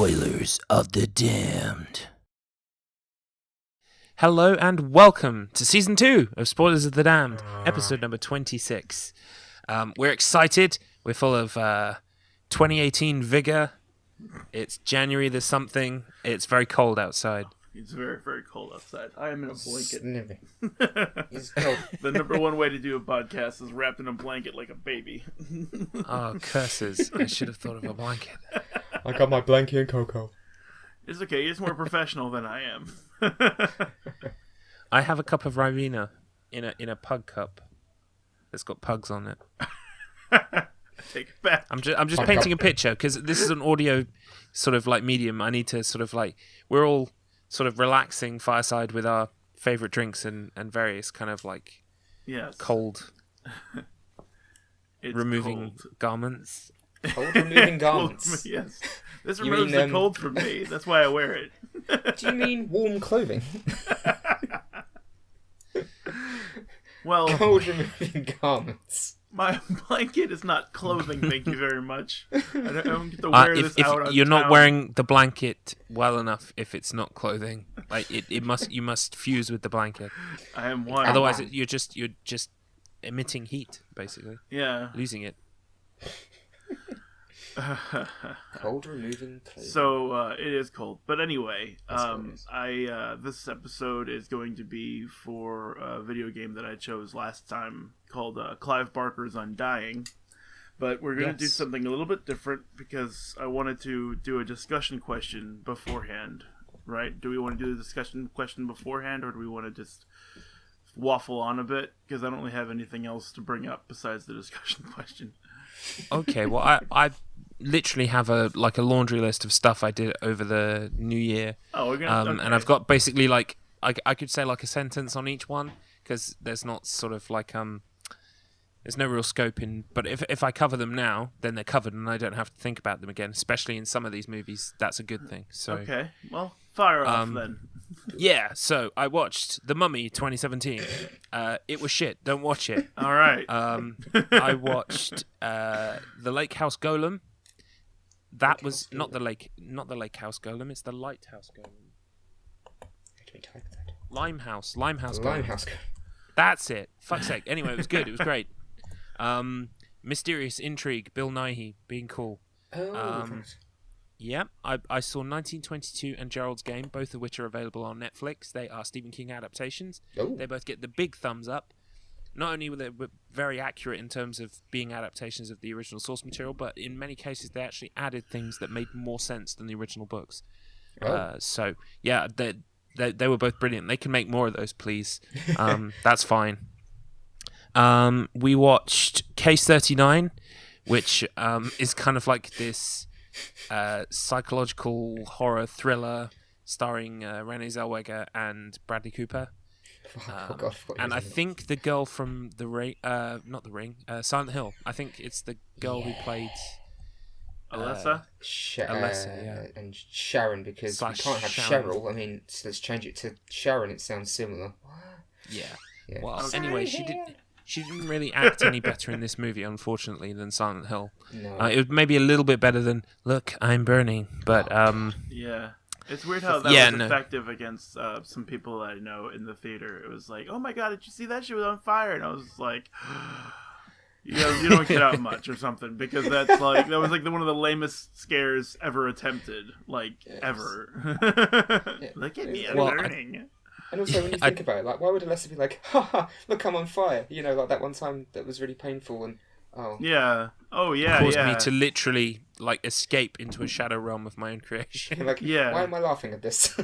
Spoilers of the Damned. Hello and welcome to Season 2 of Spoilers of the Damned, episode number 26. We're excited. We're full of 2018 vigor. It's January, there's something. It's very cold outside. It's very, very cold outside. I am in a blanket. It's cold. The number one way to do a podcast is wrapped in a blanket like a baby. Oh, curses. I should have thought of a blanket. I got my blanket and cocoa. It's okay. It's more professional than I am. I have a cup of Ribena in a pug cup that's got pugs on it. Take it back. I'm just painting a picture because this is an audio sort of like medium. I need to sort of like, we're all sort of relaxing fireside with our favorite drinks and various kind of like cold removing cold. Garments. Cold removing garments. Yes. This You removes mean, the cold from me. That's why I wear it. Do you mean warm clothing? Well, Cold removing garments. my blanket is not clothing, thank you very much. I don't get to wear this out on you're not town. wearing the blanket well enough if it's not clothing. Like you must fuse with the blanket. I am one. Otherwise you're just emitting heat, basically. Yeah. Losing it. Cold removing clothing. So it is cold, but anyway, That's what it is. this episode is going to be for a video game that I chose last time called Clive Barker's Undying, but we're going to do Yes. something a little bit different because I wanted to do a discussion question beforehand. Right? Do we want to do the discussion question beforehand, or do we want to just waffle on a bit? Because I don't really have anything else to bring up besides the discussion question. Okay, well I literally have a laundry list of stuff I did over the new year. Oh, we're gonna. Okay. And I've got basically like I could say like a sentence on each one because there's not sort of like there's no real scope in. But if I cover them now, then they're covered and I don't have to think about them again. Especially in some of these movies, that's a good thing. So Okay, well, fire off then. yeah, so I watched The Mummy 2017. It was shit. Don't watch it. All right. I watched The Lake House Golem. That was not the lake house golem. It's the lighthouse golem. How do we type that? Limehouse golem. Limehouse. That's it. Fuck's sake. Anyway, it was good. It was great. Mysterious Intrigue. Bill Nighy being cool. Oh, right. Yeah, I saw 1922 and Gerald's Game, both of which are available on Netflix. They are Stephen King adaptations. Oh. They both get the big thumbs up. Not only were they very accurate in terms of being adaptations of the original source material, but in many cases they actually added things that made more sense than the original books. Oh. So yeah, they were both brilliant. They can make more of those, please. That's fine. We watched Case 39, which is kind of like this psychological horror thriller starring Renée Zellweger and Bradley Cooper. And I think the girl from The Ring, not The Ring, Silent Hill. I think it's the girl who played Alessa? Alessa, yeah. And Sharon, because we can't have Sharon. Cheryl. I mean, so let's change it to Sharon. It sounds similar. Yeah. Yeah. Well, Okay. anyway, she didn't really act any better in this movie, unfortunately, than Silent Hill. No. It was maybe a little bit better than Look, I'm Burning, but Yeah. It's weird how that was effective against some people that I know in the theater. It was like, oh my god, did you see that? She was on fire. And I was like, you don't get out much or something. Because that was like one of the lamest scares ever attempted. Like, ever. Look at me, I'm burning. And also, when you think about it, like, why would Alessa be like, ha, look, I'm on fire? You know, like that one time that was really painful and, oh. Yeah. Oh, yeah, caused me to literally, like, escape into a shadow realm of my own creation. Like, Yeah. why am I laughing at this?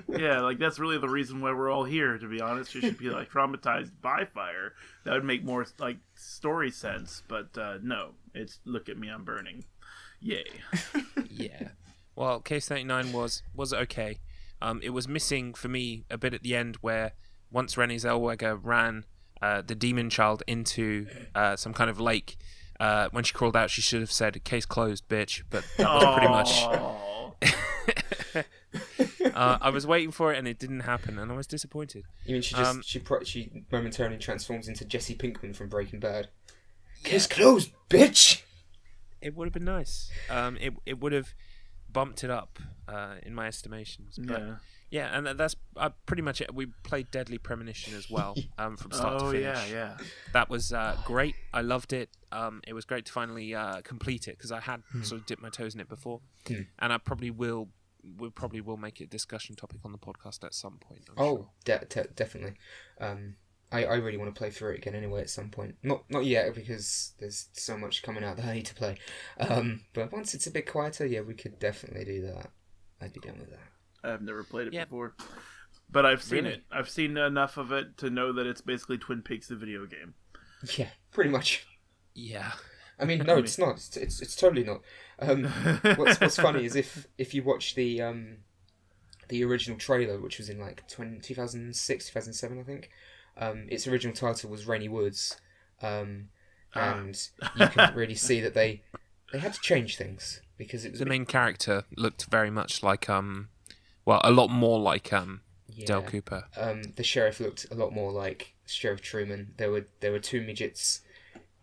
Yeah, like, that's really the reason why we're all here, to be honest. You should be, like, traumatized by fire. That would make more, like, story sense. But, no. It's, look at me, I'm burning. Yay. Yeah. Well, Case 39 was okay. It was missing for me a bit at the end where once Renée Zellweger ran the demon child into some kind of lake, when she crawled out, she should have said, "Case closed, bitch." But that was pretty much. I was waiting for it, and it didn't happen, and I was disappointed. You mean she momentarily transforms into Jesse Pinkman from Breaking Bad? Yeah. Case closed, bitch. It would have been nice. It would have bumped it up in my estimations. But, yeah, and that's pretty much it. We played Deadly Premonition as well from start to finish. Oh yeah. That was great. I loved it. It was great to finally complete it because I had sort of dipped my toes in it before, and I probably will. We probably will make it a discussion topic on the podcast at some point. I'm sure. Definitely. I really want to play through it again anyway at some point. Not yet because there's so much coming out that I need to play. But once it's a bit quieter, yeah, we could definitely do that. I'd be down with that. I've never played it before, but I've seen it. I've seen enough of it to know that it's basically Twin Peaks, the video game. Yeah, pretty much. Yeah. I mean, no, it's not. It's totally not. What's funny is if you watch the original trailer, which was in like 2006, 2007, I think. Its original title was Rainy Woods, and you can really see that they had to change things because it was the main character looked very much like a lot more like Dale Cooper. The sheriff looked a lot more like Sheriff Truman. There were two midgets.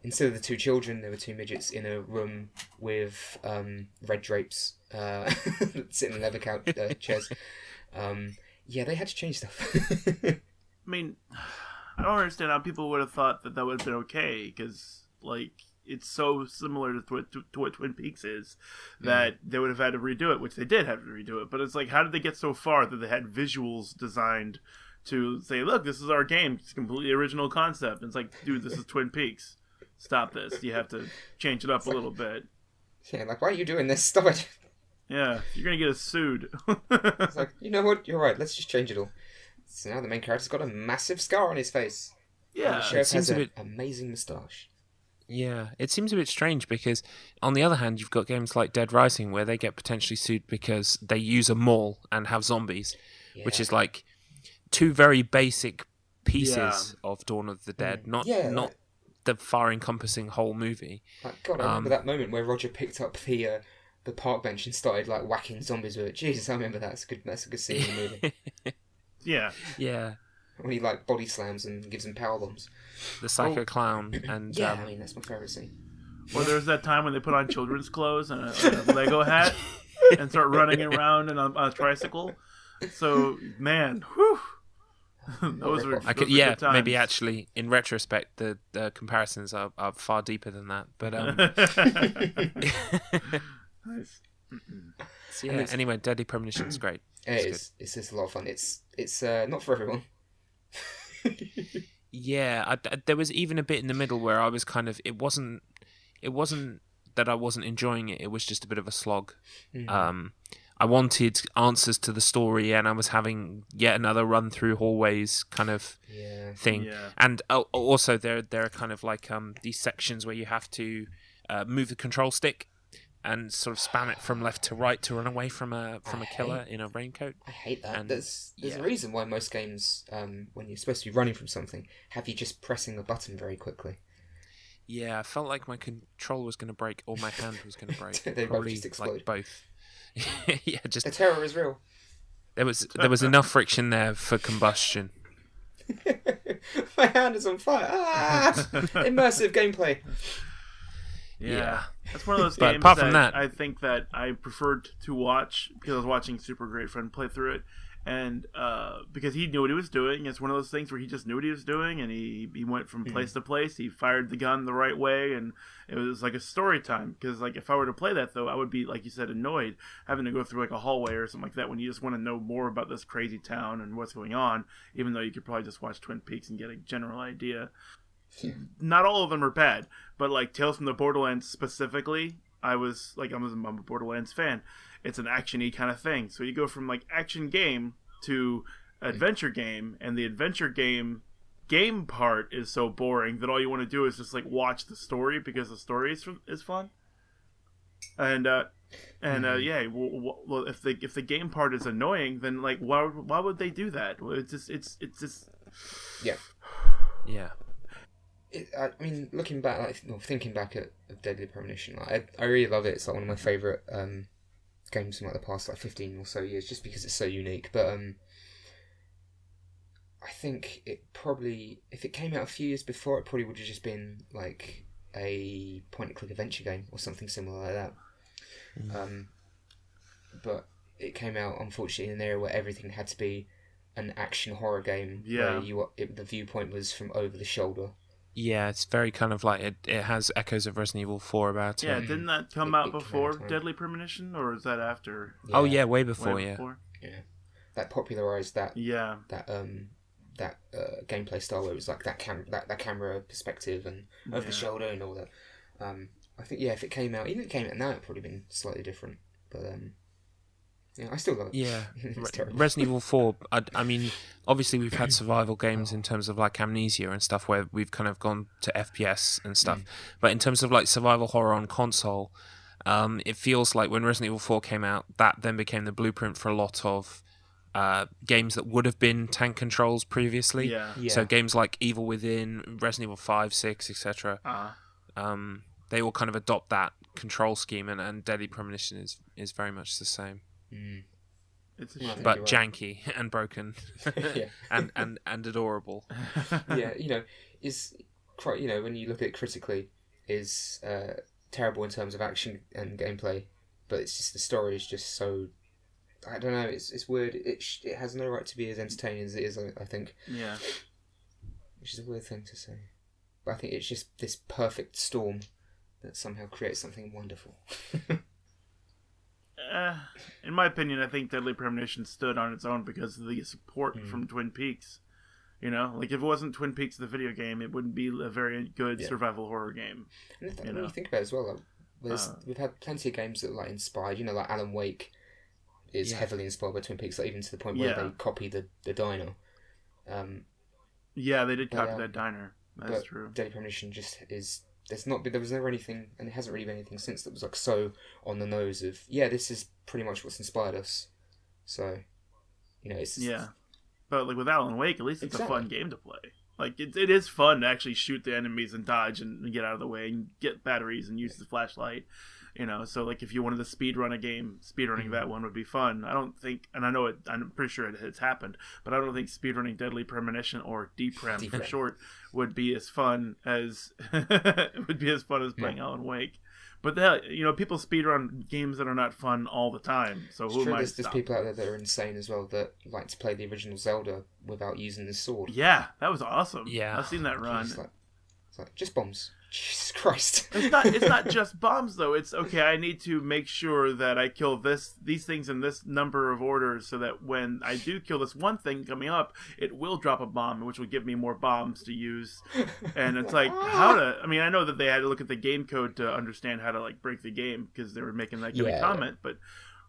Instead of the two children, there were two midgets in a room with red drapes sitting in leather couch chairs. They had to change stuff. I mean, I don't understand how people would have thought that would have been okay, because, like, it's so similar to what Twin Peaks is that they would have had to redo it, which they did have to redo it. But it's like, how did they get so far that they had visuals designed to say, look, this is our game. It's a completely original concept. And it's like, dude, this is Twin Peaks. Stop this. You have to change it up a little bit. Yeah, like, why are you doing this? Stop it. Yeah, you're going to get us sued. It's like, you know what? You're right. Let's just change it all. So now the main character's got a massive scar on his face. Yeah. And the sheriff has an amazing moustache. Yeah, it seems a bit strange because, on the other hand, you've got games like Dead Rising where they get potentially sued because they use a mall and have zombies, which is like two very basic pieces of Dawn of the Dead, not the far-encompassing whole movie. Like, God, I remember that moment where Roger picked up the park bench and started like whacking zombies with it. Jesus, I remember that. That's a good scene in the movie. Yeah. When he like body slams and gives them power bombs. The psycho clown and I mean that's my favourite scene. Well, there's that time when they put on children's clothes and a Lego hat and start running around on a tricycle. So, man, whew. Those were good times. Maybe actually in retrospect the comparisons are far deeper than that. But nice. So, anyway, Deadly Premonition is great. It's just a lot of fun. It's not for everyone. There was even a bit in the middle where I was kind of it wasn't that I wasn't enjoying it. It was just a bit of a slog. I wanted answers to the story, and I was having yet another run through hallways kind of thing. Yeah. And also there are kind of like these sections where you have to move the control stick and sort of spam it from left to right to run away from a killer in a raincoat. I hate that. And there's a reason why most games, when you're supposed to be running from something, have you just pressing the button very quickly. Yeah, I felt like my controller was going to break or my hand was going to break. They both just explode. Like both. Just the terror is real. There was enough friction there for combustion. My hand is on fire. Immersive gameplay. Yeah. That's one of those games that I think that I preferred to watch because I was watching Super Great Friend play through it, and because he knew what he was doing. It's one of those things where he just knew what he was doing, and he went from place to place. He fired the gun the right way, and it was like a story time. Because like if I were to play that, though, I would be, like you said, annoyed having to go through like a hallway or something like that when you just want to know more about this crazy town and what's going on, even though you could probably just watch Twin Peaks and get a general idea. Not all of them are bad, but like Tales from the Borderlands specifically, I'm a Borderlands fan. It's an action-y kind of thing. So you go from like action game to adventure game, and the adventure game part is so boring that all you want to do is just like watch the story because the story is fun. And well, if the game part is annoying, then like why would they do that? It's just yeah. I mean, looking back, thinking back at Deadly Premonition, I really love it. It's like one of my favourite games from like the past 15 or so years, just because it's so unique. But I think it probably, if it came out a few years before, it probably would have just been like a point-and-click adventure game or something similar like that. but it came out unfortunately in an era where everything had to be an action horror game. Where the viewpoint was from over the shoulder. Yeah, it's very kind of like it has echoes of Resident Evil 4 about it. Yeah, didn't that come out before Deadly Premonition, or is that after? Yeah. Oh yeah, way before. Yeah, that popularized that. Yeah. That gameplay style where it was like that camera perspective and over the shoulder and all that. I think if it came out, even if it came out now, it'd probably been slightly different. But I still love it. Yeah, Resident Evil 4. I mean, obviously we've had survival games in terms of like Amnesia and stuff where we've kind of gone to FPS and stuff. But in terms of like survival horror on console, it feels like when Resident Evil 4 came out, that then became the blueprint for a lot of games that would have been tank controls previously. Yeah. So games like Evil Within, Resident Evil 5, 6, etc. They all kind of adopt that control scheme, and Deadly Premonition is very much the same. It's a shame. But janky and broken, yeah, and adorable. Yeah, is when you look at it critically, is terrible in terms of action and gameplay, but it's just the story is just so. I don't know. It's weird. It has no right to be as entertaining as it is. I think. Yeah. Which is a weird thing to say, but I think it's just this perfect storm that somehow creates something wonderful. In my opinion, I think Deadly Premonition stood on its own because of the support from Twin Peaks. Like if it wasn't Twin Peaks the video game, it wouldn't be a very good survival horror game. And when you think about it as well, we've had plenty of games that are like inspired. Like Alan Wake is heavily inspired by Twin Peaks, like even to the point where they copy the diner. Yeah, they did copy that diner. That's true. Deadly Premonition just is. There was never anything, and it hasn't really been anything since that was like so on the nose of this is pretty much what's inspired us. So, it's but like with Alan Wake, at least it's a fun game to play. Like it is fun to actually shoot the enemies and dodge and get out of the way and get batteries and use the flashlight. So like if you wanted to speedrun a game, speedrunning that one would be fun. I don't think, and I know it, I'm pretty sure it's happened, but I don't think speedrunning Deadly Premonition or DPrem for short would be as fun as playing Alan Wake. But people speedrun games that are not fun all the time. So who am I to stop? There's people out there that are insane as well that like to play the original Zelda without using the sword. Yeah, that was awesome. Yeah, I've seen that run. It's like just bombs. Jesus Christ. It's not just bombs though. It's okay, I need to make sure that I kill these things in this number of orders so that when I do kill this one thing coming up, it will drop a bomb, which will give me more bombs to use. And it's like I know that they had to look at the game code to understand how to like break the game because they were making that kind of comment, but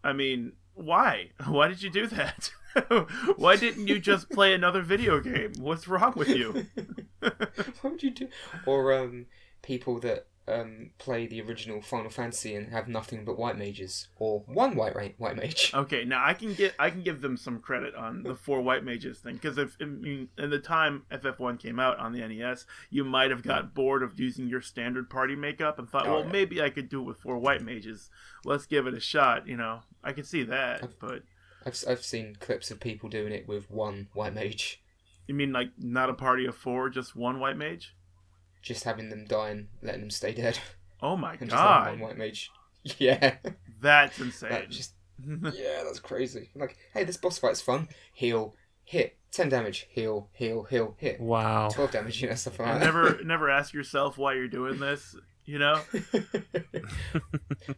I mean, why? Why did you do that? Why didn't you just play another video game? What's wrong with you? What would you do? Or people that play the original Final Fantasy and have nothing but white mages, or one white mage. Okay, now I can give them some credit on the 4 white mages thing, because in the time FF1 came out on the NES, you might have got bored of using your standard party makeup and thought, maybe I could do it with 4 white mages. Let's give it a shot. I could see that, but I've seen clips of people doing it with one white mage. You mean like not a party of 4, just one white mage? Just having them die and letting them stay dead. Oh my god! Just having one white mage. Yeah, that's insane. That's crazy. Like, hey, this boss fight's fun. Heal, hit, 10 damage. Heal, hit. Wow. 12 damage. Stuff like that. Never ask yourself why you're doing this.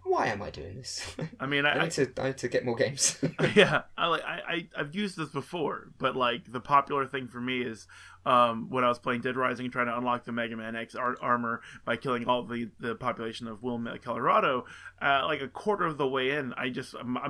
Why am I doing this? I mean, I need to get more games. Yeah, I've used this before, but like the popular thing for me is when I was playing Dead Rising and trying to unlock the Mega Man X armor by killing all the population of Wilmette, Colorado. Like a quarter of the way in,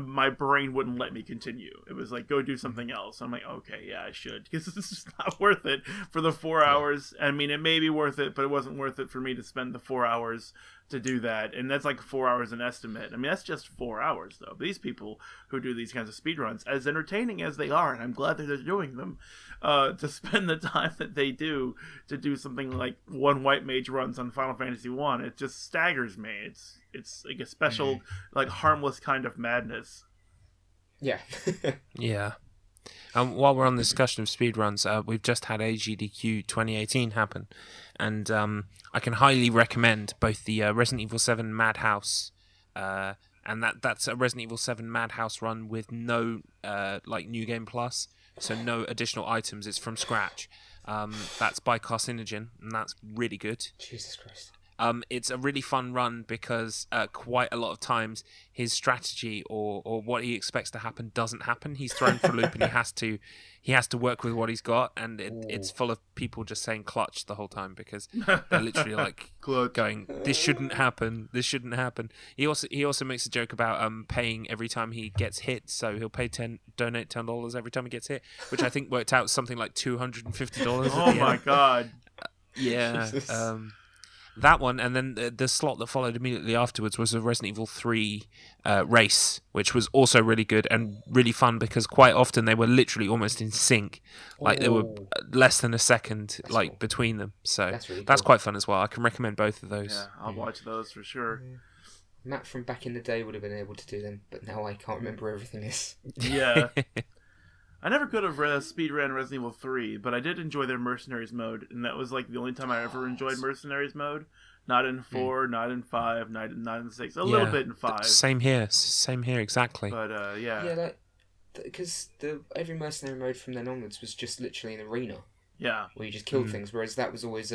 my brain wouldn't let me continue. It was like, go do something else. I'm like, okay, yeah, I should, because it's just not worth it for the 4 hours. I mean, it may be worth it, but it wasn't worth it for me to spend the 4 hours to do that, and that's like 4 hours an estimate. I mean, that's just 4 hours though. These people who do these kinds of speedruns, as entertaining as they are, and I'm glad that they're doing them, to spend the time that they do to do something like one white mage runs on Final Fantasy 1, it just staggers me. It's like a special, like harmless kind of madness. Yeah. Yeah. While we're on the discussion of speedruns, we've just had AGDQ 2018 happen, and I can highly recommend both the Resident Evil 7 Madhouse and that's a Resident Evil 7 Madhouse run with no like New Game Plus, so no additional items. It's from scratch. That's by Carcinogen, and that's really good. Jesus Christ. It's a really fun run because quite a lot of times his strategy or what he expects to happen doesn't happen. He's thrown for a loop and he has to work with what he's got, and it's full of people just saying clutch the whole time because they're literally like going, this shouldn't happen. He also makes a joke about paying every time he gets hit, so he'll donate $10 every time he gets hit, which I think worked out something like $250. Oh my god. Yeah. That one, and then the slot that followed immediately afterwards was a Resident Evil 3 race, which was also really good and really fun because quite often they were literally almost in sync. Like there were less than a second between them. So that's quite fun as well. I can recommend both of those. Yeah, I'll watch those for sure. Matt from back in the day would have been able to do them, but now I can't remember everything is. Yeah. I never could have speedrun Resident Evil 3, but I did enjoy their Mercenaries mode, and that was like the only time I ever enjoyed Mercenaries mode. Not in 4, not in 5, not in 6, a little bit in 5. Same here, exactly. But yeah. Yeah, because every Mercenary mode from then onwards was just literally an arena. Yeah. Where you just killed things, whereas that was always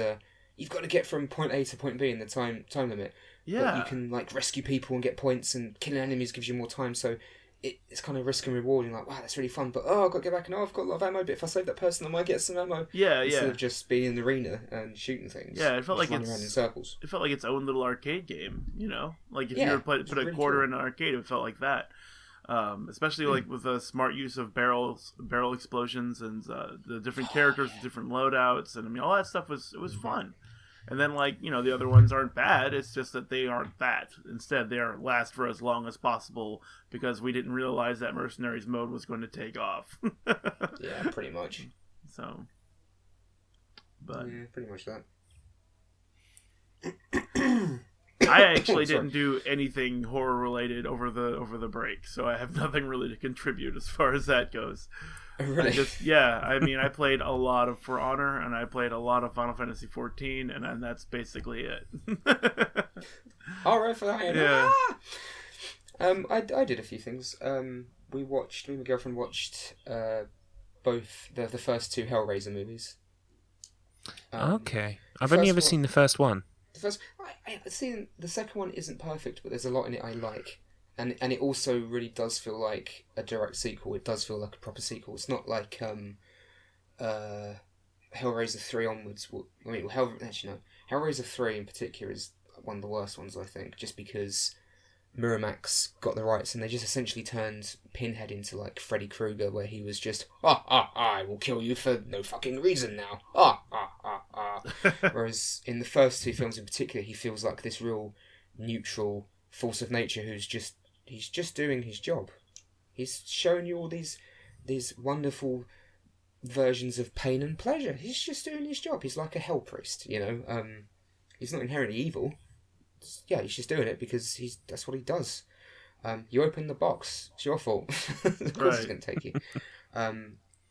you've got to get from point A to point B in the time limit. Yeah. But you can like rescue people and get points, and killing enemies gives you more time, so it's kind of risk and reward, and like, wow, that's really fun, but I've got to get back, and I've got a lot of ammo, but if I save that person I might get some ammo. Instead of just being in the arena and shooting things. Yeah, it felt like running around in circles. It felt like its own little arcade game, you know? Like if you were put a quarter in an arcade, it felt like that. Especially like with the smart use of barrel explosions and the different characters with different loadouts, and I mean all that stuff was fun. And then, like, you know, the other ones aren't bad. It's just that they aren't that. Instead, they last for as long as possible because we didn't realize that Mercenaries mode was going to take off. Yeah, pretty much. So, but yeah, pretty much that. I actually didn't do anything horror related over the break, so I have nothing really to contribute as far as that goes. Really? I mean, I played a lot of For Honor, and I played a lot of Final Fantasy XIV, and that's basically it. All right, for that. Yeah. I did a few things. Me and my girlfriend watched both the first two Hellraiser movies. Okay, I've only ever seen the first one. I've seen the second one isn't perfect, but there's a lot in it I like. And it also really does feel like a direct sequel. It does feel like a proper sequel. It's not like Hellraiser 3 onwards. Hellraiser 3 in particular is one of the worst ones, I think, just because Miramax got the rights and they just essentially turned Pinhead into like Freddy Krueger, where he was just, I will kill you for no fucking reason now. Whereas in the first two films in particular, he feels like this real neutral force of nature who's just doing his job. He's showing you all these wonderful versions of pain and pleasure. He's just doing his job. He's like a hell priest, you know. He's not inherently evil. Yeah, he's just doing it because that's what he does. You open the box, it's your fault. Of course he's going to take you.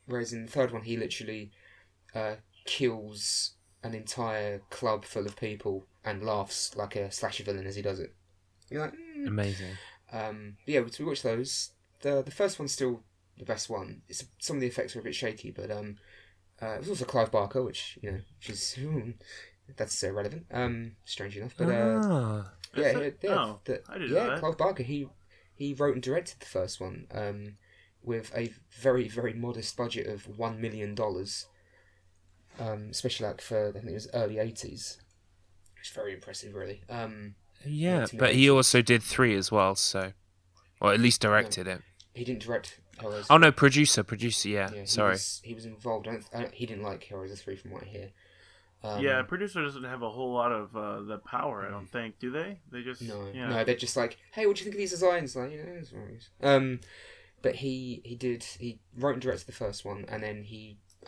Whereas in the third one, he literally kills an entire club full of people and laughs like a slasher villain as he does it. You're like, Amazing. Yeah, we watched those. The first one's still the best one. Some of the effects are a bit shaky, but it was also Clive Barker, which is that's irrelevant. Strange enough, but I didn't know that. Clive Barker. He wrote and directed the first one with a very, very modest budget of $1 million, especially like for I think it was early 80s. It's very impressive, really. Yeah, but he also did 3 as well, so... Or at least directed it. He didn't direct Hellraiser. Oh, no, producer, yeah. Sorry. He was involved. He didn't like Hellraiser 3 from what I hear. Yeah, producer doesn't have a whole lot of the power, I don't think, do they? They just... No, they're just like, hey, what do you think of these designs? Like, it's alright. But he wrote and directed the first one, and then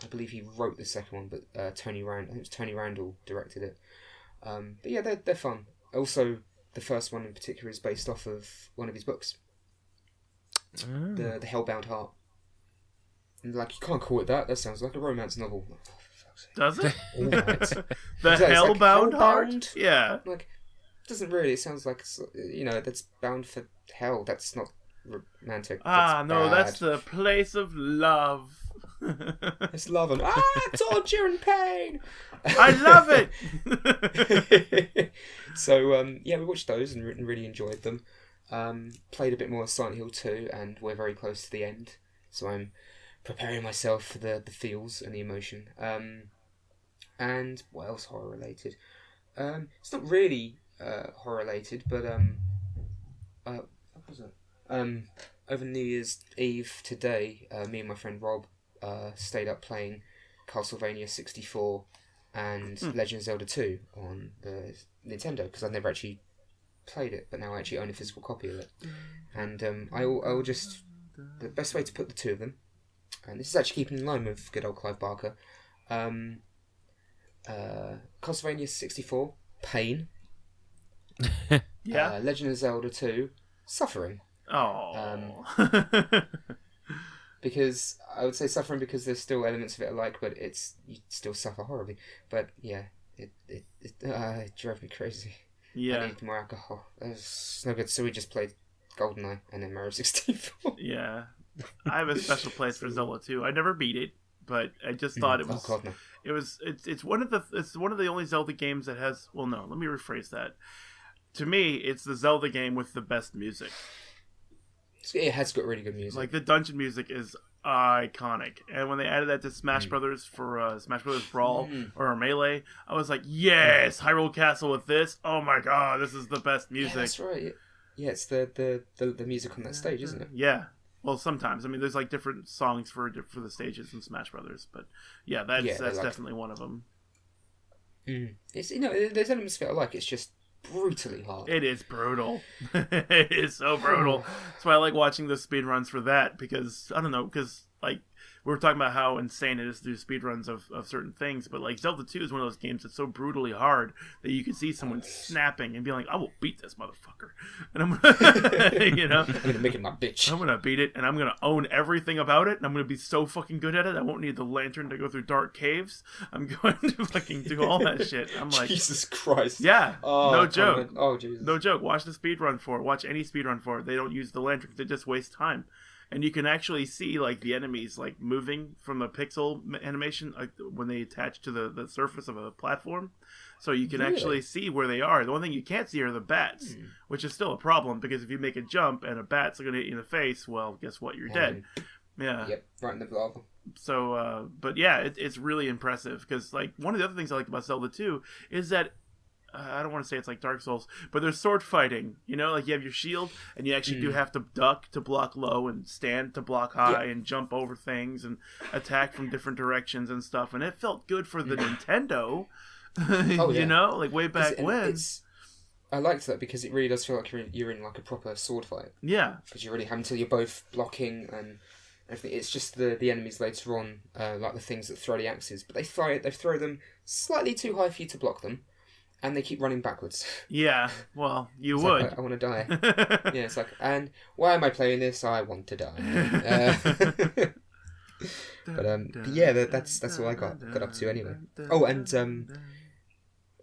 I believe he wrote the second one, but I think it was Tony Randall directed it. But yeah, they're fun. Also, the first one in particular is based off of one of his books, the Hellbound Heart. And like, you can't call it that. That sounds like a romance novel. Does it? All right. The Hellbound Heart? Yeah. Like, doesn't really. It sounds like, that's bound for hell. That's not romantic. Ah, that's no, bad. that's the place of love. It's love and torture and pain. I love it. So we watched those and really enjoyed them. Played a bit more Silent Hill 2, and we're very close to the end. So I'm preparing myself for the feels and the emotion. And what else horror related? It's not really horror related, but what was it? Over New Year's Eve today, me and my friend Rob stayed up playing Castlevania 64 and Legend of Zelda 2 on the Nintendo, because I've never actually played it, but now I actually own a physical copy of it. And I'll just, the best way to put the two of them, and this is actually keeping in line with good old Clive Barker, Castlevania 64, pain. Yeah. Legend of Zelda 2, suffering. Oh. Because I would say suffering because there's still elements of it I like, but you still suffer horribly. But yeah, it drove me crazy. Yeah. I needed more alcohol. It was no good, so we just played GoldenEye and then Mario 64. Yeah. I have a special place for Zelda 2. I never beat it, but I just thought it was. Oh God, no. It's one of the only Zelda games that has. Well, no, let me rephrase that. To me, it's the Zelda game with the best music. It has got really good music. Like, the dungeon music is iconic. And when they added that to Smash Brothers for Smash Brothers Brawl or Melee, I was like, yes, Hyrule Castle with this. Oh my god, this is the best music. Yeah, that's right. Yeah, it's the music on that stage, isn't it? Yeah. Well, sometimes. I mean, there's like different songs for the stages in Smash Brothers, but yeah, that's like, definitely one of them. It's there's elements of it I like. It's just brutally hard. It is brutal. It is so brutal. That's why I like watching the speedruns for that, because I don't know, because like we were talking about how insane it is to do speedruns of certain things, but like Zelda 2 is one of those games that's so brutally hard that you can see someone snapping and be like, I will beat this motherfucker. And I'm gonna I'm gonna make it my bitch. I'm gonna beat it, and I'm gonna own everything about it, and I'm gonna be so fucking good at it I won't need the lantern to go through dark caves. I'm going to fucking do all that shit. I'm like, Jesus Christ. yeah. No joke. Oh Jesus. No joke. Watch the speedrun for it. Watch any speedrun for it. They don't use the lantern. They just waste time. And you can actually see like the enemies like moving from a pixel animation, like when they attach to the surface of a platform. So you can actually see where they are. The one thing you can't see are the bats, which is still a problem, because if you make a jump and a bat's going to hit you in the face, well, guess what? You're dead. Yeah. Yep. Right in the lava. So, but yeah, it's really impressive, because like one of the other things I like about Zelda 2 is that I don't want to say it's like Dark Souls, but there's sword fighting. You know, like you have your shield, and you actually do have to duck to block low and stand to block high and jump over things and attack from different directions and stuff. And it felt good for the Nintendo. You know, like way back when. I liked that because it really does feel like you're in like a proper sword fight. Yeah. Because you're really having to, you're both blocking and everything. It's just the enemies later on, like the things that throw the axes, but they throw them slightly too high for you to block them. And they keep running backwards. Yeah, well, you it's would. Like, I want to die. Yeah, it's like, and why am I playing this? I want to die. But yeah, that's all I got up to anyway. Oh, and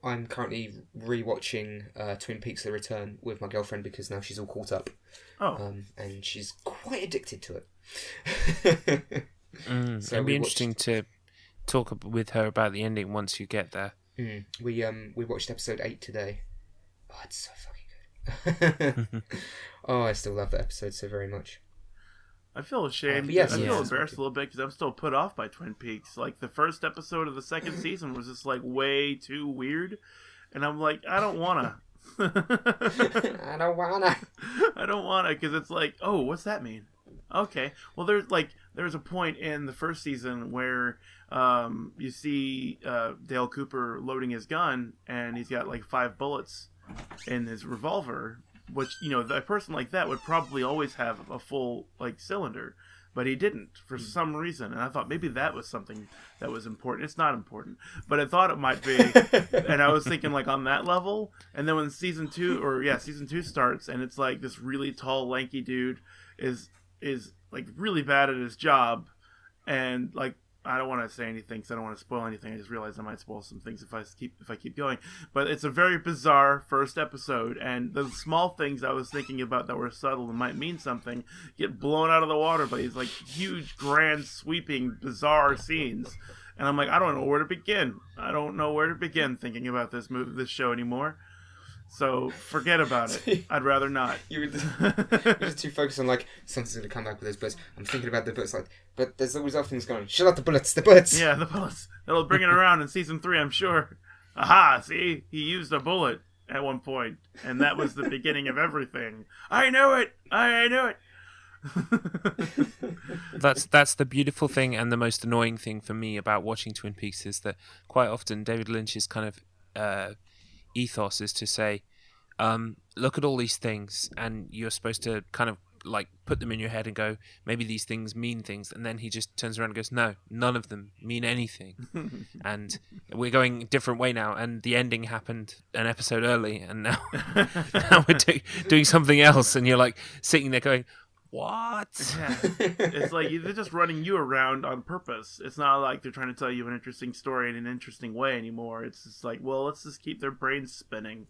I'm currently rewatching Twin Peaks: The Return with my girlfriend, because now she's all caught up. Oh. And she's quite addicted to it. So it'd be interesting to talk with her about the ending once you get there. We watched episode 8 today. Oh, it's so fucking good. Oh, I still love that episode so very much. I feel ashamed. Yes, I feel embarrassed a little bit because I'm still put off by Twin Peaks. Like, the first episode of the second season was just like way too weird, and I'm like, I don't wanna. I don't wanna, because it's like, oh, what's that mean? Okay, well, there's a point in the first season where you see Dale Cooper loading his gun, and he's got like 5 bullets in his revolver, which, you know, a person like that would probably always have a full like cylinder, but he didn't for some reason. And I thought maybe that was something that was important. It's not important, but I thought it might be. And I was thinking like on that level. And then when season 2 starts, and it's like this really tall, lanky dude is like really bad at his job, and like I don't want to say anything because I don't want to spoil anything. I just realized I might spoil some things if I keep going. But it's a very bizarre first episode, and the small things I was thinking about that were subtle and might mean something get blown out of the water by these like huge, grand, sweeping, bizarre scenes. And I'm like, I don't know where to begin. I don't know where to begin thinking about this show anymore. So forget about it. I'd rather not. You're just too focused on like something's going to come back with those bullets. I'm thinking about the bullets, like, but there's always other things going. Shut up, the bullets. Yeah, the bullets. They'll bring it around in season 3, I'm sure. Aha! See, he used a bullet at one point, and that was the beginning of everything. I knew it. That's the beautiful thing and the most annoying thing for me about watching Twin Peaks is that quite often David Lynch's kind of ethos is to say, look at all these things, and you're supposed to kind of like put them in your head and go, maybe these things mean things, and then he just turns around and goes, no, none of them mean anything. And we're going a different way now, and the ending happened an episode early, and now we're doing something else, and you're like sitting there going, what? Yeah. It's like they're just running you around on purpose. It's not like they're trying to tell you an interesting story in an interesting way anymore. It's just like, well, let's just keep their brains spinning.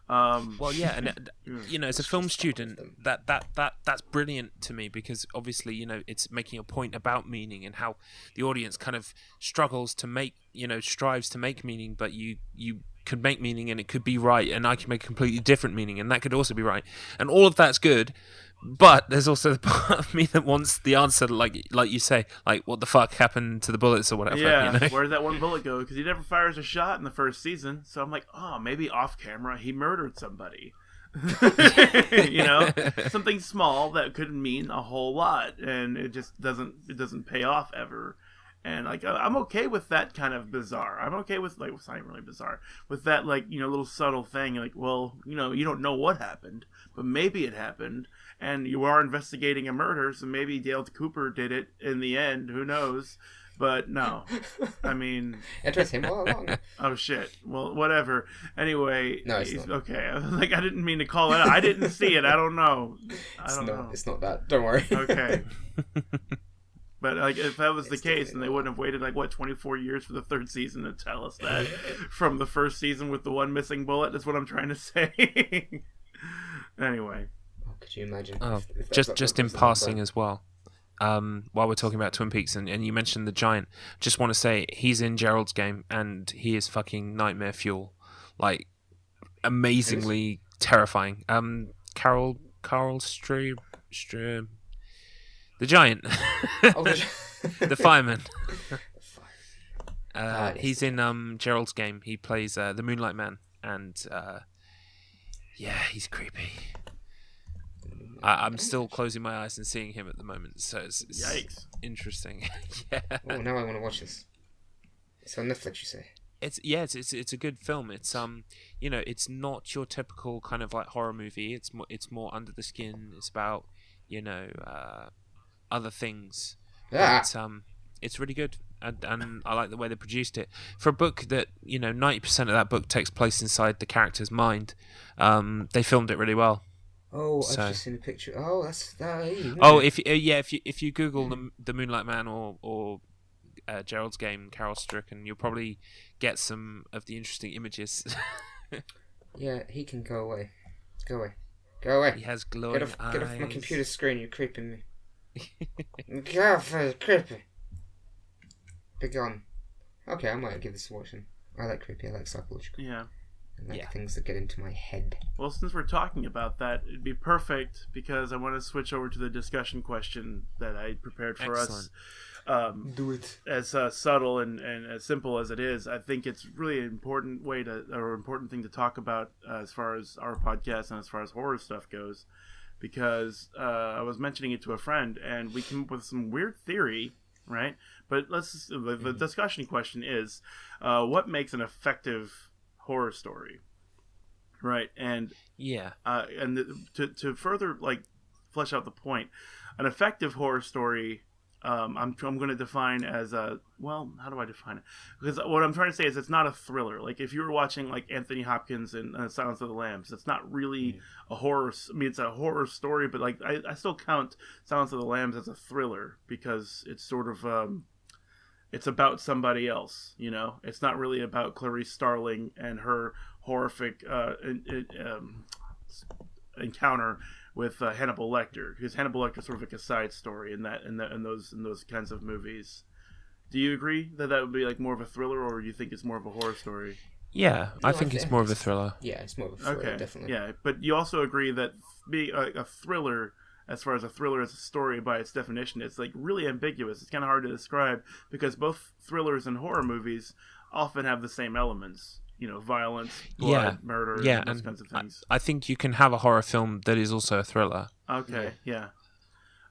Well, yeah, and you know, as a film student, that's brilliant to me because obviously, you know, it's making a point about meaning and how the audience kind of strives to make meaning, but you could make meaning and it could be right, and I can make a completely different meaning and that could also be right, and all of that's good. But there's also the part of me that wants the answer, like you say, like what the fuck happened to the bullets or whatever. Yeah, you know? Where did that one bullet go? Because he never fires a shot in the first season. So I'm like, oh, maybe off camera he murdered somebody. You know, something small that could mean a whole lot, and it just doesn't pay off ever. And like I'm okay with that kind of bizarre. I'm okay with like it's not really bizarre with that like little subtle thing. Like, well, you don't know what happened, but maybe it happened, and you are investigating a murder, so maybe Dale Cooper did it in the end. Who knows? But no, I mean, it was him all along. Oh shit! Well, whatever. Anyway, no, it's not. Okay. Like I didn't mean to call it out. I didn't see it. I don't know. It's not that. Don't worry. Okay. But like, if that was the case, then they wouldn't have waited 24 years for the third season to tell us that from the first season with the one missing bullet. That's what I'm trying to say. Anyway, could you imagine? If just in passing as well, while we're talking about Twin Peaks, and you mentioned the giant, just want to say he's in Gerald's game, and he is fucking nightmare fuel, like amazingly terrifying. Carol Stream. The giant. The fireman. He's in Gerald's game. He plays the Moonlight Man, and he's creepy. I'm still closing my eyes and seeing him at the moment, so it's yikes, interesting. Yeah. Oh, now I want to watch this. It's on Netflix, you say? It's a good film. It's it's not your typical kind of like horror movie. It's more under the skin. It's about other things. But, it's really good, and I like the way they produced it for a book that 90% of that book takes place inside the character's mind. They filmed it really well. Oh, I've just seen a picture. Oh, that's that. Oh, if you Google the Moonlight Man or Gerald's game, Carol Stricken, you'll probably get some of the interesting images. Yeah, he can go away. Go away. He has glowing eyes. Get off my computer screen, you're creeping me. Get off, creepy. Be gone. Okay, I might give this a watch. I like creepy, I like psychological. Yeah. I like things that get into my head. Well, since we're talking about that, it'd be perfect because I want to switch over to the discussion question that I prepared for us. Do it. As subtle and as simple as it is, I think it's really an important important thing to talk about as far as our podcast and as far as horror stuff goes, because I was mentioning it to a friend and we came up with some weird theory, right? But the discussion question is, what makes an effective horror story, right? And to further flesh out the point, an effective horror story. I'm going to define as how do I define it? Because what I'm trying to say is it's not a thriller. Like if you were watching Anthony Hopkins in Silence of the Lambs, it's not really a horror. I mean, it's a horror story, but I still count Silence of the Lambs as a thriller because it's sort of it's about somebody else. You know, it's not really about Clarice Starling and her horrific encounter with Hannibal Lecter, because Hannibal Lecter is sort of like a side story in those kinds of movies. Do you agree that would be like more of a thriller, or do you think it's more of a horror story? Yeah, I think it's more of a thriller. Yeah, it's more of a thriller, definitely. Yeah, but you also agree that being a thriller, as far as a thriller as a story by its definition, it's like really ambiguous. It's kind of hard to describe because both thrillers and horror movies often have the same elements. You know, violence, blood, murder, and those kinds of things. I think you can have a horror film that is also a thriller. Okay, yeah.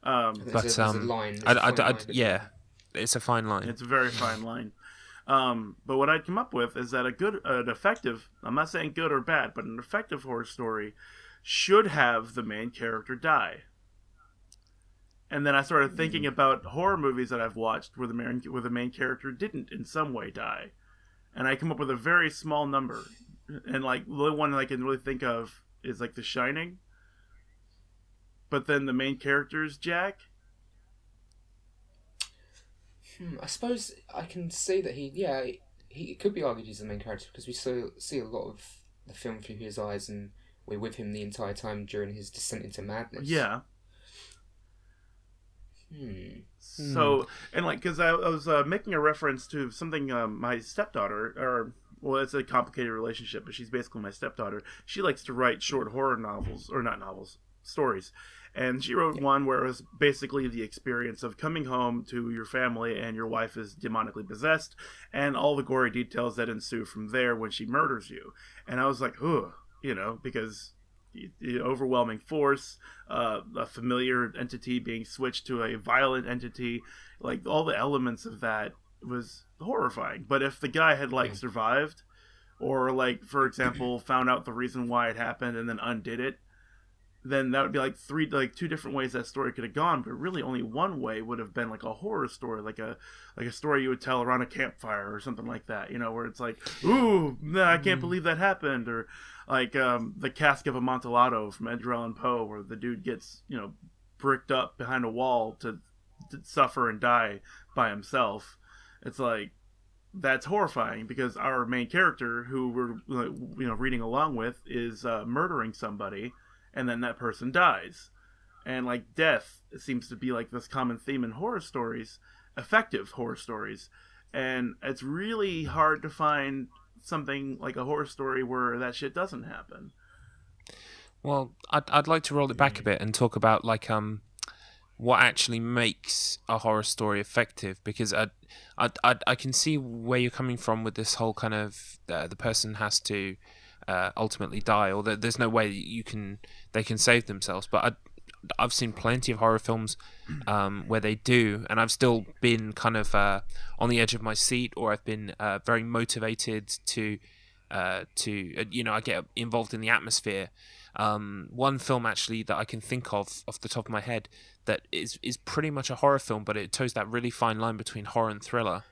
There's a line. It's a fine line. It's a very fine line. But what I'd come up with is that an effective, I'm not saying good or bad, but an effective horror story should have the main character die. And then I started thinking about horror movies that I've watched where the main character didn't in some way die. And I come up with a very small number. And like the only one I can really think of is like The Shining. But then the main character is Jack. I suppose I can say that he could be argued he's the main character because we see a lot of the film through his eyes and we're with him the entire time during his descent into madness. Yeah. So, and like, because I was making a reference to something my stepdaughter, it's a complicated relationship, but she's basically my stepdaughter. She likes to write short horror novels, or not novels, stories. And she wrote one where it was basically the experience of coming home to your family and your wife is demonically possessed and all the gory details that ensue from there when she murders you. And I was like, ugh, you know, because the overwhelming force, a familiar entity being switched to a violent entity, like all the elements of that was horrifying. But if the guy had like survived, or like, for example, found out the reason why it happened and then undid it, then that would be like two different ways that story could have gone, but really only one way would have been like a horror story, like a story you would tell around a campfire or something like that, you know, where it's like, ooh, nah, I can't believe that happened, or like The Cask of Amontillado from Edgar Allan Poe, where the dude gets, you know, bricked up behind a wall to suffer and die by himself. It's like, that's horrifying because our main character, who we're, you know, reading along with, is murdering somebody. And then that person dies. And like death seems to be like this common theme in horror stories, effective horror stories. And it's really hard to find something like a horror story where that shit doesn't happen. Well, I'd like to roll it back a bit and talk about like what actually makes a horror story effective, because I can see where you're coming from with this whole kind of the person has to ultimately die, or there's no way they can save themselves. But I've seen plenty of horror films where they do, and I've still been kind of on the edge of my seat, or I've been very motivated to you know, I get involved in the atmosphere. One film actually that I can think of off the top of my head that is pretty much a horror film, but it toes that really fine line between horror and thriller,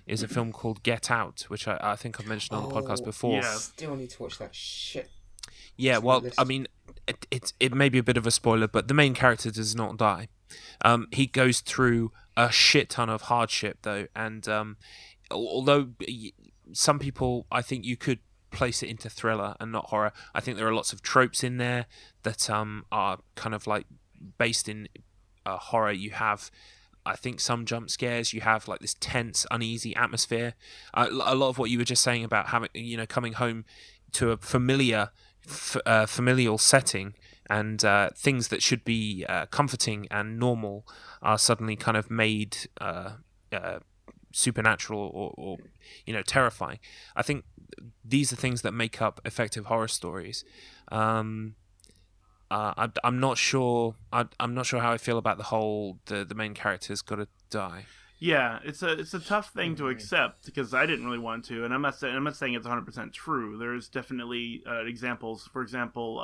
is a film called Get Out, which I think I've mentioned on the podcast before. Yeah. Still need to watch that shit. Yeah, well, I mean, it may be a bit of a spoiler, but the main character does not die. He goes through a shit ton of hardship, though, and although some people, I think you could place it into thriller and not horror, I think there are lots of tropes in there that are kind of like based in horror. You have, I think, some jump scares. You have like this tense, uneasy atmosphere. A lot of what you were just saying about having, you know, coming home to a familial setting, and things that should be comforting and normal are suddenly kind of made supernatural or you know, terrifying. I think these are things that make up effective horror stories. I'm not sure. I'm not sure how I feel about the whole the main character's got to die. Yeah, it's a tough thing to accept because I didn't really want to, and I'm not saying it's 100% true. There's definitely examples. For example,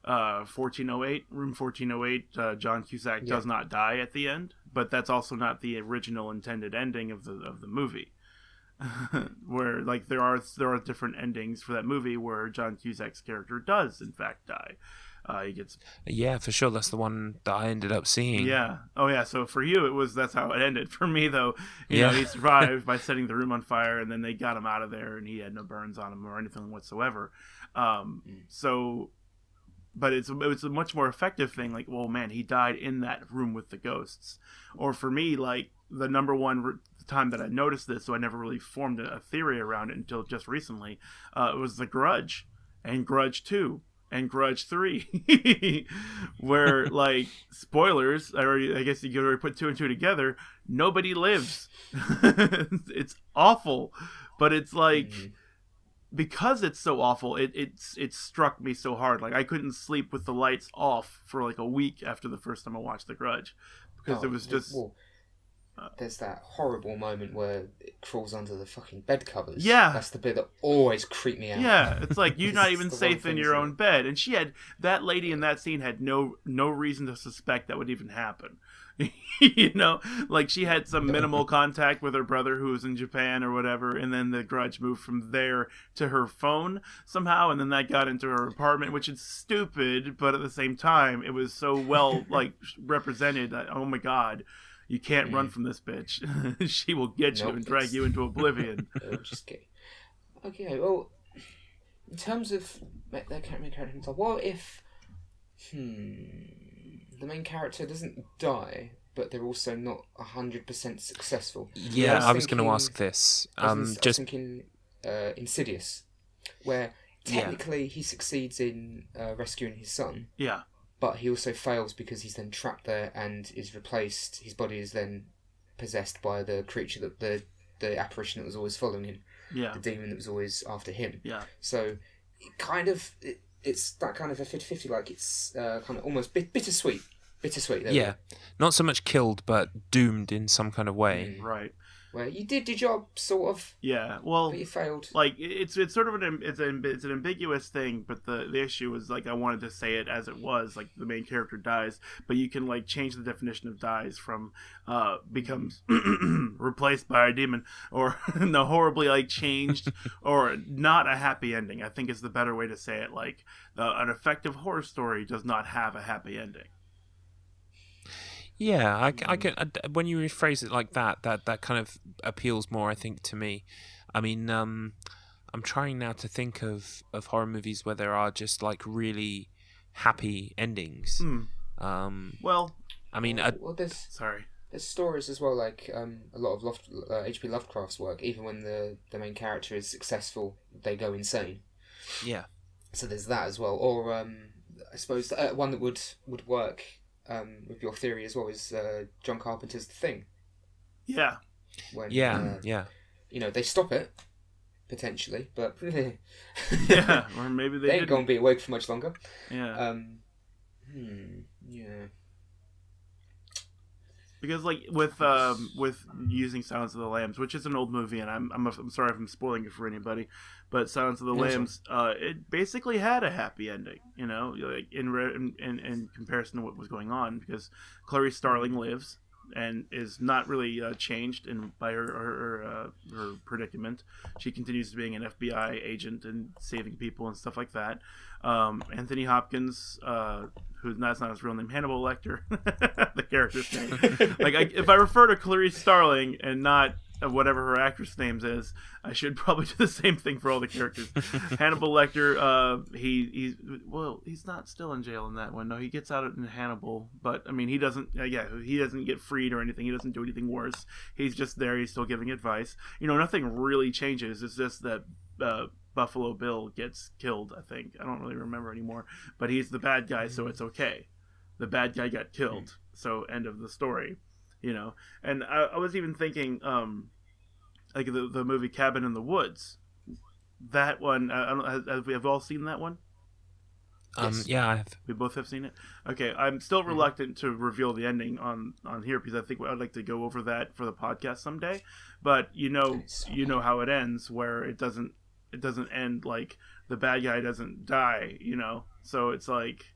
1408, Room 1408. John Cusack does not die at the end, but that's also not the original intended ending of the movie. where like there are different endings for that movie where John Cusack's character does in fact die. He gets for sure. That's the one that I ended up seeing. Yeah. Oh yeah. So for you, that's how it ended. For me though, you know, he survived by setting the room on fire, and then they got him out of there, and he had no burns on him or anything whatsoever. So, but it's a much more effective thing. Like, well, man, he died in that room with the ghosts. Or for me, like the number one time that I noticed this, so I never really formed a theory around it until just recently. It was The Grudge and Grudge 2. And Grudge 3, where, like, spoilers, I guess you could already put 2 and 2 together, nobody lives. It's awful. But it's like, because it's so awful, it struck me so hard. Like, I couldn't sleep with the lights off for, like, a week after the first time I watched The Grudge. Because it was just... Well, there's that horrible moment where it crawls under the fucking bed covers. Yeah. That's the bit that always creeped me out. Yeah, it's like you're not even safe in your own bed. And that lady in that scene had no reason to suspect that would even happen. You know, like she had some minimal contact with her brother who was in Japan or whatever, and then the Grudge moved from there to her phone somehow, and then that got into her apartment, which is stupid, but at the same time, it was so well like represented that, oh my god, you can't run from this bitch. She will get you and drag you into oblivion. Just kidding. Okay, well, in terms of the main character himself, what if the main character doesn't die, but they're also not 100% successful? Yeah, I was going to ask this. I was thinking Insidious, where technically he succeeds in rescuing his son. Yeah. But he also fails because he's then trapped there and is replaced. His body is then possessed by the creature the apparition that was always following him. Yeah. The demon that was always after him. Yeah. So, it's that kind of a 50-50, like it's kind of almost bittersweet. Bittersweet. Yeah. Not so much killed, but doomed in some kind of way. Right. Where you did your job, sort of. Yeah, well, but you failed. Like it's sort of it's an ambiguous thing, but the issue is like I wanted to say it as it was, like the main character dies, but you can like change the definition of dies from becomes replaced by a demon, or no, horribly like changed, or not a happy ending. I think is the better way to say it. Like an effective horror story does not have a happy ending. Yeah, I can. When you rephrase it like that kind of appeals more, I think, to me. I mean, I'm trying now to think of horror movies where there are just like really happy endings. Well, I mean, there's sorry. There's stories as well, like a lot of H.P. Lovecraft's work. Even when the main character is successful, they go insane. Yeah. So there's that as well. Or I suppose one that would work. With your theory as well is John Carpenter's The Thing. Yeah. When, yeah. You know, they stop it, potentially, but... yeah, or maybe they ain't going to be awake for much longer. Yeah. Yeah. Because, like, with using Silence of the Lambs, which is an old movie, and I'm sorry if I'm spoiling it for anybody, but Silence of the Lambs, it basically had a happy ending, you know, like in comparison to what was going on, because Clarice Starling lives and is not really changed by her predicament. She continues being an FBI agent and saving people and stuff like that. Anthony Hopkins, that's not his real name, Hannibal Lecter, the character's name. If I refer to Clarice Starling and not whatever her actress name is, I should probably do the same thing for all the characters. Hannibal Lecter, he's not still in jail in that one. No, he gets out in Hannibal, but I mean, he doesn't get freed or anything. He doesn't do anything worse. He's just there. He's still giving advice. You know, nothing really changes. It's just that Buffalo Bill gets killed, I think. I don't really remember anymore, but he's the bad guy, so it's okay. The bad guy got killed, so end of the story. You know, and I was even thinking, like the movie Cabin in the Woods. That one, have we all seen that one? Yes. Yeah, I have. We both have seen it. Okay, I'm still reluctant to reveal the ending on here because I think I'd like to go over that for the podcast someday. But you know how it ends, where it doesn't end like the bad guy doesn't die. You know, so it's like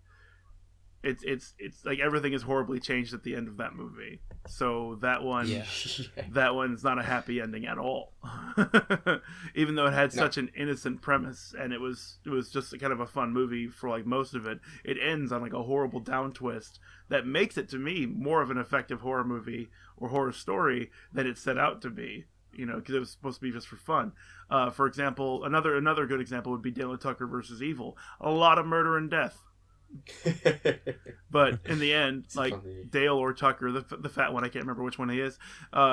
it's like everything is horribly changed at the end of that movie. So that one, that one's not a happy ending at all. Even though it had such an innocent premise, and it was just kind of a fun movie for like most of it. It ends on like a horrible down twist that makes it, to me, more of an effective horror movie or horror story than it set out to be. Because it was supposed to be just for fun. For example, another good example would be Dale and Tucker versus Evil. A lot of murder and death. But in the end, like Dale or Tucker, the fat one, I can't remember which one he is.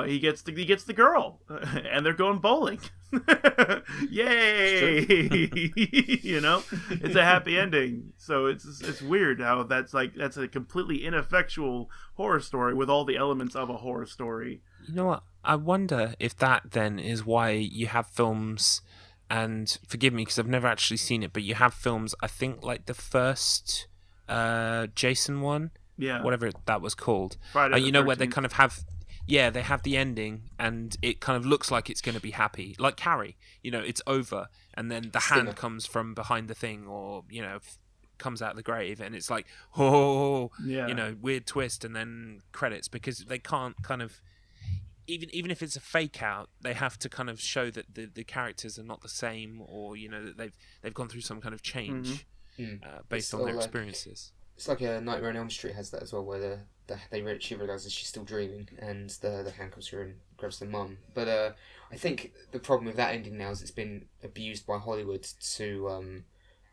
He gets the girl, and they're going bowling. Yay! It's a happy ending. So it's weird how that's a completely ineffectual horror story with all the elements of a horror story. You know what? I wonder if that then is why you have films. And forgive me because I've never actually seen it, but you have films, I think like the first Jason one, whatever that was called. Friday the 13th. Where they kind of have, they have the ending and it kind of looks like it's going to be happy. Like Carrie, it's over and then the hand comes from behind the thing or, comes out of the grave and it's like, weird twist and then credits because they can't kind of, even if it's a fake out, they have to kind of show that the characters are not the same, or that they've gone through some kind of change based on their experiences. It's like a Nightmare on Elm Street has that as well, where she realizes she's still dreaming, and the hand comes through and grabs the mum. But I think the problem with that ending now is it's been abused by Hollywood to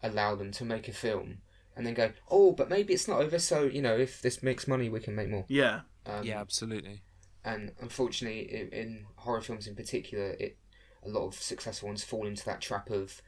allow them to make a film and then go, oh, but maybe it's not over. So if this makes money, we can make more. Yeah. Absolutely. And unfortunately, in horror films in particular, a lot of successful ones fall into that trap of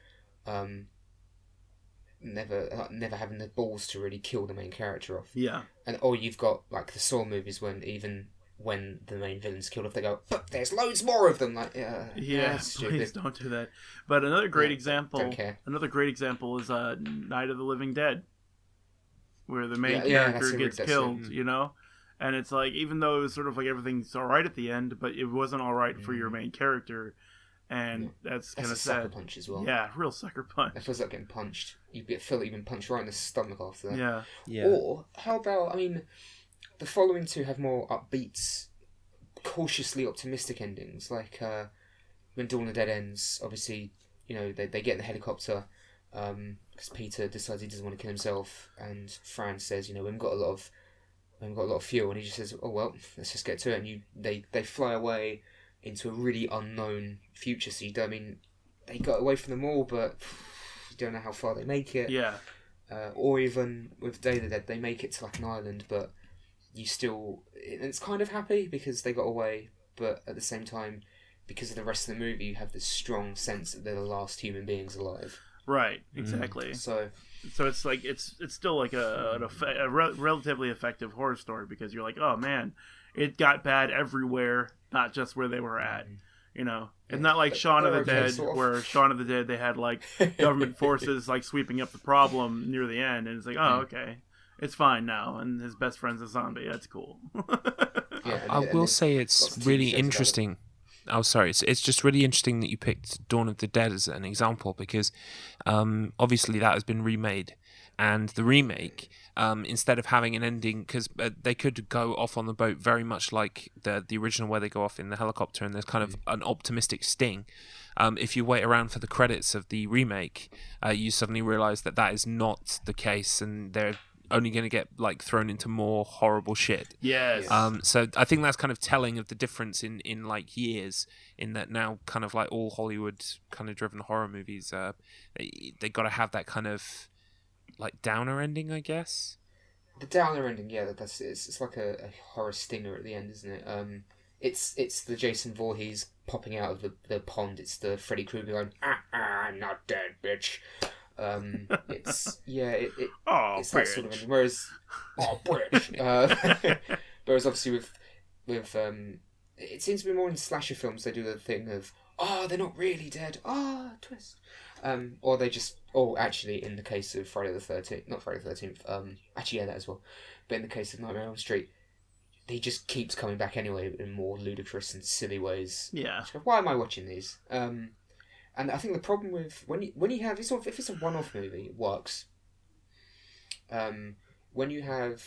never having the balls to really kill the main character off. Yeah. Or you've got like the Saw movies when the main villain's killed off, they go, but there's loads more of them. Like, please don't do that. But another great example. Don't care. Another great example is Night of the Living Dead, where the main character gets killed. And it's like, even though it was sort of like everything's all right at the end, but it wasn't all right for your main character, and that's kind of sad. Sucker punch as well. Yeah, real sucker punch. It feels like getting punched. You feel like you've been punched right in the stomach after that. Yeah. Or how about? The following two have more upbeat, cautiously optimistic endings. Like when Dawn of the Dead ends, obviously, they get in the helicopter because Peter decides he doesn't want to kill himself, and Fran says, we haven't got a lot of fuel, and he just says, oh well, let's just get to it. And they fly away into a really unknown future. So they got away from them all, but you don't know how far they make it. Yeah. Or even with Day of the Dead, they make it to like an island, but it's kind of happy because they got away, but at the same time, because of the rest of the movie, you have this strong sense that they're the last human beings alive. Right, exactly. So it's like it's still like a relatively effective horror story because you're like, oh man, it got bad everywhere, not just where they were at. It's not like Shaun of the Dead, where Shaun of the Dead they had like government forces like sweeping up the problem near the end, and it's like, oh okay, it's fine now, and his best friend's a zombie. That's cool. I will say it's really interesting. Oh, sorry. It's just really interesting that you picked Dawn of the Dead as an example because obviously that has been remade. And the remake, instead of having an ending, because they could go off on the boat very much like the original where they go off in the helicopter and there's kind of an optimistic sting. If you wait around for the credits of the remake, you suddenly realise that is not the case and they're only going to get like thrown into more horrible shit. Yes. So I think that's kind of telling of the difference in like years, in that now kind of like all Hollywood kind of driven horror movies, they got to have that kind of like downer ending, I guess. The downer ending, yeah, it's like a horror stinger at the end, isn't it? It's the Jason Voorhees popping out of the pond. It's the Freddy Krueger going, I'm not dead, bitch. It's it's that sort of ending. Whereas whereas obviously with it seems to be more in slasher films. They do the thing of they're not really dead, twist, or they just actually in the case of Friday the 13th, not Friday the 13th, actually yeah, that as well, but in the case of Nightmare on Elm Street, he just keeps coming back anyway in more ludicrous and silly ways. Yeah. Why am I watching these? And I think the problem with when you have if it's a one-off movie, it works. when you have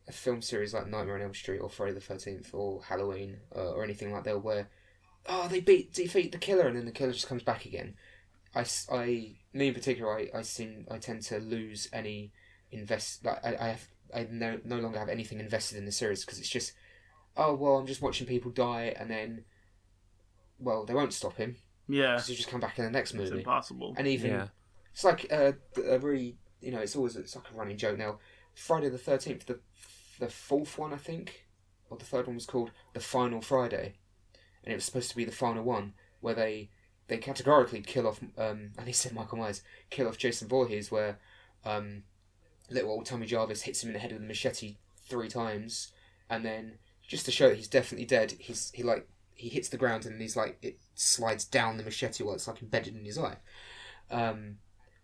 a film series like Nightmare on Elm Street or Friday the 13th or Halloween or anything like that, where they defeat the killer and then the killer just comes back again. Me in particular, I tend to lose any I no longer have anything invested in the series because it's just, I'm just watching people die and then, they won't stop him. Yeah, because he'll just come back in the next movie. It's impossible. And even it's like a really, it's like a running joke now. Friday the 13th, the fourth one I think, or the third one was called The Final Friday, and it was supposed to be the final one where they categorically kill off, and he said Michael Myers, kill off Jason Voorhees, where little old Tommy Jarvis hits him in the head with a machete 3 times, and then just to show that he's definitely dead, he hits the ground and he's like, it slides down the machete while it's like embedded in his eye. And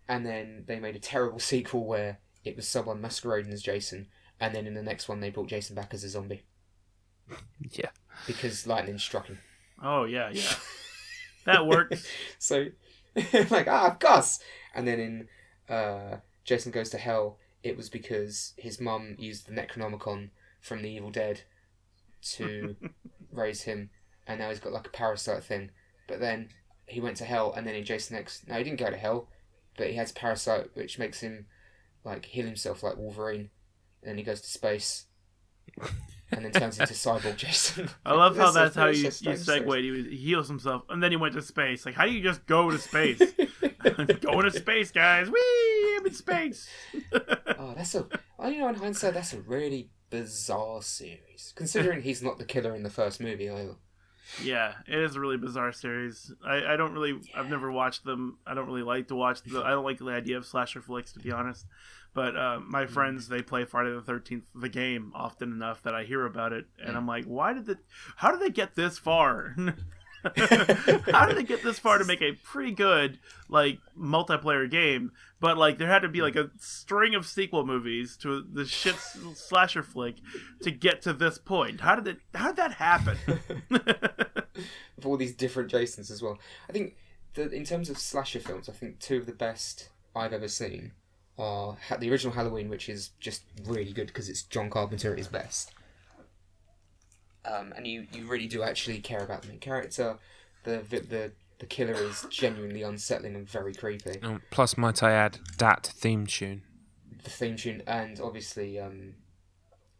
then they made a terrible sequel where it was someone masquerading as Jason, and then in the next one they brought Jason back as a zombie. Yeah. Because lightning struck him. Oh, yeah. That works. So, like, of course! And then in Jason Goes to Hell, it was because his mum used the Necronomicon from the Evil Dead to raise him, and now he's got like a parasite thing. But then he went to hell, and then in Jason X, no, he didn't go to hell, but he has a parasite which makes him like heal himself like Wolverine, and then he goes to space, and then turns into Cyborg Jason. I love how that's how you segue. He heals himself, and then he went to space. Like, how do you just go to space? Going to space, guys! Whee! I'm in space. In hindsight, that's a really bizarre series, considering he's not the killer in the first movie either. Yeah, it is a really bizarre series. I've never watched them. I don't really like to watch I don't like the idea of slasher flicks, to be honest. But my friends, they play Friday the 13th, the game, often enough that I hear about it, and I'm like, how did they get this far? How did they get this far to make a pretty good like multiplayer game? But like there had to be like a string of sequel movies to the shit slasher flick to get to this point. How did that happen? With all these different Jasons as well. I think in terms of slasher films, I think 2 of the best I've ever seen are the original Halloween, which is just really good because it's John Carpenter at his best. And you really do actually care about the main character. The killer is genuinely unsettling and very creepy. Plus, might I add, that theme tune. The theme tune, and obviously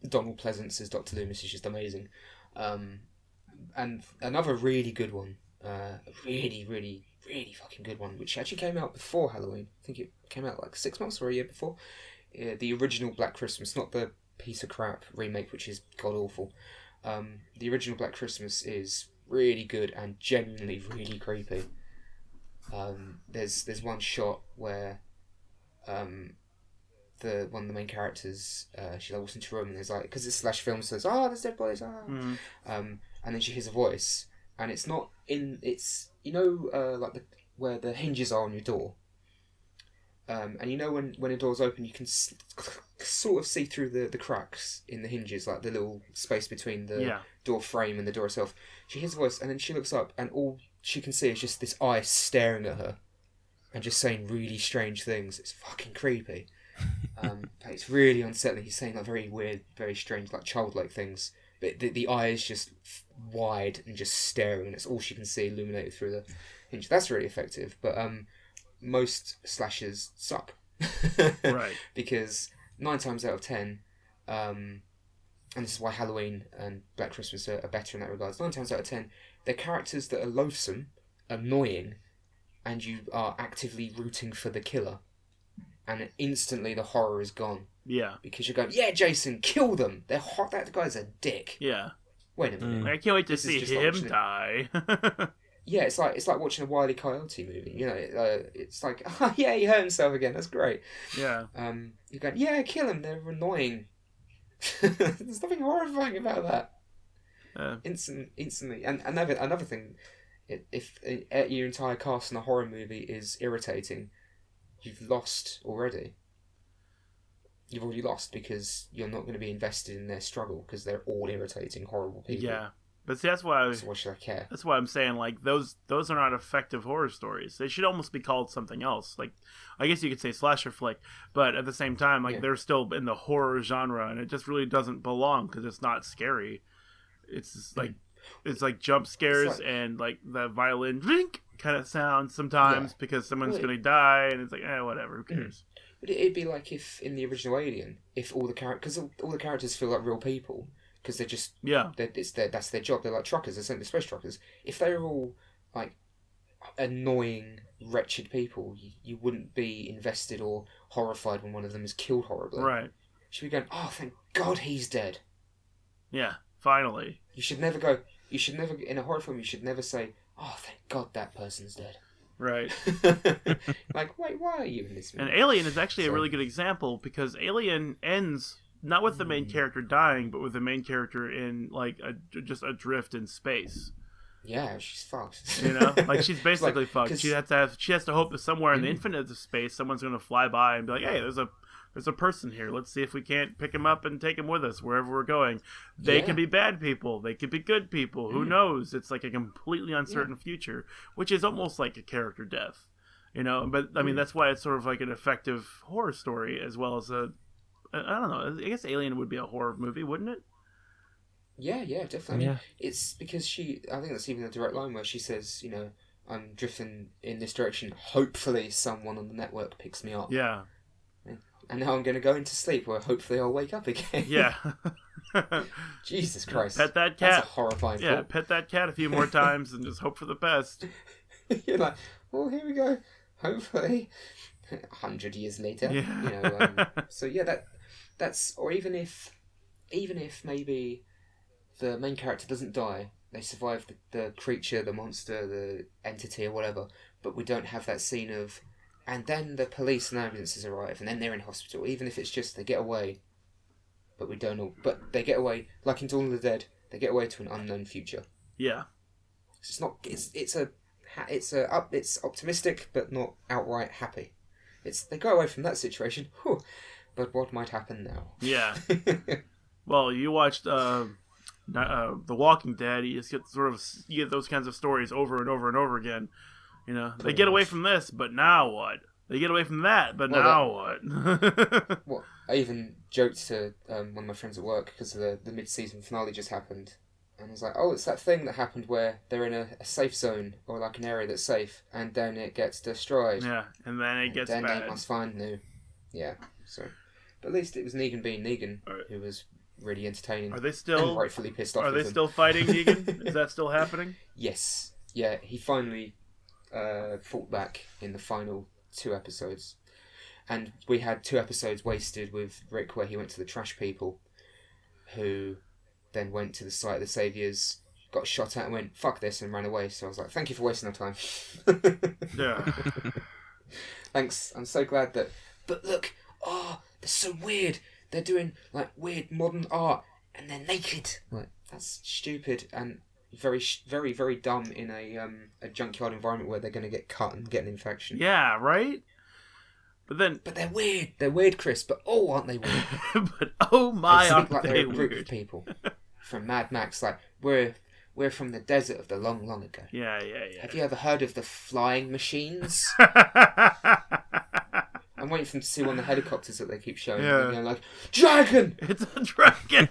Donald Pleasance as Dr. Loomis is just amazing. And another really good one, really, really, really fucking good one, which actually came out before Halloween. I think it came out like 6 months or a year before. The original Black Christmas, not the piece of crap remake, which is god-awful. The original Black Christmas is really good and genuinely really creepy. There's one shot where one of the main characters she walks into a room and there's like, because it's slash film, so there's there's dead bodies, and then she hears a voice, and it's not in, it's like where the hinges are on your door. And when a door's open, you can sort of see through the cracks in the hinges, like the little space between the door frame and the door itself. She hears a voice, and then she looks up, and all she can see is just this eye staring at her, and just saying really strange things. It's fucking creepy. It's really unsettling. He's saying like very weird, very strange, like childlike things, but the eye is just wide and just staring, and it's all she can see illuminated through the hinge. That's really effective, but most slashers suck. Right. Because 9 times out of 10, and this is why Halloween and Black Christmas are better in that regard, 9 times out of 10, they're characters that are loathsome, annoying, and you are actively rooting for the killer. And instantly the horror is gone. Yeah. Because you're going, yeah, Jason, kill them! They're hot, that guy's a dick. Yeah. Wait a minute. I can't wait to see him die. Yeah, it's like watching a Wile E. Coyote movie. It's like, yeah, he hurt himself again. That's great. Yeah. You're going, yeah, kill him. They're annoying. There's nothing horrifying about that. Instantly. And another thing, if your entire cast in a horror movie is irritating, you've lost already. You've already lost because you're not going to be invested in their struggle because they're all irritating, horrible people. Yeah. But see, that's why. So why should I care? That's why I'm saying like those are not effective horror stories. They should almost be called something else. Like, I guess you could say slasher flick, but at the same time, like they're still in the horror genre, and it just really doesn't belong because it's not scary. It's just like it's like jump scares and like the violin kind of sound sometimes because someone's gonna die, and it's like whatever, who cares? But it'd be like if in the original Alien, if all the characters feel like real people. Because they're just that's their job. They're like truckers. They're simply space truckers. If they were all like annoying, wretched people, you wouldn't be invested or horrified when one of them is killed horribly. Right. You should be going, oh, thank God he's dead. Yeah, finally. You should never in a horror film. You should never say, oh, thank God that person's dead. Right. Like, wait, why are you in this movie? And Alien is actually a really good example because Alien ends. Not with the main character dying, but with the main character in like just adrift in space. Yeah, she's fucked. You know, like she's basically fucked. She has to hope that somewhere in the infinite of space, someone's going to fly by and be like, "Hey, there's a person here. Let's see if we can't pick him up and take him with us wherever we're going." They could be bad people. They could be good people. Who knows? It's like a completely uncertain future, which is almost like a character death. You know, but I mean that's why it's sort of like an effective horror story as well as a. I don't know. I guess Alien would be a horror movie, wouldn't it? Yeah, definitely. Yeah. It's because I think that's even a direct line where she says, you know, I'm drifting in this direction. Hopefully someone on the network picks me up. Yeah. And now I'm going to go into sleep where hopefully I'll wake up again. Yeah. Jesus Christ. Pet that cat. That's a horrifying thought. Yeah, pet that cat a few more times and just hope for the best. You're like, well, here we go. Hopefully. 100 years later. Yeah. You know, so yeah, that's, or even if maybe the main character doesn't die, they survive the creature, the monster, the entity or whatever, but we don't have that scene of, and then the police and ambulances arrive, and then they're in hospital, even if it's just they get away, but we don't know, but they get away, like in Dawn of the Dead, they get away to an unknown future. Yeah. It's not, it's optimistic, but not outright happy. They go away from that situation, but what might happen now? Yeah. Well, you watched The Walking Dead. You just get you get those kinds of stories over and over and over again. You know, they get away from this, but now what? They get away from that, but now what? Well, I even joked to one of my friends at work because the mid-season finale just happened. And I was like, oh, it's that thing that happened where they're in a safe zone or like an area that's safe, and then it gets destroyed. Yeah, and then it gets bad. Then they must find new. Yeah, so. But at least it was Negan being Negan, who was really entertaining. Are they still... And rightfully pissed off Are they still fighting Negan? Is that still happening? Yes. Yeah, he finally fought back in the final 2 episodes. And we had 2 episodes wasted with Rick where he went to the trash people, who... then went to the site of the Saviours, got shot at and went, fuck this, and ran away. So I was like, thank you for wasting our time. Yeah. Thanks. I'm so glad that... But look, they're so weird. They're doing, like, weird modern art, and they're naked. Like, that's stupid and very, very, very dumb in a junkyard environment where they're going to get cut and get an infection. Yeah, right? But they're weird. They're weird, Chris, but aren't they weird? But oh my, aren't like they they're a group weird? Of people from Mad Max, like, we're from the desert of the long, long ago. Yeah. Have you ever heard of the flying machines? I'm waiting for them to see one of the helicopters that they keep showing. Yeah. And they're like, dragon! It's a dragon!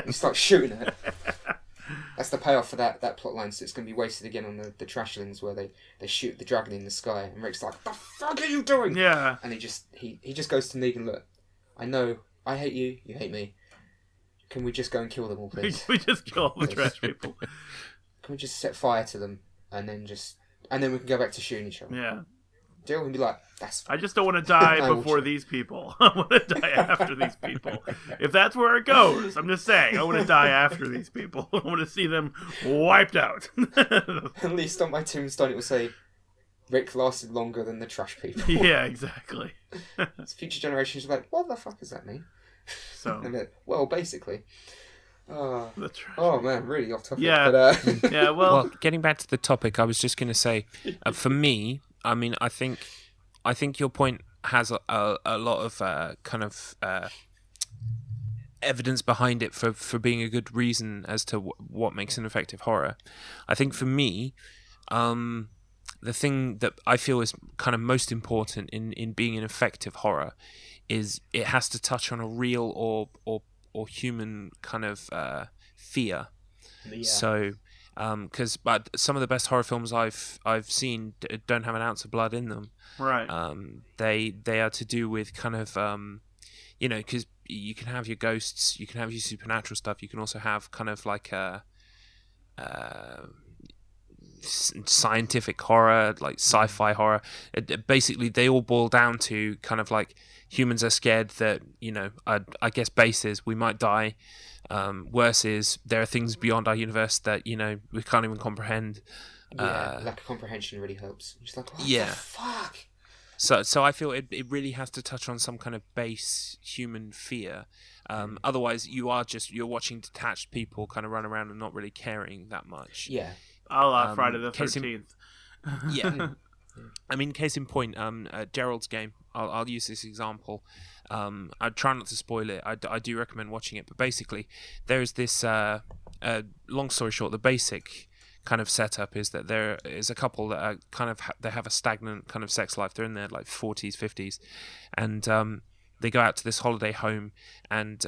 You start shooting at it. That's the payoff for that plot line, so it's going to be wasted again on the trashlings where they shoot the dragon in the sky, and Rick's like, the fuck are you doing? Yeah. And he just goes to Negan, look, I know, I hate you, you hate me. Can we just go and kill them all, please? We just kill all the trash people. Can we just set fire to them, and then we can go back to shooting each other? Yeah. Deal and be like, that's fine. I just don't want to die before these people. I want to die after these people. If that's where it goes, I'm just saying, I want to die after these people. I want to see them wiped out. At least on my tombstone it will say, Rick lasted longer than the trash people. Yeah, exactly. Future generations are like, what the fuck does that mean? So, like, well, basically. Oh man, really off topic. Yeah, but, yeah. Well, getting back to the topic, I was just going to say, for me, I mean, I think your point has a lot of kind of evidence behind it for being a good reason as to what makes an effective horror. I think for me, the thing that I feel is kind of most important in being an effective horror is it has to touch on a real or human kind of fear. Yeah. So, because but some of the best horror films I've seen don't have an ounce of blood in them. Right. They are to do with kind of because you can have your ghosts, you can have your supernatural stuff, you can also have kind of like a scientific horror, like sci-fi horror. Basically, they all boil down to kind of like humans are scared that I guess base is we might die. Worse is there are things beyond our universe that we can't even comprehend. Yeah, lack of comprehension really helps. You're just like, what yeah. the fuck? So I feel it really has to touch on some kind of base human fear. Otherwise, you're watching detached people kind of run around and not really caring that much. Yeah. Friday the 13th. Yeah. I mean, case in point, Gerald's game. I'll use this example. I try not to spoil it. I do recommend watching it. But basically, there's this. Long story short, the basic kind of setup is that there is a couple that are kind of they have a stagnant kind of sex life. They're in their like 40s, 50s, and they go out to this holiday home and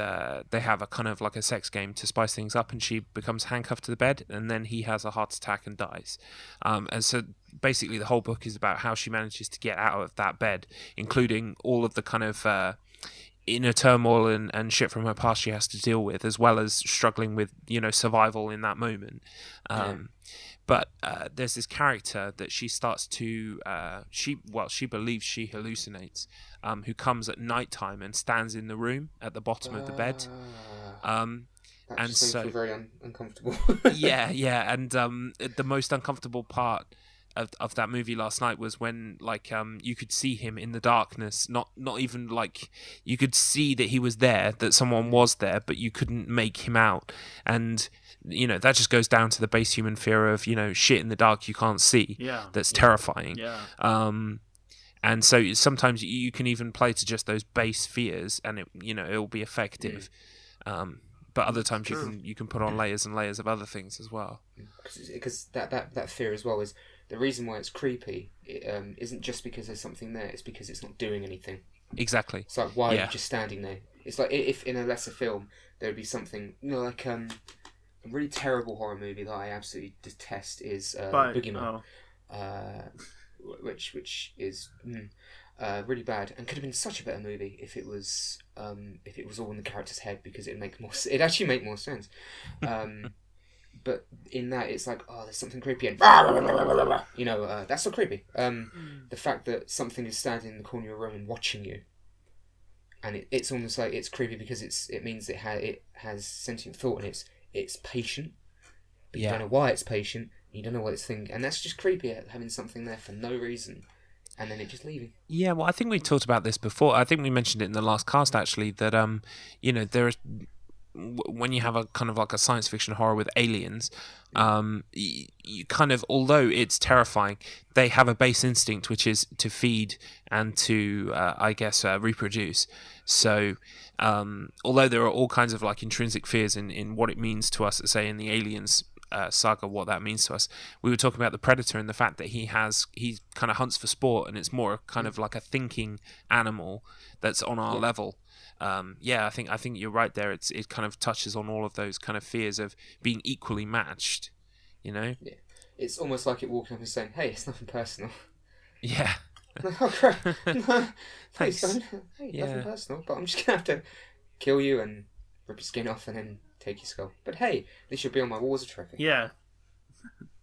they have a kind of like a sex game to spice things up, and she becomes handcuffed to the bed and then he has a heart attack and dies. And so basically the whole book is about how she manages to get out of that bed, including all of the kind of inner turmoil and shit from her past she has to deal with, as well as struggling with survival in that moment. But there's this character that she starts to she believes she hallucinates, who comes at nighttime and stands in the room at the bottom of the bed. That and just so makes me very uncomfortable. yeah, and the most uncomfortable part of that movie last night was when you could see him in the darkness, not even like you could see that he was there, that someone was there, but you couldn't make him out. And that just goes down to the base human fear of shit in the dark you can't see. Yeah, that's terrifying. Yeah. And so sometimes you can even play to just those base fears and it'll be effective. But other times you can put on layers and layers of other things as well. Because that fear as well is the reason why it's creepy. It isn't just because there's something there; it's because it's not doing anything. Exactly. It's like, why are you just standing there? It's like if in a lesser film there would be something, like a really terrible horror movie that I absolutely detest is Boogeyman, which is really bad and could have been such a better movie if it was all in the character's head, because it'd actually make more sense. But in that, it's like, oh, there's something creepy, and that's not creepy. The fact that something is standing in the corner of your room and watching you, and it's almost like it's creepy because it means it has sentient thought and it's patient, but you don't know why it's patient. You don't know what it's thinking, and that's just creepy, having something there for no reason, and then it just leaving. Yeah, well, I think we talked about this before. I think we mentioned it in the last cast actually. That there is. When you have a kind of like a science fiction horror with aliens, you kind of, although it's terrifying, they have a base instinct which is to feed and to, reproduce. So, although there are all kinds of like intrinsic fears in what it means to us, say in the Aliens saga, what that means to us, we were talking about the Predator and the fact that he kind of hunts for sport, and it's more kind of like a thinking animal that's on our level. I think you're right there. It kind of touches on all of those kind of fears of being equally matched, Yeah. It's almost like it walking up and saying, "Hey, it's nothing personal." Yeah. Oh crap! No, thanks. Hey, nothing personal, but I'm just gonna have to kill you and rip your skin off and then take your skull. But hey, this should be on my wall as a trophy. Yeah,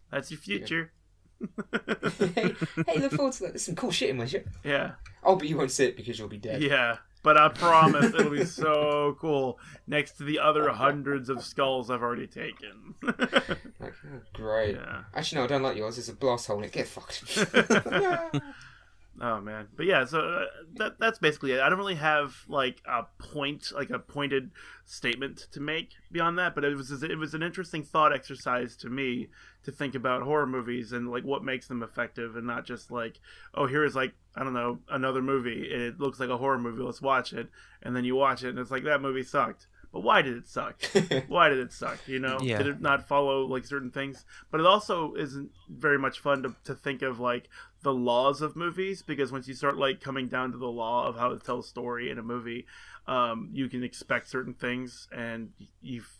that's your future. hey, look forward to that. There's some cool shit in my shit. Yeah. Oh, but you won't see it because you'll be dead. Yeah. But I promise it'll be so cool next to the other hundreds of skulls I've already taken. Great. Yeah. Actually, no, I don't like yours. There's a blast hole in it. Get fucked. Oh, man. But yeah, so that's basically it. I don't really have like a pointed statement to make beyond that, but it was an interesting thought exercise to me to think about horror movies and like what makes them effective, and not just like, oh, here is like, I don't know, another movie. It looks like a horror movie. Let's watch it. And then you watch it and it's like, that movie sucked. but why did it suck? Why did it suck? You know, Yeah. did it not follow like certain things? But it also isn't very much fun to think of like the laws of movies, because once you start like coming down to the law of how to tell a story in a movie, you can expect certain things, and you've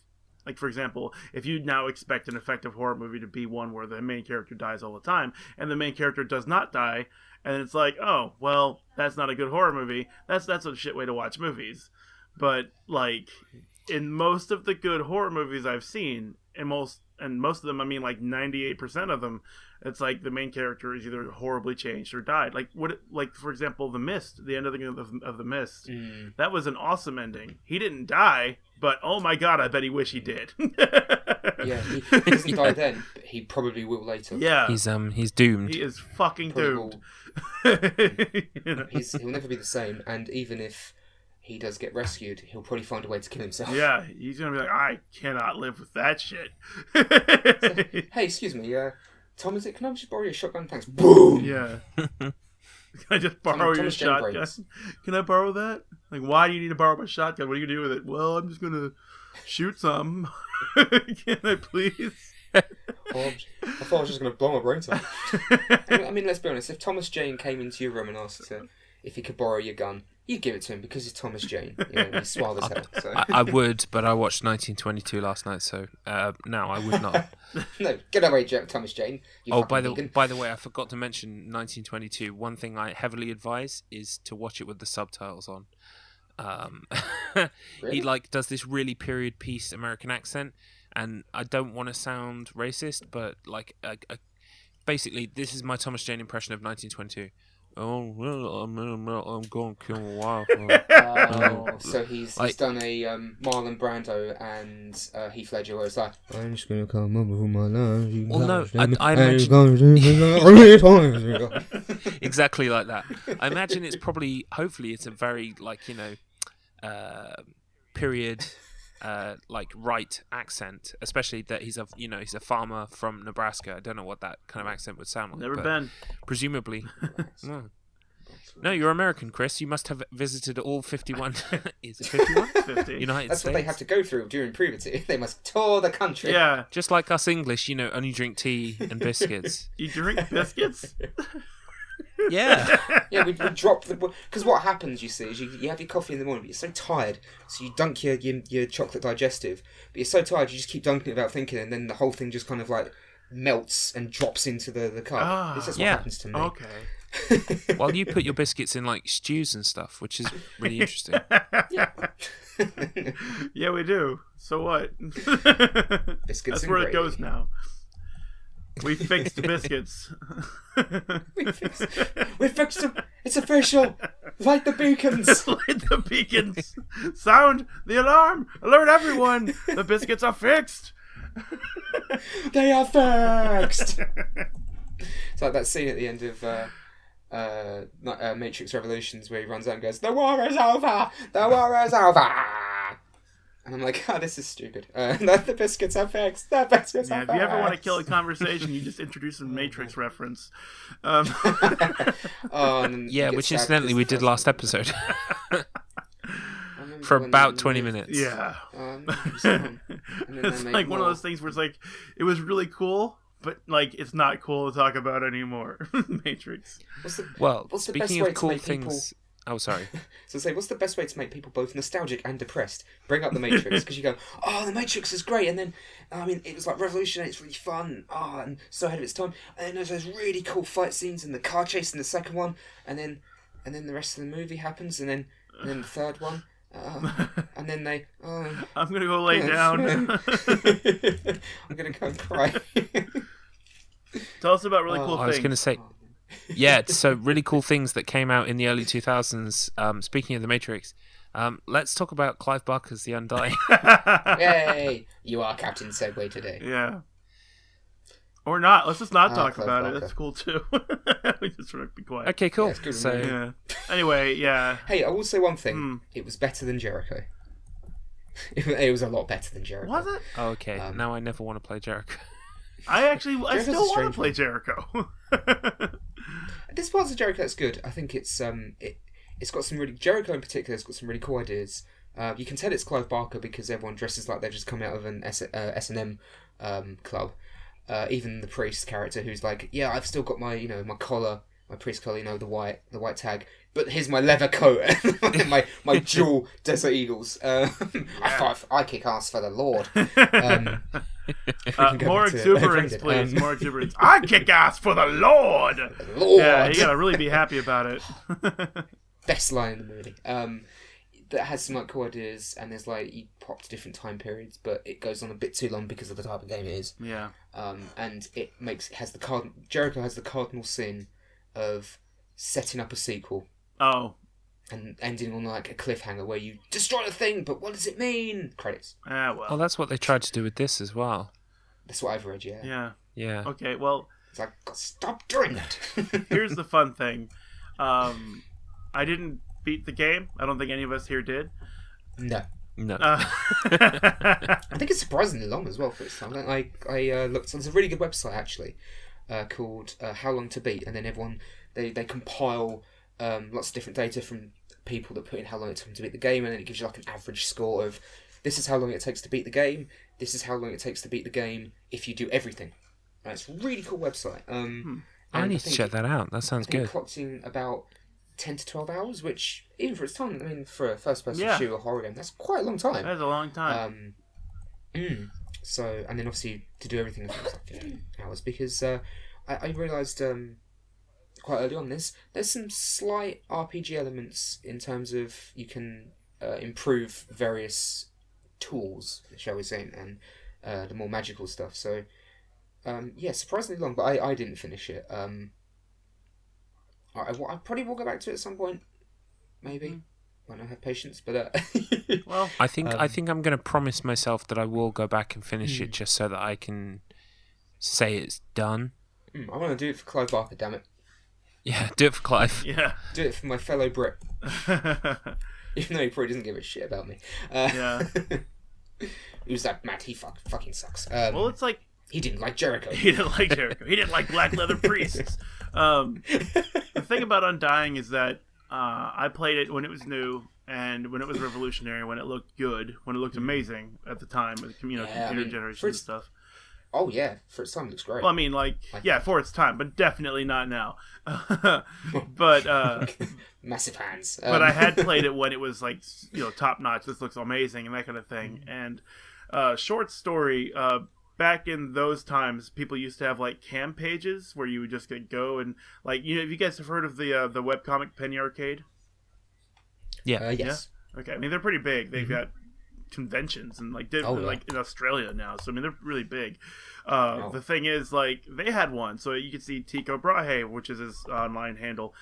like, for example, if you now expect an effective horror movie to be one where the main character dies all the time, and the main character does not die, and it's like, oh, well, that's not a good horror movie. That's a shit way to watch movies. But like in most of the good horror movies I've seen, and most of them, I mean like 98% of them, it's like the main character is either horribly changed or died. Like for example, The Mist, the ending of The Mist. That was an awesome ending. He didn't die, but oh my god, I bet he wish he did. Yeah, he doesn't die then, but he probably will later. Yeah, he's doomed. He is fucking doomed. He'll never be the same, and even if he does get rescued, he'll probably find a way to kill himself. Yeah, he's gonna be like, I cannot live with that shit. So, hey, excuse me, Tom, can I just borrow your shotgun? Thanks. Boom! Yeah. Can I just borrow your shotgun? Can I borrow that? Like, why do you need to borrow my shotgun? What are you gonna do with it? Well, I'm just gonna shoot some. Can I please? I thought I was just gonna blow my brains out. I mean, let's be honest. If Thomas Jane came into your room and asked if he could borrow your gun, you'd give it to him because he's Thomas Jane. You know, he's suave as hell. So. I would, but I watched 1922 last night, so no, I would not. No, get away, Thomas Jane. By the way, I forgot to mention 1922. One thing I heavily advise is to watch it with the subtitles on. Really? He does this really period piece American accent, and I don't want to sound racist, but basically this is my Thomas Jane impression of 1922. Oh, well, I'm going to kill my wife. So he's done a Marlon Brando and Heath Ledger where it's like, I'm just going to come up with my life. Well, no, I imagine... Exactly like that. I imagine it's hopefully it's a very, period... right accent, especially that he's a farmer from Nebraska. I don't know what that kind of accent would sound like. Never been. Presumably. No, you're American, Chris. You must have visited all 51. Is it 51? 50. United That's States. what they have to go through during puberty. They must tour the country. Yeah. Just like us English, only drink tea and biscuits. You drink biscuits? Yeah. Yeah, we drop the... Because what happens, you see, is you have your coffee in the morning, but you're so tired, so you dunk your chocolate digestive, but you're so tired you just keep dunking it without thinking, and then the whole thing just kind of melts and drops into the cup. This is what happens to me. Okay. While you put your biscuits in stews and stuff, which is really interesting. Yeah. Yeah, we do. So what? Biscuits. That's where it goes now. We fixed biscuits. We fixed them. It's official. Light the beacons. Light the beacons. Sound the alarm. Alert everyone. The biscuits are fixed. They are fixed. It's like that scene at the end of Matrix Revolutions where he runs out and goes, "The war is over. The war is over." And I'm like, this is stupid. The biscuits are fixed. The biscuits are fixed. If you ever want to kill a conversation, you just introduce a Matrix reference. Which incidentally we did last episode. For about 20 minutes. Yeah. It's like one of those things where it's it was really cool, but it's not cool to talk about anymore. Matrix. Speaking of cool things... Oh, sorry. So what's the best way to make people both nostalgic and depressed? Bring up The Matrix, because you go, The Matrix is great, and then, it was revolutionary, it's really fun, and so ahead of its time, and then there's those really cool fight scenes and the car chase in the second one, and then the rest of the movie happens, and then the third one, and then they... I'm going to go lay down. I'm going to go and cry. Tell us about really cool things. I was going to say... Yeah, so really cool things that came out in the early 2000s. Speaking of The Matrix, let's talk about Clive Barker's The Undying. Yay! You are Captain Segway today. Yeah. Or not. Let's just not talk Clive about Barker. it. That's cool too. We just sort of be quiet. Okay, cool. Yeah, Yeah. Anyway, yeah. Hey, I will say one thing. It was better than Jericho. It was a lot better than Jericho. Was it? Oh, okay. Now I never want to play Jericho. I still want to play Jericho. There's parts of Jericho that's good. I think it's got some really... Jericho in particular has got some really cool ideas. You can tell it's Clive Barker because everyone dresses like they've just come out of an S&M club. Even the priest character, who's like, yeah, I've still got my my collar, my priest collar, the white tag, but here's my leather coat and my dual Desert Eagles. I kick ass for the Lord. More exuberance, please. More exuberance. I kick ass for the Lord. Yeah, you gotta really be happy about it. Best line in the movie. That has some cool ideas, and there's you pop to different time periods, but it goes on a bit too long because of the type of game it is. Yeah. And Jericho has the cardinal sin of setting up a sequel. Oh. And ending on a cliffhanger where you destroy the thing, but what does it mean? Credits. Well, that's what they tried to do with this as well. That's what I've read. Yeah. Yeah. Okay. Well, it's stop doing that. Here's the fun thing. I didn't beat the game. I don't think any of us here did. No. I think it's surprisingly long as well for its time. I looked. There's a really good website actually called How Long to Beat, and then everyone they compile lots of different data from people that put in how long it took them to beat the game, and then it gives you an average score of this is how long it takes to beat the game. This is how long it takes to beat the game if you do everything. And it's a really cool website. I need to check that out. That sounds good. It clocked in about 10 to 12 hours, which, even for its time, for a first-person shooter horror game, that's quite a long time. That's a long time. So, and then obviously, to do everything, I think it was 15 hours, because I realised quite early on there's some slight RPG elements in terms of you can improve various tools, shall we say, and the more magical stuff. So, surprisingly long, but I didn't finish it. I probably will go back to it at some point, maybe when I have patience. But well, I think I'm going to promise myself that I will go back and finish it just so that I can say it's done. I want to do it for Clive Barker, damn it. Yeah, do it for Clive. Yeah, do it for my fellow Brit. Even though he probably doesn't give a shit about me. Who's that Matt? He fucking sucks. Well, it's he didn't like Jericho. He didn't like black leather priests. The thing about Undying is that I played it when it was new and when it was revolutionary, when it looked good, when it looked amazing at the time with computer generation and stuff. Oh yeah, for its time it looks great. Well, I mean, for its time, but definitely not now. But massive hands. But I had played it when it was top notch. This looks amazing and that kind of thing. And short story. Back in those times, people used to have cam pages where you would just go and have you guys have heard of the webcomic Penny Arcade? Yeah. Yes. Yeah? Okay. I mean, they're pretty big. They've got conventions and in Australia now. So I mean, they're really big. The thing is, they had one, so you could see Tycho Brahe, which is his online handle,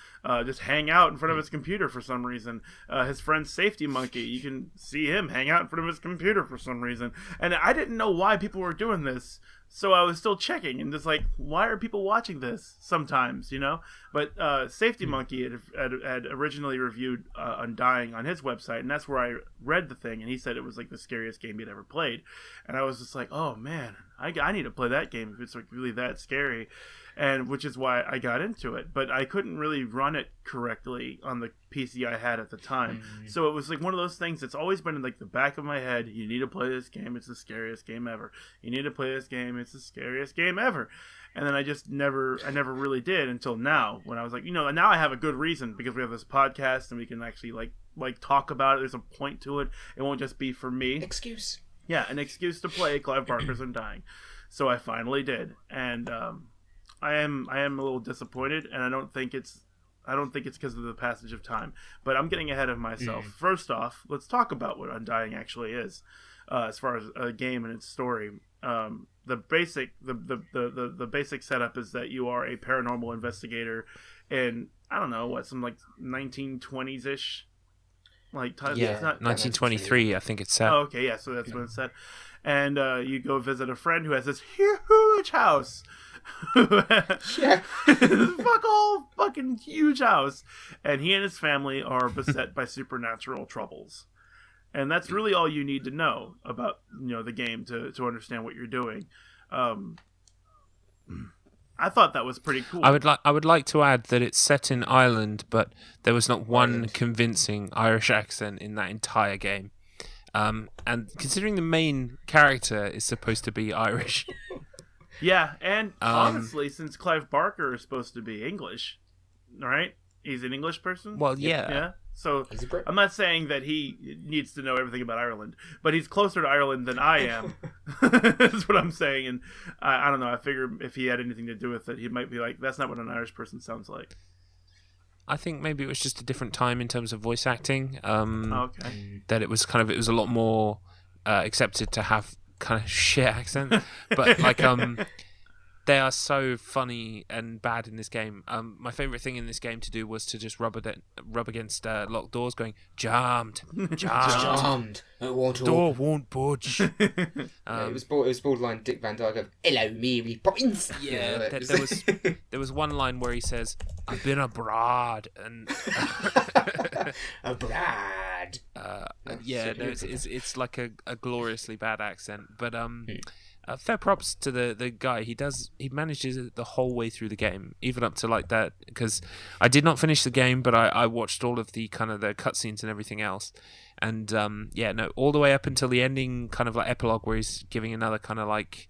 just hang out in front of his computer for some reason. His friend Safety Monkey, you can see him hang out in front of his computer for some reason. And I didn't know why people were doing this, so I was still checking and just why are people watching this sometimes, But Safety Monkey had originally reviewed Undying on his website, and that's where I read the thing, and he said it was the scariest game he'd ever played. And I was just oh man, I need to play that game if it's really that scary, and which is why I got into it. But I couldn't really run it correctly on the PC I had at the time, so it was one of those things that's always been in the back of my head. You need to play this game; it's the scariest game ever. You need to play this game; it's the scariest game ever. And then I never really did until now, when I was now I have a good reason because we have this podcast and we can actually talk about it. There's a point to it. It won't just be for me. Excuse. Yeah, an excuse to play Clive Barker's Undying. So I finally did, and I am a little disappointed, and I don't think it's because of the passage of time, but I'm getting ahead of myself. First off, let's talk about what Undying actually is, as far as a game and its story. The basic setup is that you are a paranormal investigator in, I don't know, some 1920s ish. 1923, I think it's set. Oh, okay, yeah, so that's when it's set. And you go visit a friend who has this huge house. Yeah. Fucking huge house. And he and his family are beset by supernatural troubles. And that's really all you need to know about the game to understand what you're doing. I thought that was pretty cool. I would like to add that it's set in Ireland, but there was not one convincing Irish accent in that entire game. And considering the main character is supposed to be Irish. Yeah, and honestly, since Clive Barker is supposed to be English, right? He's an English person? Well, yeah. Yeah. So I'm not saying that he needs to know everything about Ireland, but he's closer to Ireland than I am. That's what I'm saying. And I don't know. I figure if he had anything to do with it, he might be like, that's not what an Irish person sounds like. I think maybe it was just a different time in terms of voice acting. Okay. That it was a lot more accepted to have kind of shit accent, but like they are so funny and bad in this game. My favorite thing in this game to do was to just rub against locked doors, going jammed. Door won't budge. It was borderline Dick Van Dyke of "Hello, Mary Poppins." Yeah, there was one line where he says, "I've been abroad," and abroad. It's like a gloriously bad accent, but fair props to the guy. He manages it the whole way through the game, even up to like that. Because I did not finish the game, but I watched all of the kind of the cutscenes and everything else, and all the way up until the ending, kind of like epilogue, where he's giving another kind of like,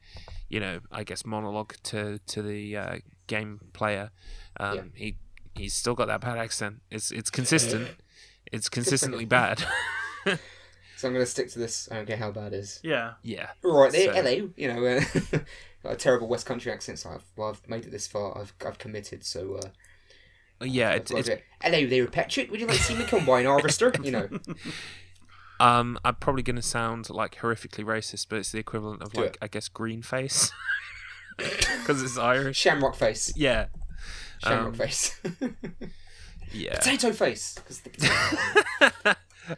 I guess monologue to the game player. He's still got that bad accent. It's consistent. It's consistently bad. So I'm going to stick to this. I don't care how bad it is. Yeah. Right there, hello. Got a terrible West Country accent. So I've made it this far. I've committed. So it's hello there, Patrick. Would you like to see me combine harvester? I'm probably going to sound like horrifically racist, but it's the equivalent of I guess green face because it's Irish. Shamrock face. Yeah. Shamrock face. Yeah. Potato face.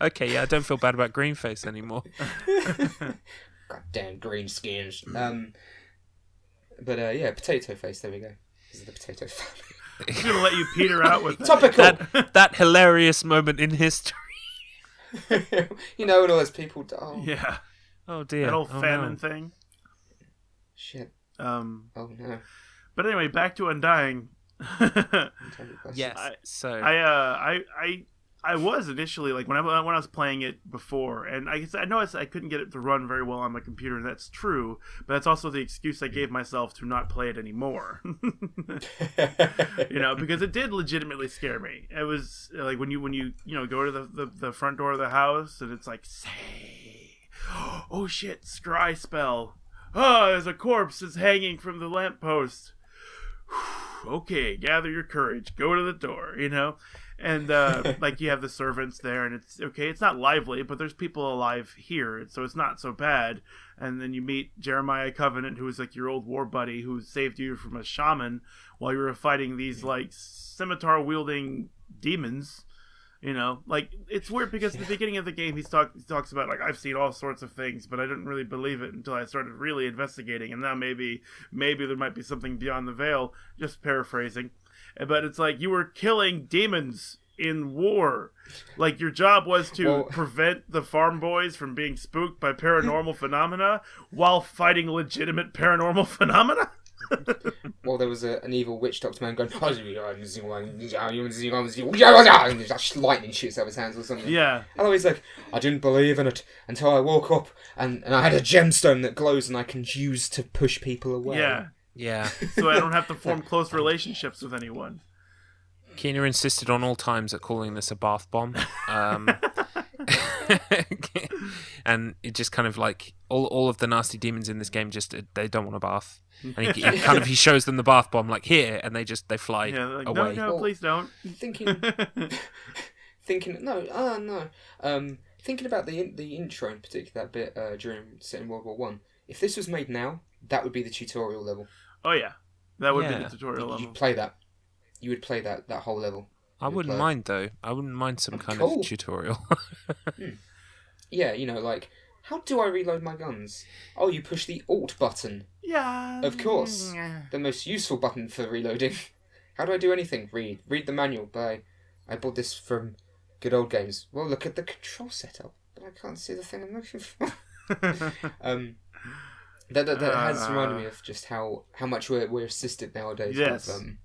Okay, yeah, I don't feel bad about green face anymore. Goddamn green skins. Potato face. There we go. This is the potato family. I'm gonna let you peter out with topical. That hilarious moment in history. And all those people. Oh. Yeah. Oh dear. That old famine thing. Shit. Oh no. But anyway, back to Undying. Yes. I was initially like when I was playing it before, and I noticed I couldn't get it to run very well on my computer, and that's true. But that's also the excuse I gave myself to not play it anymore. Because it did legitimately scare me. It was like when you go to the front door of the house, and it's like, say, oh shit, scry spell. Oh, there's a corpse that's hanging from the lamppost. Okay, gather your courage. Go to the door, And like you have the servants there, and it's okay. It's not lively, but there's people alive here, so it's not so bad. And then you meet Jeremiah Covenant, who is like your old war buddy, who saved you from a shaman while you were fighting these like scimitar wielding demons. Like it's weird because at the beginning of the game he talks about like I've seen all sorts of things, but I didn't really believe it until I started really investigating, and now maybe there might be something beyond the veil. Just paraphrasing. But it's like you were killing demons in war. Like your job was to prevent the farm boys from being spooked by paranormal phenomena while fighting legitimate paranormal phenomena. Well, there was an evil witch doctor man going, and lightning shoots out of his hands or something. Yeah. And he's like, I didn't believe in it until I woke up and I had a gemstone that glows and I can use to push people away. Yeah. So I don't have to form close relationships with anyone. Keener insisted on all times at calling this a bath bomb. And it just kind of like all of the nasty demons in this game they don't want a bath. And he shows them the bath bomb like here, and they fly away. No, please don't. Thinking about the intro in particular, that bit during set in World War One. If this was made now, that would be the tutorial level. Oh yeah, that would be the tutorial level. You'd play that. You would play that whole level. I wouldn't mind though. I wouldn't mind some kind of tutorial. Yeah, like, how do I reload my guns? Oh, you push the Alt button. Yeah. Of course. The most useful button for reloading. How do I do anything? Read the manual. But I bought this from Good Old Games. Well, look at the control setup. But I can't see the thing I'm looking for. That has reminded me of just how much we're assisted nowadays with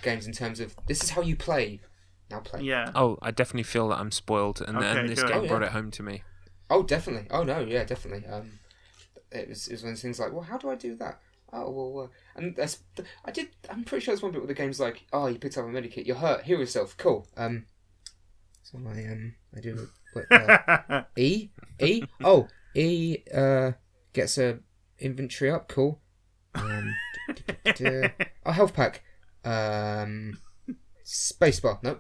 games in terms of this is how you play. Now play. Yeah. Oh, I definitely feel that I'm spoiled, and this game brought it home to me. Oh, definitely. Oh no, yeah, definitely. It was one of those things like, well, how do I do that? Oh well, and I'm pretty sure there's one bit where the game's like, oh, you picked up a medikit, you're hurt, heal yourself, cool. So I do E. Oh, E gets a inventory up, cool. Oh, health pack. Spacebar, no.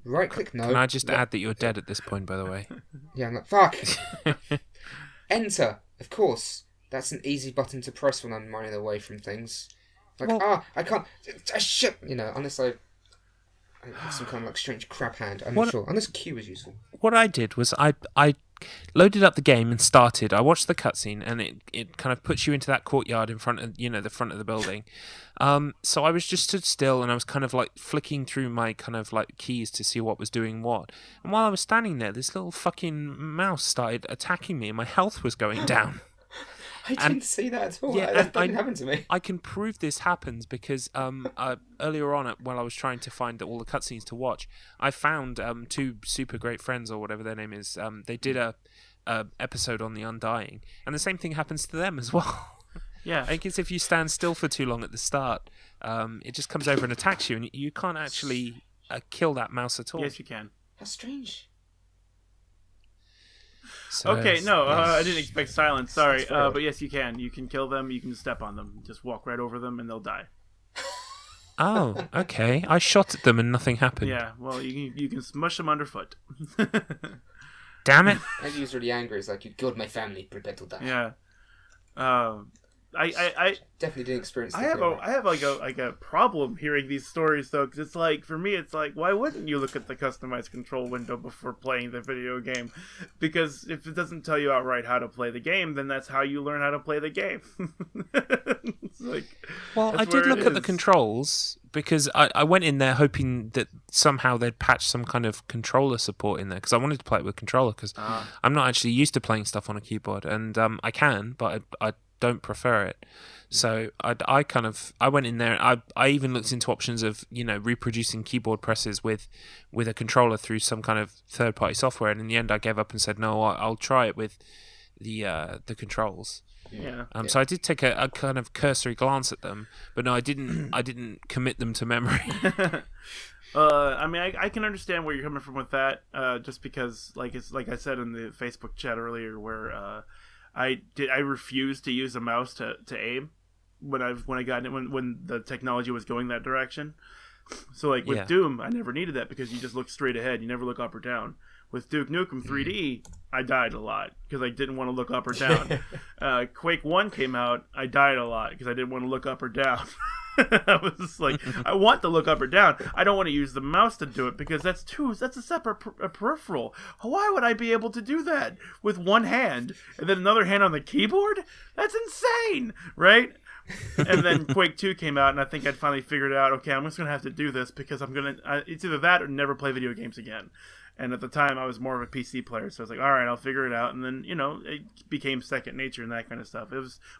Right click, no. Can I just add that you're dead at this point, by the way? Yeah, I'm like, fuck. Enter, of course. That's an easy button to press when I'm running away from things. Like, I can't. Shit! Unless I have some kind of like strange crap hand. I'm not sure. Unless Q is useful. What I did was I loaded up the game and started. I watched the cutscene, and it kind of puts you into that courtyard in front of the front of the building. So I was just stood still, and I was kind of like flicking through my kind of like keys to see what was doing what. And while I was standing there, this little fucking mouse started attacking me, and my health was going down. I didn't see that at all. Yeah, that didn't happen to me. I can prove this happens because earlier on, while I was trying to find all the cutscenes to watch, I found two super great friends, or whatever their name is. They did a episode on the Undying, and the same thing happens to them as well. Yeah, I think it's if you stand still for too long at the start, it just comes over and attacks you, and you can't actually kill that mouse at all. Yes, you can. How strange. So, okay, no, I didn't expect silence. Sorry, but yes, you can. You can kill them. You can step on them. Just walk right over them, and they'll die. Oh, okay. I shot at them and nothing happened. Yeah, well, you can smush them underfoot. Damn it! And he was really angry. It's like, you killed my family. Prepare to die. Yeah. I definitely didn't experience. I have like a problem hearing these stories though, because it's like, for me, it's like, why wouldn't you look at the customized control window before playing the video game? Because if it doesn't tell you outright how to play the game, then that's how you learn how to play the game. It's like, well, I did look at the controls because I went in there hoping that somehow they'd patch some kind of controller support in there, because I wanted to play it with controller, because I'm not actually used to playing stuff on a keyboard, and I can, but I don't prefer it. So I went in there. I even looked into options of reproducing keyboard presses with a controller through some kind of third party software, and in the end I gave up and said no, I'll try it with the controls. Yeah. So I did take a kind of cursory glance at them, but no, I didn't commit them to memory. I mean, I can understand where you're coming from with that, just because like I said in the Facebook chat earlier, where I refused to use a mouse to aim when the technology was going that direction. So like with Doom, I never needed that because you just look straight ahead. You never look up or down. With Duke Nukem 3D, I died a lot because I didn't want to look up or down. Quake 1 came out, I died a lot because I didn't want to look up or down. I was just like, I want to look up or down. I don't want to use the mouse to do it because that's a separate peripheral. Why would I be able to do that with one hand and then another hand on the keyboard? That's insane, right? And then Quake 2 came out, and I think I'd finally figured out, okay, I'm just going to have to do this because it's either that or never play video games again. And at the time, I was more of a PC player, so I was like, all right, I'll figure it out. And then, it became second nature and that kind of stuff.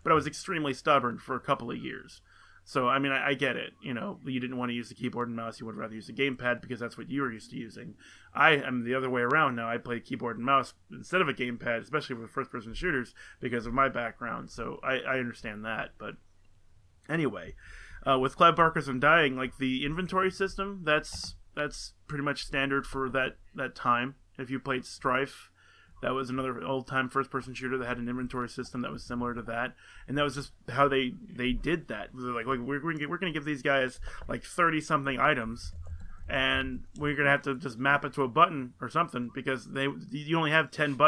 But I was extremely stubborn for a couple of years. So, I mean, I get it. You didn't want to use the keyboard and mouse. You would rather use the gamepad because that's what you were used to using. I am the other way around now. I play keyboard and mouse instead of a gamepad, especially with first-person shooters, because of my background. So I understand that. But anyway, with Clive Barker's Undying, like the inventory system, that's pretty much standard for that time. If you played Strife, that was another old-time first-person shooter that had an inventory system that was similar to that, and that was just how they did that. They're like we're going to give these guys like 30-something items, and we're going to have to just map it to a button or something because you only have 10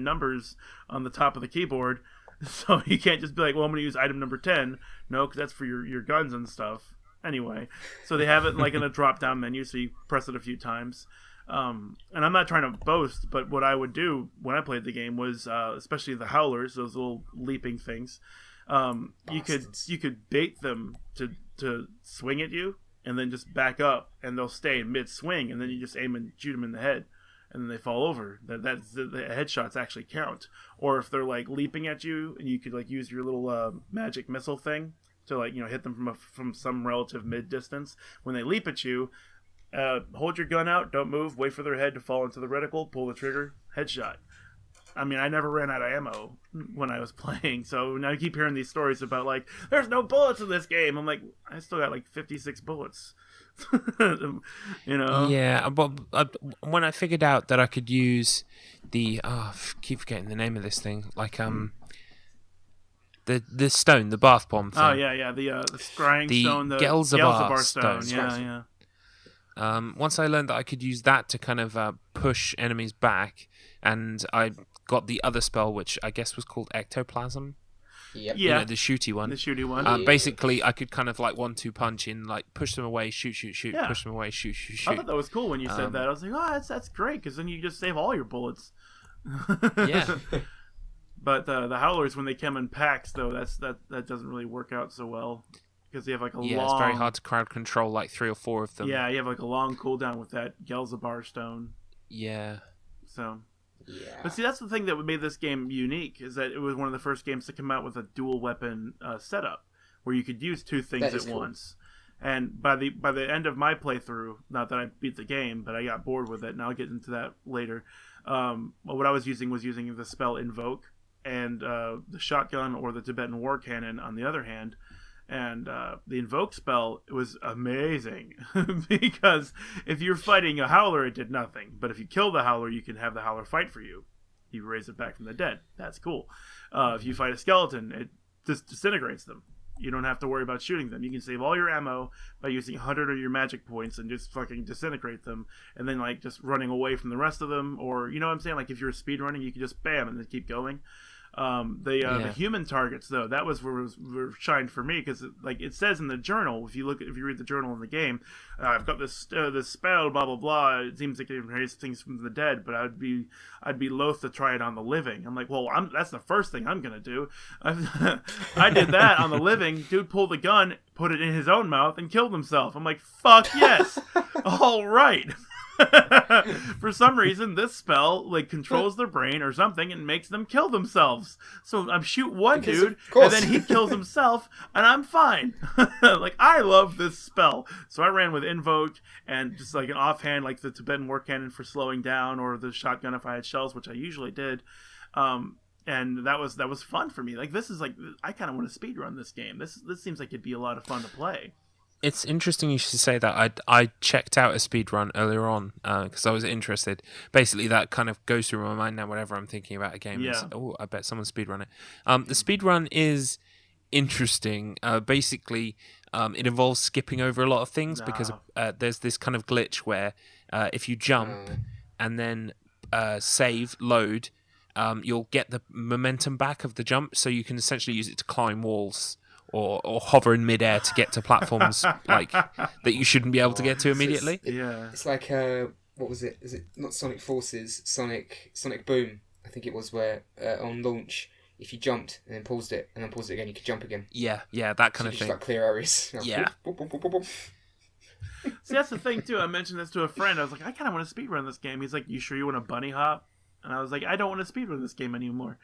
numbers on the top of the keyboard, so you can't just be like, well, I'm going to use item number 10. No, because that's for your guns and stuff. Anyway, so they have it like in a drop-down menu, so you press it a few times. And I'm not trying to boast, but what I would do when I played the game was, especially the howlers, those little leaping things, you could bait them to swing at you, and then just back up, and they'll stay in mid-swing, and then you just aim and shoot them in the head, and then they fall over. That's the headshots actually count. Or if they're like leaping at you, and you could like use your little magic missile thing to like hit them from some relative mid distance. When they leap at you, hold your gun out, don't move, wait for their head to fall into the reticle, pull the trigger, headshot. I mean, I never ran out of ammo when I was playing, so now I keep hearing these stories about, like, there's no bullets in this game. I'm like, I still got, like, 56 bullets. You know? Yeah, but when I figured out that I could use the... I keep forgetting the name of this thing. Like, the stone, the bath bomb thing. Oh, yeah, the scrying stone, the Gelzabar stone. stone. Yeah. Once I learned that I could use that to kind of push enemies back, and I got the other spell, which I guess was called ectoplasm. Yep. Yeah. You know, the shooty one. The shooty one. Basically, I could kind of like 1-2 punch in, like push them away, shoot, Yeah. push them away, shoot. I thought that was cool when you said that. I was like, oh, that's great, because then you just save all your bullets. Yeah. But the howlers, when they come in packs, though, that doesn't really work out so well, because you have like a long... Yeah, it's very hard to crowd control like 3 or 4 of them. Yeah, you have like a long cooldown with that Gelzabar stone. Yeah. So... Yeah. But see, that's the thing that made this game unique, is that it was one of the first games to come out with a dual weapon setup, where you could use 2 things at once. And by the end of my playthrough, not that I beat the game, but I got bored with it, and I'll get into that later. What I was using the spell Invoke, and the shotgun or the Tibetan War Cannon on the other hand. And the Invoke spell was amazing, because if you're fighting a Howler, it did nothing. But if you kill the Howler, you can have the Howler fight for you. You raise it back from the dead. That's cool. If you fight a skeleton, it just disintegrates them. You don't have to worry about shooting them. You can save all your ammo by using 100 of your magic points and just fucking disintegrate them, and then like just running away from the rest of them. Or, you know what I'm saying? Like if you're speedrunning, you can just bam and then keep going. The human targets, though, that was where shined for me, because like it says in the journal, if you read the journal in the game, I've got this spell, blah blah blah. It seems like it can raise things from the dead, but I'd be loath to try it on the living. I'm like, well, that's the first thing I'm gonna do. I did that on the living. Dude pulled the gun, put it in his own mouth, and killed himself. I'm like, fuck yes, all right. For some reason, this spell like controls their brain or something and makes them kill themselves. So I'm shoot one dude, and then he kills himself, and I'm fine. Like, I love this spell. So I ran with Invoke and just like an offhand, like the Tibetan War Cannon for slowing down, or the shotgun if I had shells, which I usually did. And that was fun for me. Like, this is like, I kind of want to speedrun this game. This seems like it'd be a lot of fun to play. It's interesting you should say that. I checked out a speedrun earlier on because I was interested. Basically, that kind of goes through my mind now whenever I'm thinking about a game. Yeah. I bet someone's speedrun it. The speedrun is interesting. Basically, it involves skipping over a lot of things because there's this kind of glitch where if you jump and then save, load, you'll get the momentum back of the jump, so you can essentially use it to climb walls. Or hover in midair to get to platforms like that you shouldn't be able to get to immediately. It's like what was it? Is it not Sonic Forces? Sonic Boom, I think it was, where on launch, if you jumped and then paused it again, you could jump again. Yeah, that kind of thing. Just like clear areas. Yeah. See, that's the thing too. I mentioned this to a friend. I was like, I kind of want to speedrun this game. He's like, you sure you want to bunny hop? And I was like, I don't want to speedrun this game anymore.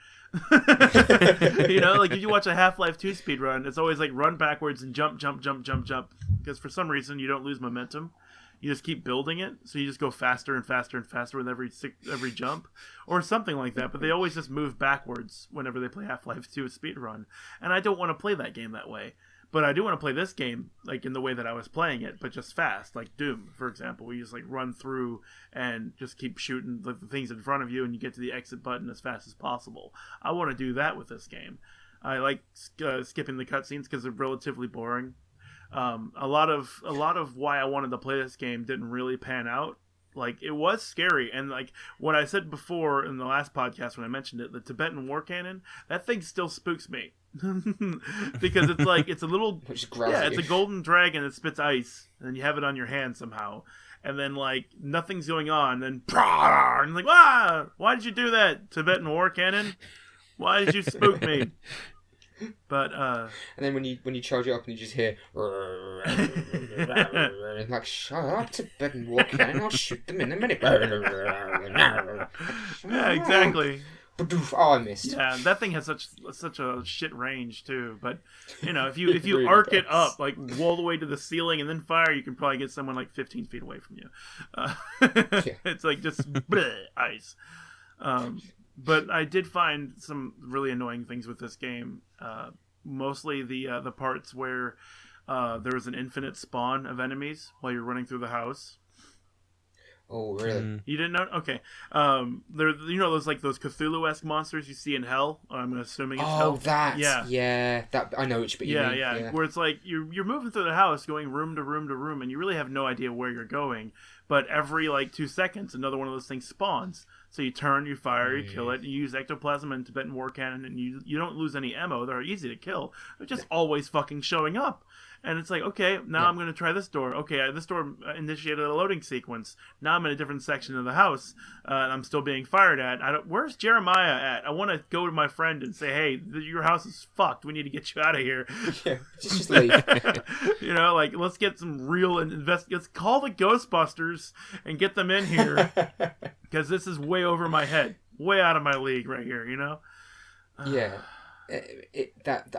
You know, like if you watch a Half-Life 2 speedrun, it's always like run backwards and jump. Because for some reason you don't lose momentum. You just keep building it. So you just go faster and faster and faster with every jump. Or something like that. But they always just move backwards whenever they play Half-Life 2 speedrun. And I don't want to play that game that way. But I do want to play this game like in the way that I was playing it, but just fast, like Doom, for example, where you just like run through and just keep shooting the things in front of you, and you get to the exit button as fast as possible. I want to do that with this game. I like skipping the cutscenes because they're relatively boring. A lot of why I wanted to play this game didn't really pan out. Like, it was scary, and like what I said before in the last podcast when I mentioned it, the Tibetan War Cannon, that thing still spooks me. Because it's like, it's a little, it's a golden dragon that spits ice, and then you have it on your hand somehow, and then like nothing's going on, and and like, why did you do that, Tibetan War Cannon? Why did you spook me? But and then when you charge it up and you just hear like, shut up, Tibetan War Cannon, I'll shoot them in a minute. Yeah, exactly. Oh, I missed. Yeah, that thing has such a shit range too. But you know, if you really arc it up like all the way to the ceiling and then fire, you can probably get someone like 15 feet away from you. It's like just bleh, ice. But I did find some really annoying things with this game. Mostly the parts where there was an infinite spawn of enemies while you're running through the house. Oh, really? You didn't know? Okay. There, those those Cthulhu-esque monsters you see in Hell. I'm assuming it's Hell. Oh, that. Yeah. That I know which bit you mean. Yeah. Where it's like you're moving through the house, going room to room to room, and you really have no idea where you're going. But every 2 seconds, another one of those things spawns. So you turn, you fire, you kill it, you use ectoplasm and Tibetan war cannon, and you don't lose any ammo. They're easy to kill. They're just always fucking showing up. And it's like, okay, now I'm going to try this door. Okay, this door initiated a loading sequence. Now I'm in a different section of the house, and I'm still being fired at. Where's Jeremiah at? I want to go to my friend and say, hey, your house is fucked. We need to get you out of here. Yeah, just leave. Let's get some real let's call the Ghostbusters and get them in here, because this is way over my head, way out of my league right here. Yeah. For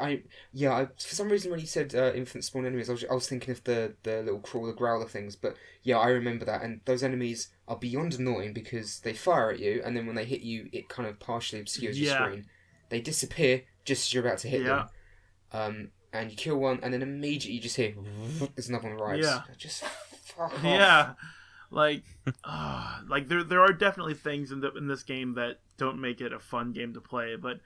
some reason when you said infinite spawn enemies, I was thinking of the little crawler growler things, but yeah, I remember that, and those enemies are beyond annoying because they fire at you, and then when they hit you, it kind of partially obscures your screen. They disappear just as you're about to hit them, and you kill one, and then immediately you just hear there's another one arrives. Yeah, just fuck off. Yeah. There are definitely things in this game that don't make it a fun game to play, but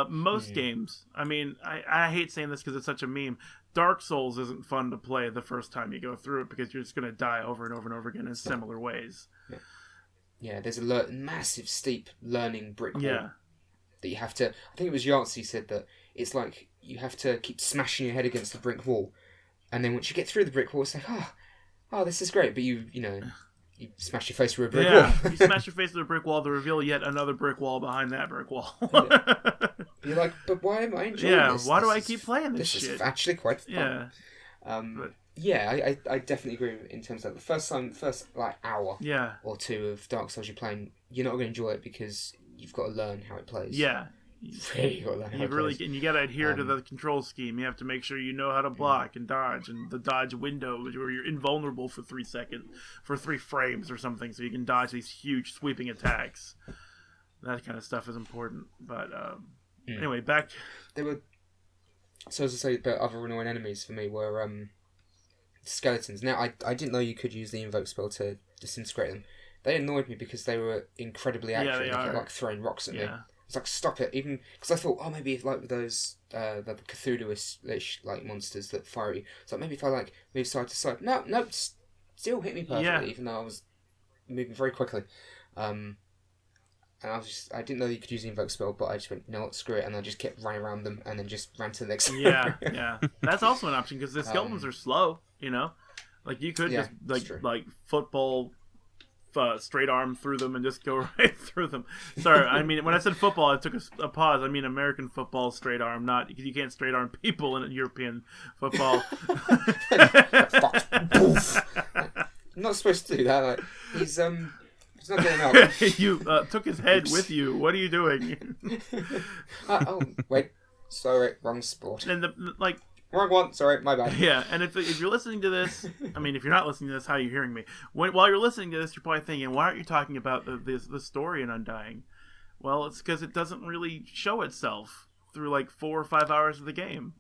most games, I mean, I hate saying this because it's such a meme. Dark Souls isn't fun to play the first time you go through it because you're just going to die over and over and over again in similar ways. Yeah, there's a massive steep learning brick wall that you have to... I think it was Yahtzee said that it's like you have to keep smashing your head against the brick wall, and then once you get through the brick wall, it's like, oh, this is great, but you smash your face through a brick wall. You smash your face through a brick wall to reveal yet another brick wall behind that brick wall. You're like, but why am I enjoying this? Why do I keep playing this shit? This is actually quite fun. I definitely agree in terms of the first hour or two of Dark Souls you're playing, you're not going to enjoy it because you've got to learn how it plays. Yeah. You got to adhere to the control scheme. You have to make sure you know how to block and dodge, and the dodge window where you're invulnerable for 3 frames or something, so you can dodge these huge sweeping attacks. That kind of stuff is important. But anyway, back. So as I say, the other annoying enemies for me were skeletons. Now I didn't know you could use the invoke spell to disintegrate them. They annoyed me because they were incredibly accurate. They kept throwing rocks at me. It's like, stop it, even because I thought, maybe if with those the Cthulhu-ish monsters that fire at you. So maybe if I move side to side, no, still hit me perfectly, even though I was moving very quickly. And I didn't know you could use the invoke spell, but I just went, no, screw it, and I just kept running around them, and then just ran to the next. Yeah. That's also an option because the skeletons are slow. You could just football. Straight arm through them and just go right through them. Sorry, I mean, when I said football, I took a pause. I mean American football straight arm, not because you can't straight arm people in European football. I'm not supposed to do that. He's not getting up. You took his head with you. What are you doing? Wait, sorry, wrong sport. And wrong one. Sorry, my bad. Yeah, and if you're listening to this, I mean, if you're not listening to this, how are you hearing me? While you're listening to this, you're probably thinking, why aren't you talking about the story in Undying? Well, it's because it doesn't really show itself through 4 or 5 hours of the game.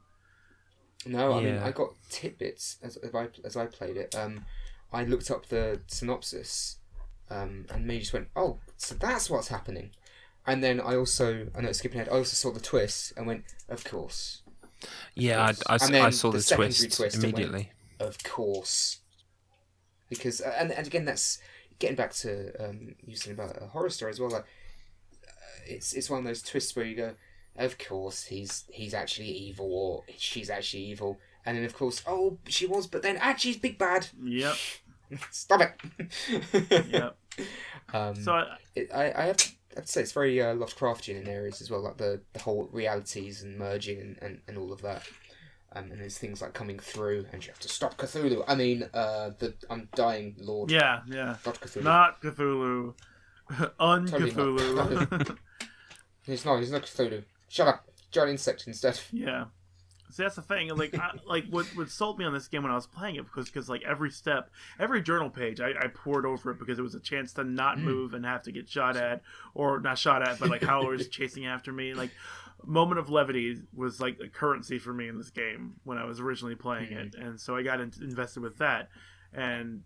No, I mean, I got tidbits as I played it. I looked up the synopsis, and me just went, oh, so that's what's happening. And then I know it's skipping ahead, I also saw the twist and went, of course. Yeah, I saw the twist immediately. Of course. Because, and again, that's getting back to you saying about a horror story as well. It's one of those twists where you go, of course, he's actually evil, or she's actually evil. And then, of course, oh, she was, but then actually he's big bad. Yep. Stop it. Yep. So I have to say it's very Lovecraftian in areas as well, like the whole realities and merging and all of that. And there's things like coming through, and you have to stop Cthulhu. I mean, the Undying Lord. Yeah. Not Cthulhu. Not Cthulhu. Un-Cthulhu. Totally he's not Cthulhu. Shut up. Giant insect instead. Yeah. See, that's the thing. Like, what sold me on this game when I was playing it because like every step, every journal page, I poured over it because it was a chance to not move and have to get shot at, or not shot at, but like howlers chasing after me. Like, moment of levity was like a currency for me in this game when I was originally playing it, and so I got invested with that, and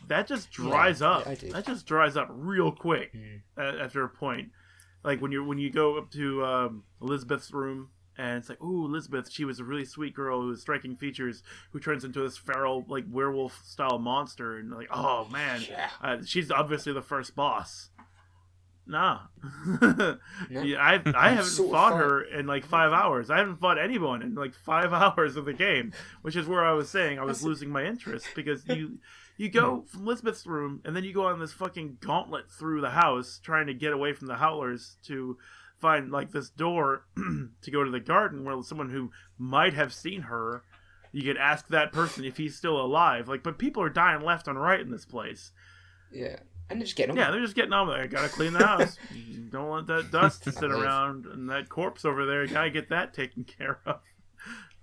that just dries up. That just dries up real quick after a point. Like when you go up to Elizabeth's room. And it's like, ooh, Elizabeth, she was a really sweet girl who has striking features, who turns into this feral, like, werewolf-style monster. And like, oh, man, she's obviously the first boss. Nah. Yeah, I haven't fought her in, like, 5 hours. I haven't fought anyone in, like, 5 hours of the game. Which is where I was saying I was losing my interest. Because you go from Elizabeth's room, and then you go on this fucking gauntlet through the house, trying to get away from the howlers to find like this door to go to the garden where someone who might have seen her, you could ask that person if he's still alive. Like, but people are dying left and right in this place. Yeah, and they're just getting on. Yeah, they're just getting on with it. I gotta clean the house. Don't let that dust sit around, and that corpse over there. You gotta get that taken care of.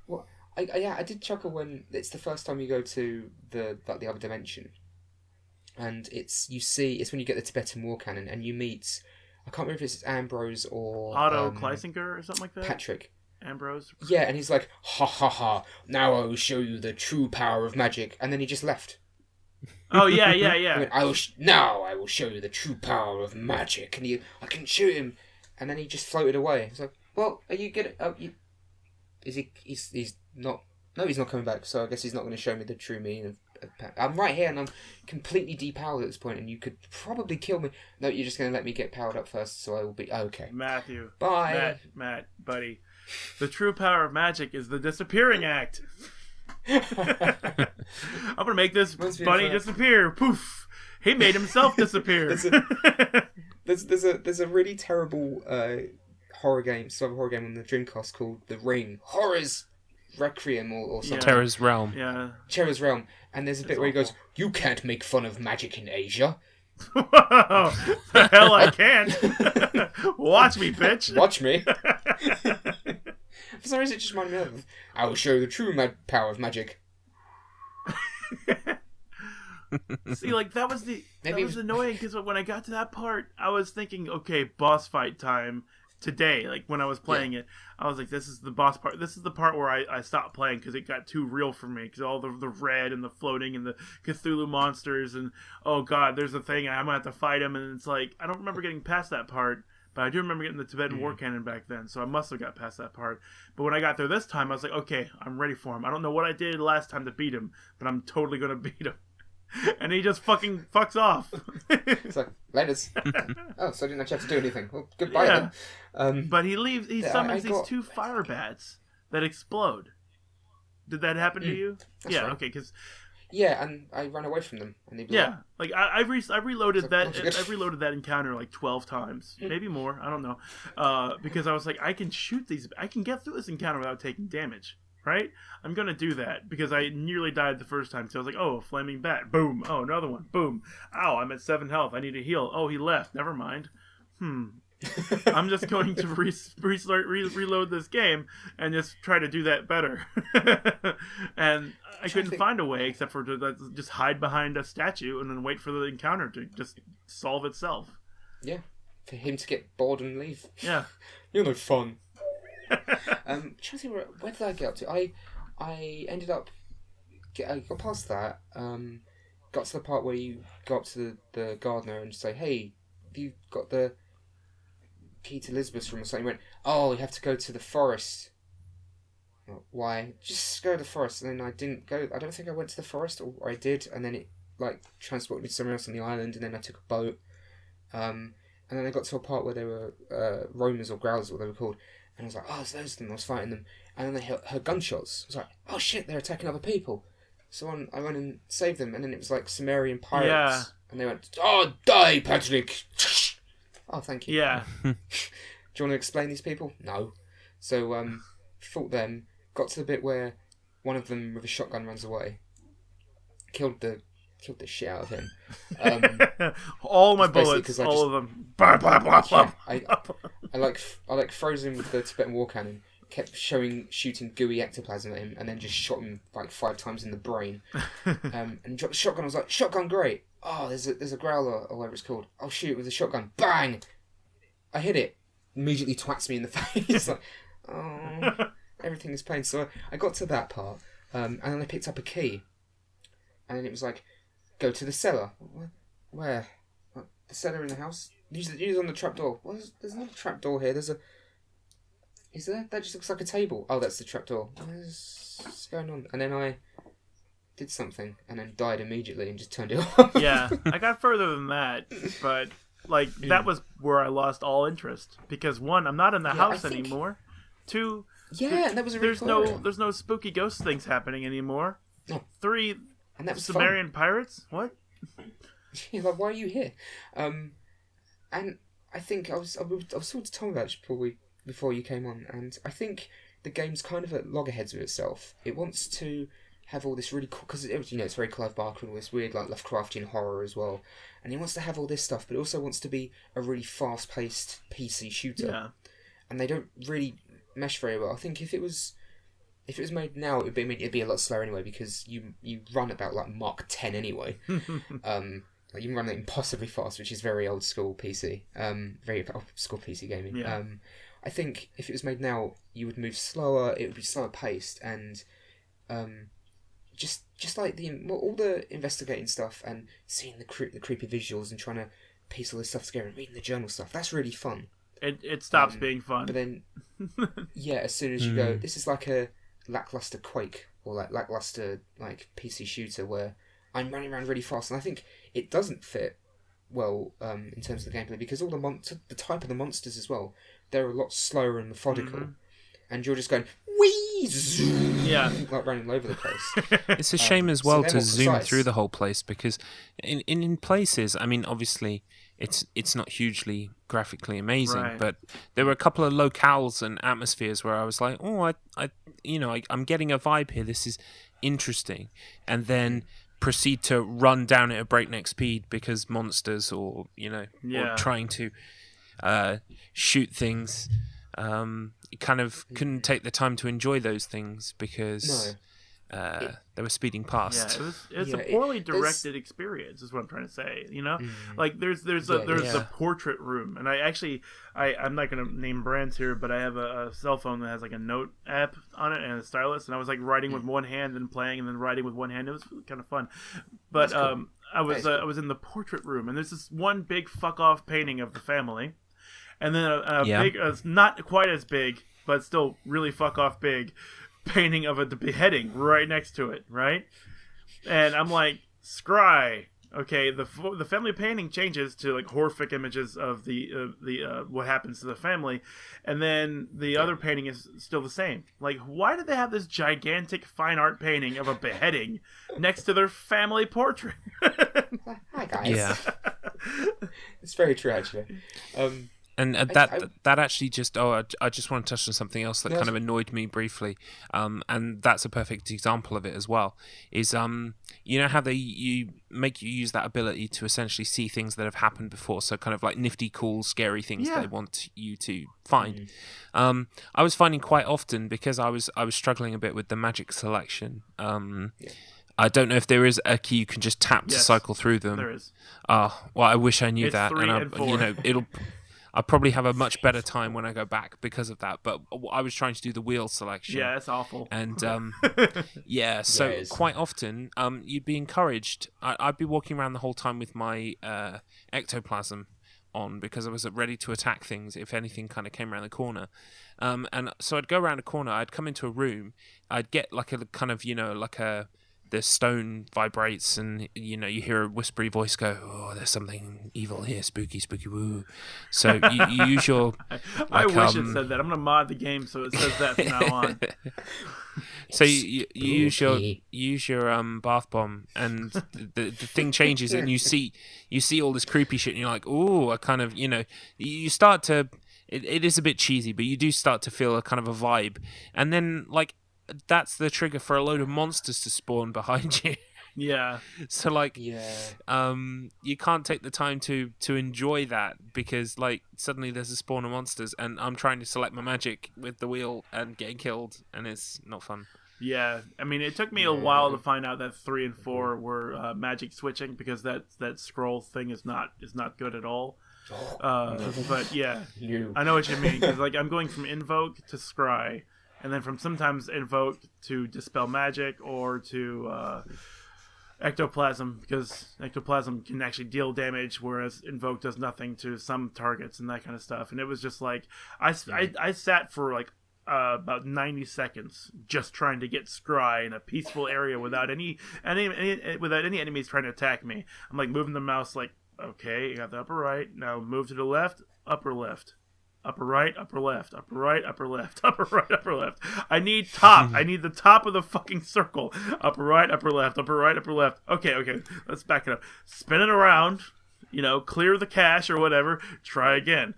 Well, I did chuckle when it's the first time you go to the other dimension, and it's when you get the Tibetan war cannon and you meet. I can't remember if it's Ambrose or Otto Kleisinger or something like that. Patrick. Ambrose. Yeah, and he's like, ha ha ha! Now I will show you the true power of magic, and then he just left. Oh yeah. Now I will show you the true power of magic, and I can shoot him, and then he just floated away. It's like, well, are you gonna? Is he? He's not. No, he's not coming back. So I guess he's not going to show me the true meaning of. I'm right here and I'm completely depowered at this point and you could probably kill me. No, you're just going to let me get powered up first so I will be okay. Matthew. Bye. Matt, buddy. The true power of magic is the disappearing act. I'm going to make this bunny disappear. Poof. He made himself disappear. There's a really terrible horror game on the Dreamcast called The Ring. Horrors Requiem or something. Terror's Realm. Yeah. Terror's Realm. And there's a bit where he goes, "You can't make fun of magic in Asia." Whoa, the hell I can't. Watch me, bitch. Watch me. For some reason, it just reminded me of, I will show you the true power of magic. See, like, that was annoying, because when I got to that part, I was thinking, okay, boss fight time. Today, like when I was playing it, I was like, this is the boss part. This is the part where I stopped playing because it got too real for me. Because all the red and the floating and the Cthulhu monsters and, oh god, there's a thing, I'm going to have to fight him. And it's like, I don't remember getting past that part, but I do remember getting the Tibetan war cannon back then. So I must have got past that part. But when I got there this time, I was like, okay, I'm ready for him. I don't know what I did last time to beat him, but I'm totally going to beat him. And he just fucking fucks off. It's like, laters. Oh, so I didn't actually have to do anything. Well, goodbye then. But he leaves. He summons these two fire bats that explode. Did that happen to you? Yeah. Right. Okay, because. Yeah, and I ran away from them, and they blew up. Like I reloaded that. I reloaded that encounter like 12 times, maybe more. I don't know, because I was like, I can shoot these. I can get through this encounter without taking damage. Right? I'm going to do that because I nearly died the first time. So I was like, oh, a flaming bat. Boom. Oh, another one. Boom. Ow, I'm at 7 health. I need to heal. Oh, he left. Never mind. I'm just going to reload this game and just try to do that better. And I couldn't find a way except for to just hide behind a statue and then wait for the encounter to just solve itself. Yeah. For him to get bored and leave. Yeah. You're no fun. Trying to see where did I get up to? I ended up I got past that. Got to the part where you go up to the gardener and say, "Hey, have you got the key to Elizabeth's room or something?" He went, "Oh, you have to go to the forest." Why? Just go to the forest. And then I didn't go. I don't think I went to the forest, or I did, and then it like transported me to somewhere else on the island, and then I took a boat. And then I got to a part where there were roamers or growlers, what they were called. And I was like, oh, it's those of them. I was fighting them. And then they heard gunshots. I was like, oh shit, they're attacking other people. So I went and saved them. And then it was like Sumerian pirates. Yeah. And they went, oh, die, Patrick. Oh, thank you. Yeah. Do you want to explain these people? No. So, fought them. Got to the bit where one of them with a shotgun runs away. Killed the shit out of him. All my bullets, all of them. Blah, blah, blah, blah. I like froze him with the Tibetan war cannon. kept shooting gooey ectoplasm at him, and then just shot him like 5 times in the brain. And he dropped the shotgun. I was like, shotgun, great. Oh, there's a growler or whatever it's called. I'll shoot it with a shotgun. Bang! I hit it. Immediately twats me in the face. Like, oh, everything is pain. So I got to that part, and then I picked up a key, and then it was like, go to the cellar. Where? What, the cellar in the house? Use on the trapdoor. There's not a trapdoor here. Is there? That just looks like a table. Oh, that's the trapdoor. What's going on? And then I did something, and then died immediately, and just turned it off. Yeah, I got further than that, but like that was where I lost all interest because 1, I'm not in the house anymore. 2, that was a really there's no spooky ghost things happening anymore. No. 3, and that was Sumerian pirates. What? Yeah, like, why are you here? And I think I was talking to Tom about it before you came on, and I think the game's kind of at loggerheads with itself. It wants to have all this really cool, because it's very Clive Barker and all this weird like Lovecraftian horror as well, and it wants to have all this stuff, but it also wants to be a really fast-paced PC shooter, and they don't really mesh very well. I think if it was made now, it'd be a lot slower anyway, because you run about like Mark 10 anyway. Like, you can run it impossibly fast, which is very old school PC, very old school PC gaming. Yeah. I think if it was made now, you would move slower. It would be slower paced, and just like all the investigating stuff and seeing the creepy visuals and trying to piece all this stuff together and reading the journal stuff. That's really fun. It stops being fun. But then, as soon as you go, this is like a lackluster Quake or like lackluster like PC shooter where I'm running around really fast, and I think it doesn't fit well in terms of the gameplay because all the type of the monsters as well, they're a lot slower and methodical, and you're just going wee, like running all over the place. It's a shame as well to zoom through the whole place because in places, I mean, obviously it's not hugely graphically amazing, but there were a couple of locales and atmospheres where I was like, oh, I'm getting a vibe here. This is interesting, and then proceed to run down at a breakneck speed because monsters or trying to shoot things. You kind of couldn't take the time to enjoy those things because they were speeding past. Yeah, it's a poorly directed experience, is what I'm trying to say. Like there's the portrait room, and I'm not gonna name brands here, but I have a cell phone that has like a note app on it and a stylus, and I was like writing with one hand and playing, and then writing with one hand. It was kind of fun, but cool. I was in the portrait room, and there's this one big fuck off painting of the family. And then a big, not quite as big, but still really fuck off big, painting of the beheading right next to it, right? And I'm like, scry. Okay, the family painting changes to like horrific images of the what happens to the family, and then the other painting is still the same. Like, why did they have this gigantic fine art painting of a beheading next to their family portrait? Hi guys. Yeah, it's very true actually. And that actually just I just want to touch on something else that kind of annoyed me briefly, and that's a perfect example of it as well. Is you know how you use that ability to essentially see things that have happened before, so kind of like nifty, cool, scary things that they want you to find. I was finding quite often because I was struggling a bit with the magic selection. I don't know if there is a key you can just tap to cycle through them. There is. Well, I wish I knew It's that. 3 and 4. I'll probably have a much better time when I go back because of that. But I was trying to do the wheel selection. Yeah, it's awful. And so quite often you'd be encouraged. I'd be walking around the whole time with my ectoplasm on because I was ready to attack things if anything kind of came around the corner. And so I'd go around a corner. I'd come into a room. I'd get like a kind of the stone vibrates and you hear a whispery voice go, oh, there's something evil here, spooky woo. So you use your I wish it said that. I'm gonna mod the game so it says that from now on. So you use your bath bomb and the thing changes and you see all this creepy shit and you're like, oh, I kind of you start to it is a bit cheesy, but you do start to feel a kind of a vibe, and then like that's the trigger for a load of monsters to spawn behind you. Yeah. So like, Yeah. you can't take the time to enjoy that because like suddenly there's a spawn of monsters and I'm trying to select my magic with the wheel and getting killed and it's not fun. Yeah, I mean, it took me a while to find out that 3 and 4 were magic switching because that scroll thing is not good at all. But yeah, I know what you mean. Because like I'm going from invoke to scry, and then from sometimes invoke to dispel magic or to ectoplasm, because ectoplasm can actually deal damage, whereas invoke does nothing to some targets and that kind of stuff. And it was just like I sat for like about 90 seconds just trying to get scry in a peaceful area without any enemies trying to attack me. I'm like moving the mouse like, okay, you got the upper right, now move to the left, upper left, upper right, upper left, upper right, upper left, upper right, upper left. I need top. I need the top of the fucking circle. Upper right, upper left, upper right, upper left. Okay, let's back it up. Spin it around, clear the cache or whatever, try again.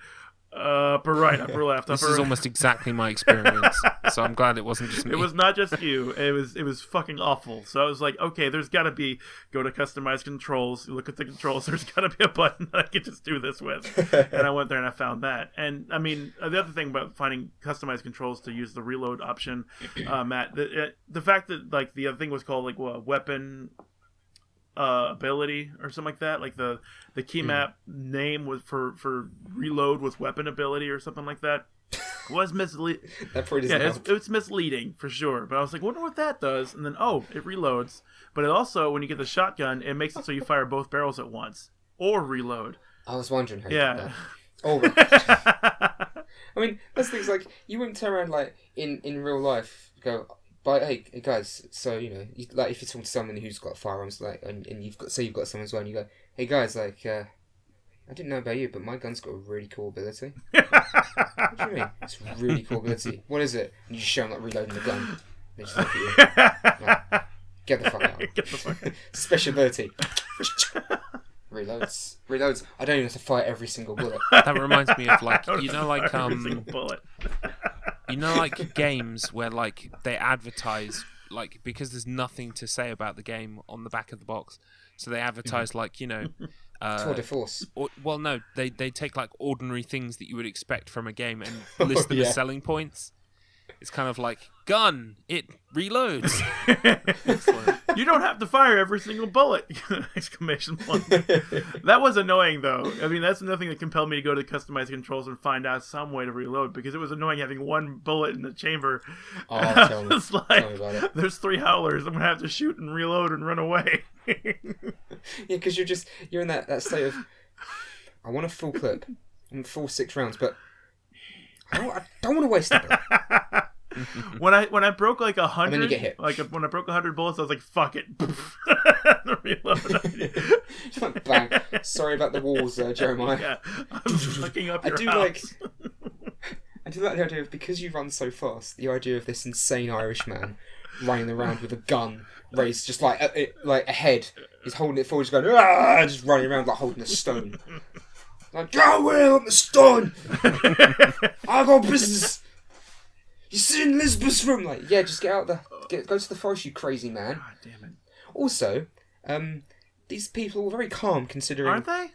Upper right, upper left, upper This is almost exactly my experience, so I'm glad it wasn't just me. It was not just you. It was fucking awful. So I was like, okay, there's got to be, go to customize controls, look at the controls, there's got to be a button that I can just do this with. And I went there and I found that. And I mean, the other thing about finding customized controls to use the reload option, Matt, the fact that like the other thing was called like weapon ability or something like that, like the key map name was for reload with weapon ability or something like that, was misleading. That probably doesn't help. It's misleading for sure, but I was like, wonder what that does. And then it reloads, but it also, when you get the shotgun, it makes it so you fire both barrels at once or reload. I was wondering how you yeah did that. Oh, right. I mean, that's things like you wouldn't turn around like in real life go, but hey guys, so like if you're talking to someone who's got firearms, like, and you've got someone as well, and you go, hey guys, like, I didn't know about you, but my gun's got a really cool ability. What do you mean? It's a really cool ability. What is it? And you just show them like reloading the gun. They just look at you. Like, get the fuck out. Get the fuck out. Special ability. Reloads. I don't even have to fire every single bullet. That reminds me of like every single bullet. Like games where like they advertise like, because there's nothing to say about the game on the back of the box, so they advertise like Tour de force. Well, no, they take like ordinary things that you would expect from a game and list them as selling points. It's kind of like, gun, it reloads. You don't have to fire every single bullet! Exclamation point. That was annoying, though. I mean, that's another thing that compelled me to go to customized controls and find out some way to reload, because it was annoying having one bullet in the chamber. Oh, tell me. It's like, Tell me about it. There's 3 howlers. I'm going to have to shoot and reload and run away. Yeah, because you're in that state of, I want a full clip. I want full 6 rounds, but I don't want to waste it. When I broke like 100, and then you get hit. Like when I broke 100 bullets, I was like, "Fuck it!" Reload. Just like, bang. Sorry about the walls, Jeremiah. Yeah, I'm fucking up your I do house. like the idea of, because you run so fast, the idea of this insane Irish man running around with a gun raised just like a head. He's holding it forward, just going, just running around like holding a stone. Like, go away on the stone! I got business! You sit in Lisbeth's room! Like, yeah, just get out there. Go to the forest, you crazy man. God damn it. Also, these people were very calm considering... Aren't they?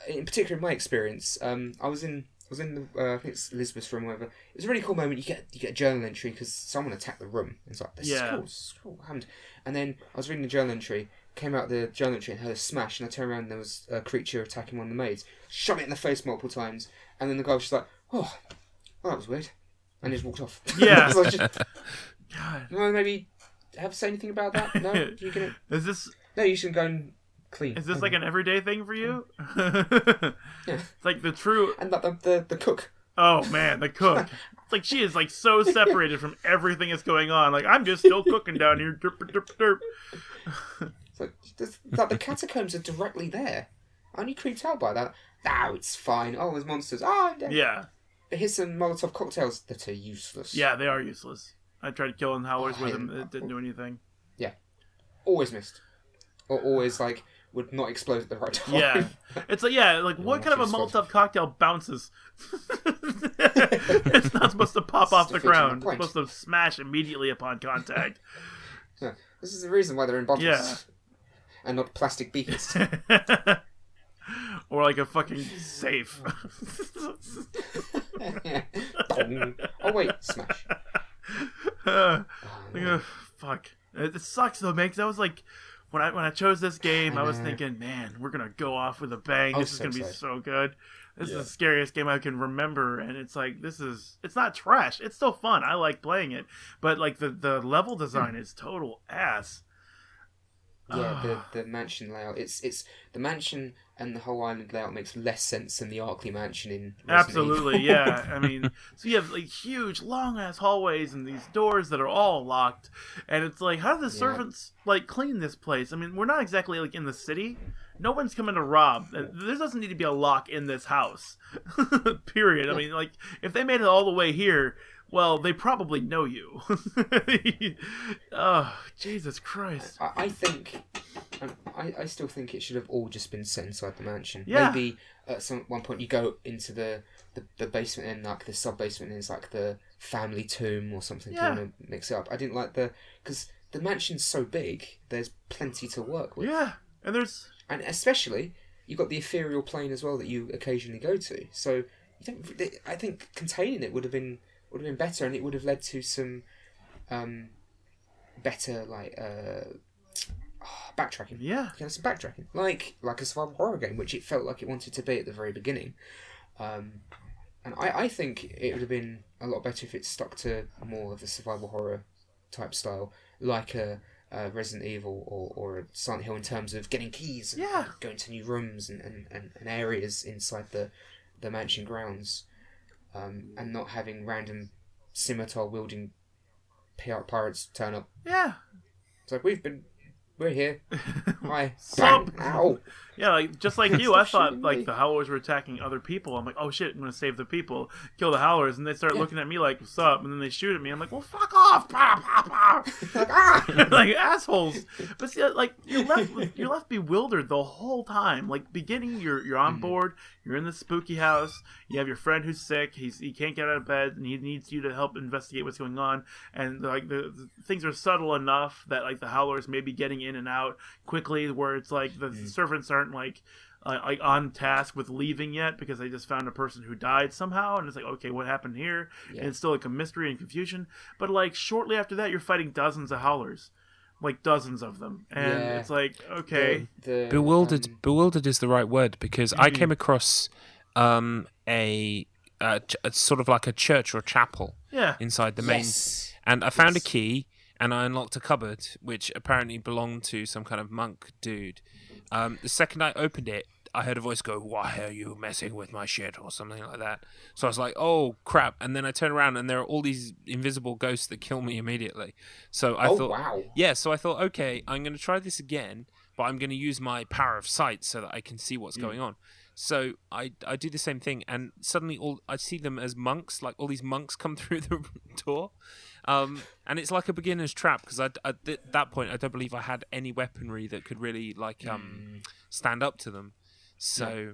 In particular, in my experience, I was in the, I think it's Elizabeth's room or whatever. It was a really cool moment. You get a journal entry because someone attacked the room. It's like, this is cool. And then I was reading the journal entry, came out the journal entry and heard a smash, and I turned around and there was a creature attacking one of the maids. Shot it in the face multiple times, and then the guy was just like, well, that was weird. And he just walked off. Yeah. So I just, God. well, maybe have to say anything about that? No? You can... Is this... No, you should go and clean. Is this like an everyday thing for you? Yeah. It's like the true... And the cook. Oh, man, the cook. It's like she is like so separated from everything that's going on. Like, I'm just still cooking down here. Derp, derp, derp. It's like the catacombs are directly there. Aren't you creeped out by that? No, it's fine. Oh, there's monsters. Oh, yeah. Here's some Molotov cocktails that are useless. Yeah, they are useless. I tried killing howlers with them. It didn't do anything. Yeah. Always missed. Or always, like, would not explode at the right time. Yeah. It's like, yeah, like, what kind of a Molotov cocktail bounces? It's not supposed to pop off the ground. It's supposed to smash immediately upon contact. Yeah. This is the reason why they're in bottles. Yeah. and not plastic beakers. Or like a fucking safe. Oh wait, smash. Fuck. It sucks though, man. Because I was like, when I chose this game, I was thinking, man, we're gonna go off with a bang. This is gonna be so good. This is the scariest game I can remember, and it's like it's not trash. It's still fun. I like playing it, but like the level design is total ass. Yeah, the mansion layout. It's the mansion and the whole island layout makes less sense than the Arkley mansion in Resident Absolutely, Evil. yeah. I mean, so you have like huge, long ass hallways and these doors that are all locked, and it's like, how do the servants like clean this place? I mean, we're not exactly like in the city. No one's coming to rob. There doesn't need to be a lock in this house. Period. I mean, like, if they made it all the way here, well, they probably know you. Oh, Jesus Christ. I think, I still think it should have all just been set inside the mansion. Yeah. Maybe at one point you go into the basement and like the sub-basement and it's like the family tomb or something. Yeah. You want to mix it up. I didn't like because the mansion's so big, there's plenty to work with. Yeah, and especially, you've got the ethereal plane as well that you occasionally go to. So, I think containing it would have been better, and it would have led to some better backtracking. Yeah, some backtracking, like a survival horror game, which it felt like it wanted to be at the very beginning. And I think it would have been a lot better if it stuck to more of the survival horror type style, like a Resident Evil or a Silent Hill, in terms of getting keys and going to new rooms and areas inside the mansion grounds, and not having random scimitar wielding pirates turn up. Yeah, it's like, we're here. Hi. Sup? Ow. Yeah, like just like you, I thought like the Howlers were attacking other people. I'm like, oh shit, I'm gonna save the people, kill the Howlers, and they start looking at me like, what's up? And then they shoot at me. I'm like, well, fuck off, like assholes. But see, like you're left bewildered the whole time. Like beginning, you're on board, you're in the spooky house, you have your friend who's sick, he can't get out of bed, and he needs you to help investigate what's going on. And like the things are subtle enough that like the Howlers may be getting in and out quickly, where it's like the servants aren't like on task with leaving yet because they just found a person who died somehow, and it's like, okay, what happened here? And it's still like a mystery and confusion. But like shortly after that, you're fighting dozens of Howlers, like dozens of them, and it's like, okay, bewildered is the right word, because I came across a sort of like a church or chapel inside the main, and I found a key. And I unlocked a cupboard, which apparently belonged to some kind of monk dude. The second I opened it, I heard a voice go, "Why are you messing with my shit?" or something like that. So I was like, "Oh crap!" And then I turn around, and there are all these invisible ghosts that kill me immediately. So I thought, wow. Yeah. So I thought, okay, I'm going to try this again, but I'm going to use my power of sight so that I can see what's going on. So I do the same thing, and suddenly I see them as monks, like all these monks come through the door. And it's like a beginner's trap, because at that point I don't believe I had any weaponry that could really stand up to them. So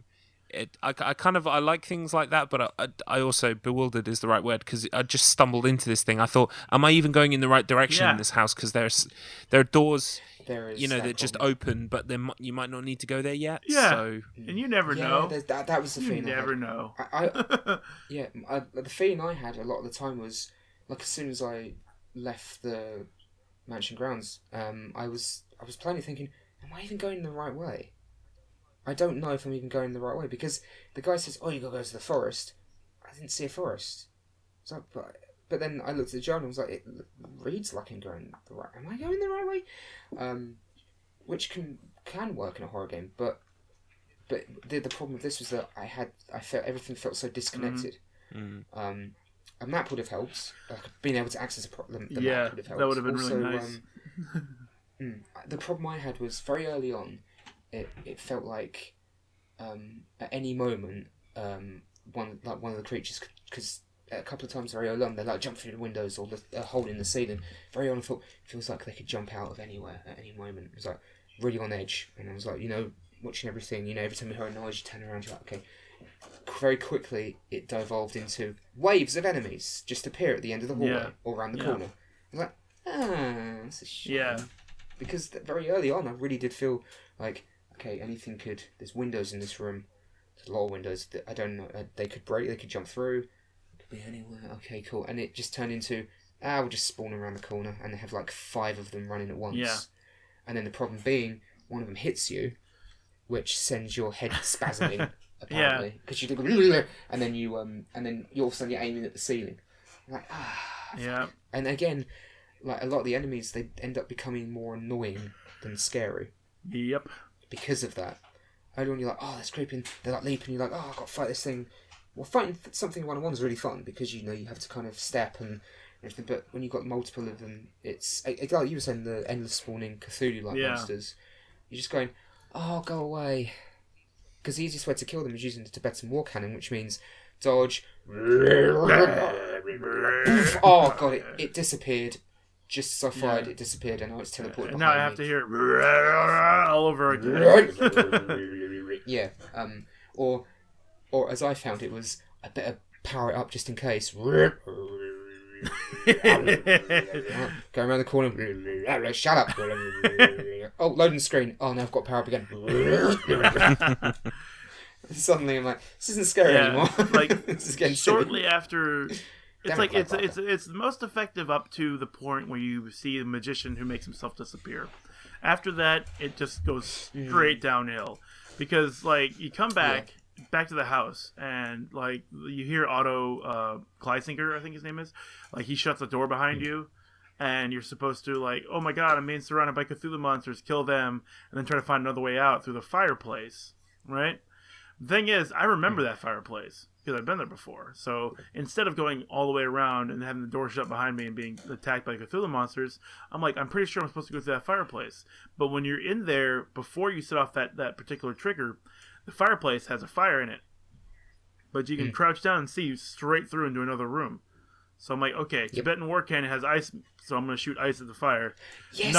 I like things like that, but I also, bewildered is the right word, because I just stumbled into this thing. I thought, am I even going in the right direction in this house? Because there are doors, that just open, but you might not need to go there yet. Yeah, so, and you never know. That was the feeling. You never know. The feeling I had a lot of the time was, like, as soon as I left the mansion grounds, I was plainly thinking, am I even going the right way? I don't know if I'm even going the right way, because the guy says, "Oh, you gotta go to the forest." I didn't see a forest. So, but then I looked at the journal and was like, it reads like I'm going the right. Am I going the right way? Which can work in a horror game, but the problem with this was that I felt everything felt so disconnected. A map would have helped. Being able to access the map would have helped. That would have been also, really nice. The problem I had was very early on. It felt like at any moment one of the creatures, because a couple of times very early on they like jump through the windows or the hole in the ceiling. Very early on, I thought, it feels like they could jump out of anywhere at any moment. It was like really on edge, and I was like, watching everything. Every time you heard a noise, you turn around, you're like, okay. Very quickly, it devolved into waves of enemies just appear at the end of the hallway or around the corner. I was like, that's a shame. Yeah. because very early on I really did feel like, okay, anything could. There's windows in this room. There's a lot of windows that I don't know. They could break. They could jump through. It could be anywhere. Okay, cool. And it just turned into we'll just spawn around the corner and they have like 5 of them running at once. Yeah. And then the problem being, one of them hits you, which sends your head spasming. Apparently, because you do, and then you all of a sudden you're aiming at the ceiling. You're like yeah. And again, like a lot of the enemies, they end up becoming more annoying than scary. Yep. Because of that. Early on, you're like, oh, that's creeping. They're like leaping. You're like, oh, I've got to fight this thing. Well, fighting something 1-on-1 is really fun because you have to kind of step and everything. But when you've got multiple of them, it's like you were saying, the endless spawning Cthulhu-like monsters. You're just going, oh, go away. Because the easiest way to kill them is using the Tibetan war cannon, which means dodge. Oh god, it disappeared. Just as I fired, it disappeared, and now it's teleported. And now I have to hear it all over again. Yeah. Or as I found, it was I better power it up just in case. Go around the corner. Shut up. Oh, loading screen. Oh, now I've got power up again. Suddenly I'm like, this isn't scary anymore. Like this is getting shortly silly. after, it's like it's the most effective up to the point where you see a magician who makes himself disappear. After that, it just goes straight downhill because like you come back to the house and like you hear Otto Kleisinger, I think his name is, like he shuts the door behind you. And you're supposed to, like, oh my god, I'm being surrounded by Cthulhu monsters, kill them, and then try to find another way out through the fireplace, right? The thing is, I remember that fireplace, because I've been there before. So instead of going all the way around and having the door shut behind me and being attacked by Cthulhu monsters, I'm like, I'm pretty sure I'm supposed to go through that fireplace. But when you're in there, before you set off that particular trigger, the fireplace has a fire in it. But you can crouch down and see straight through into another room. So I'm like, okay, Tibetan war cannon has ice, so I'm going to shoot ice at the fire. Yes!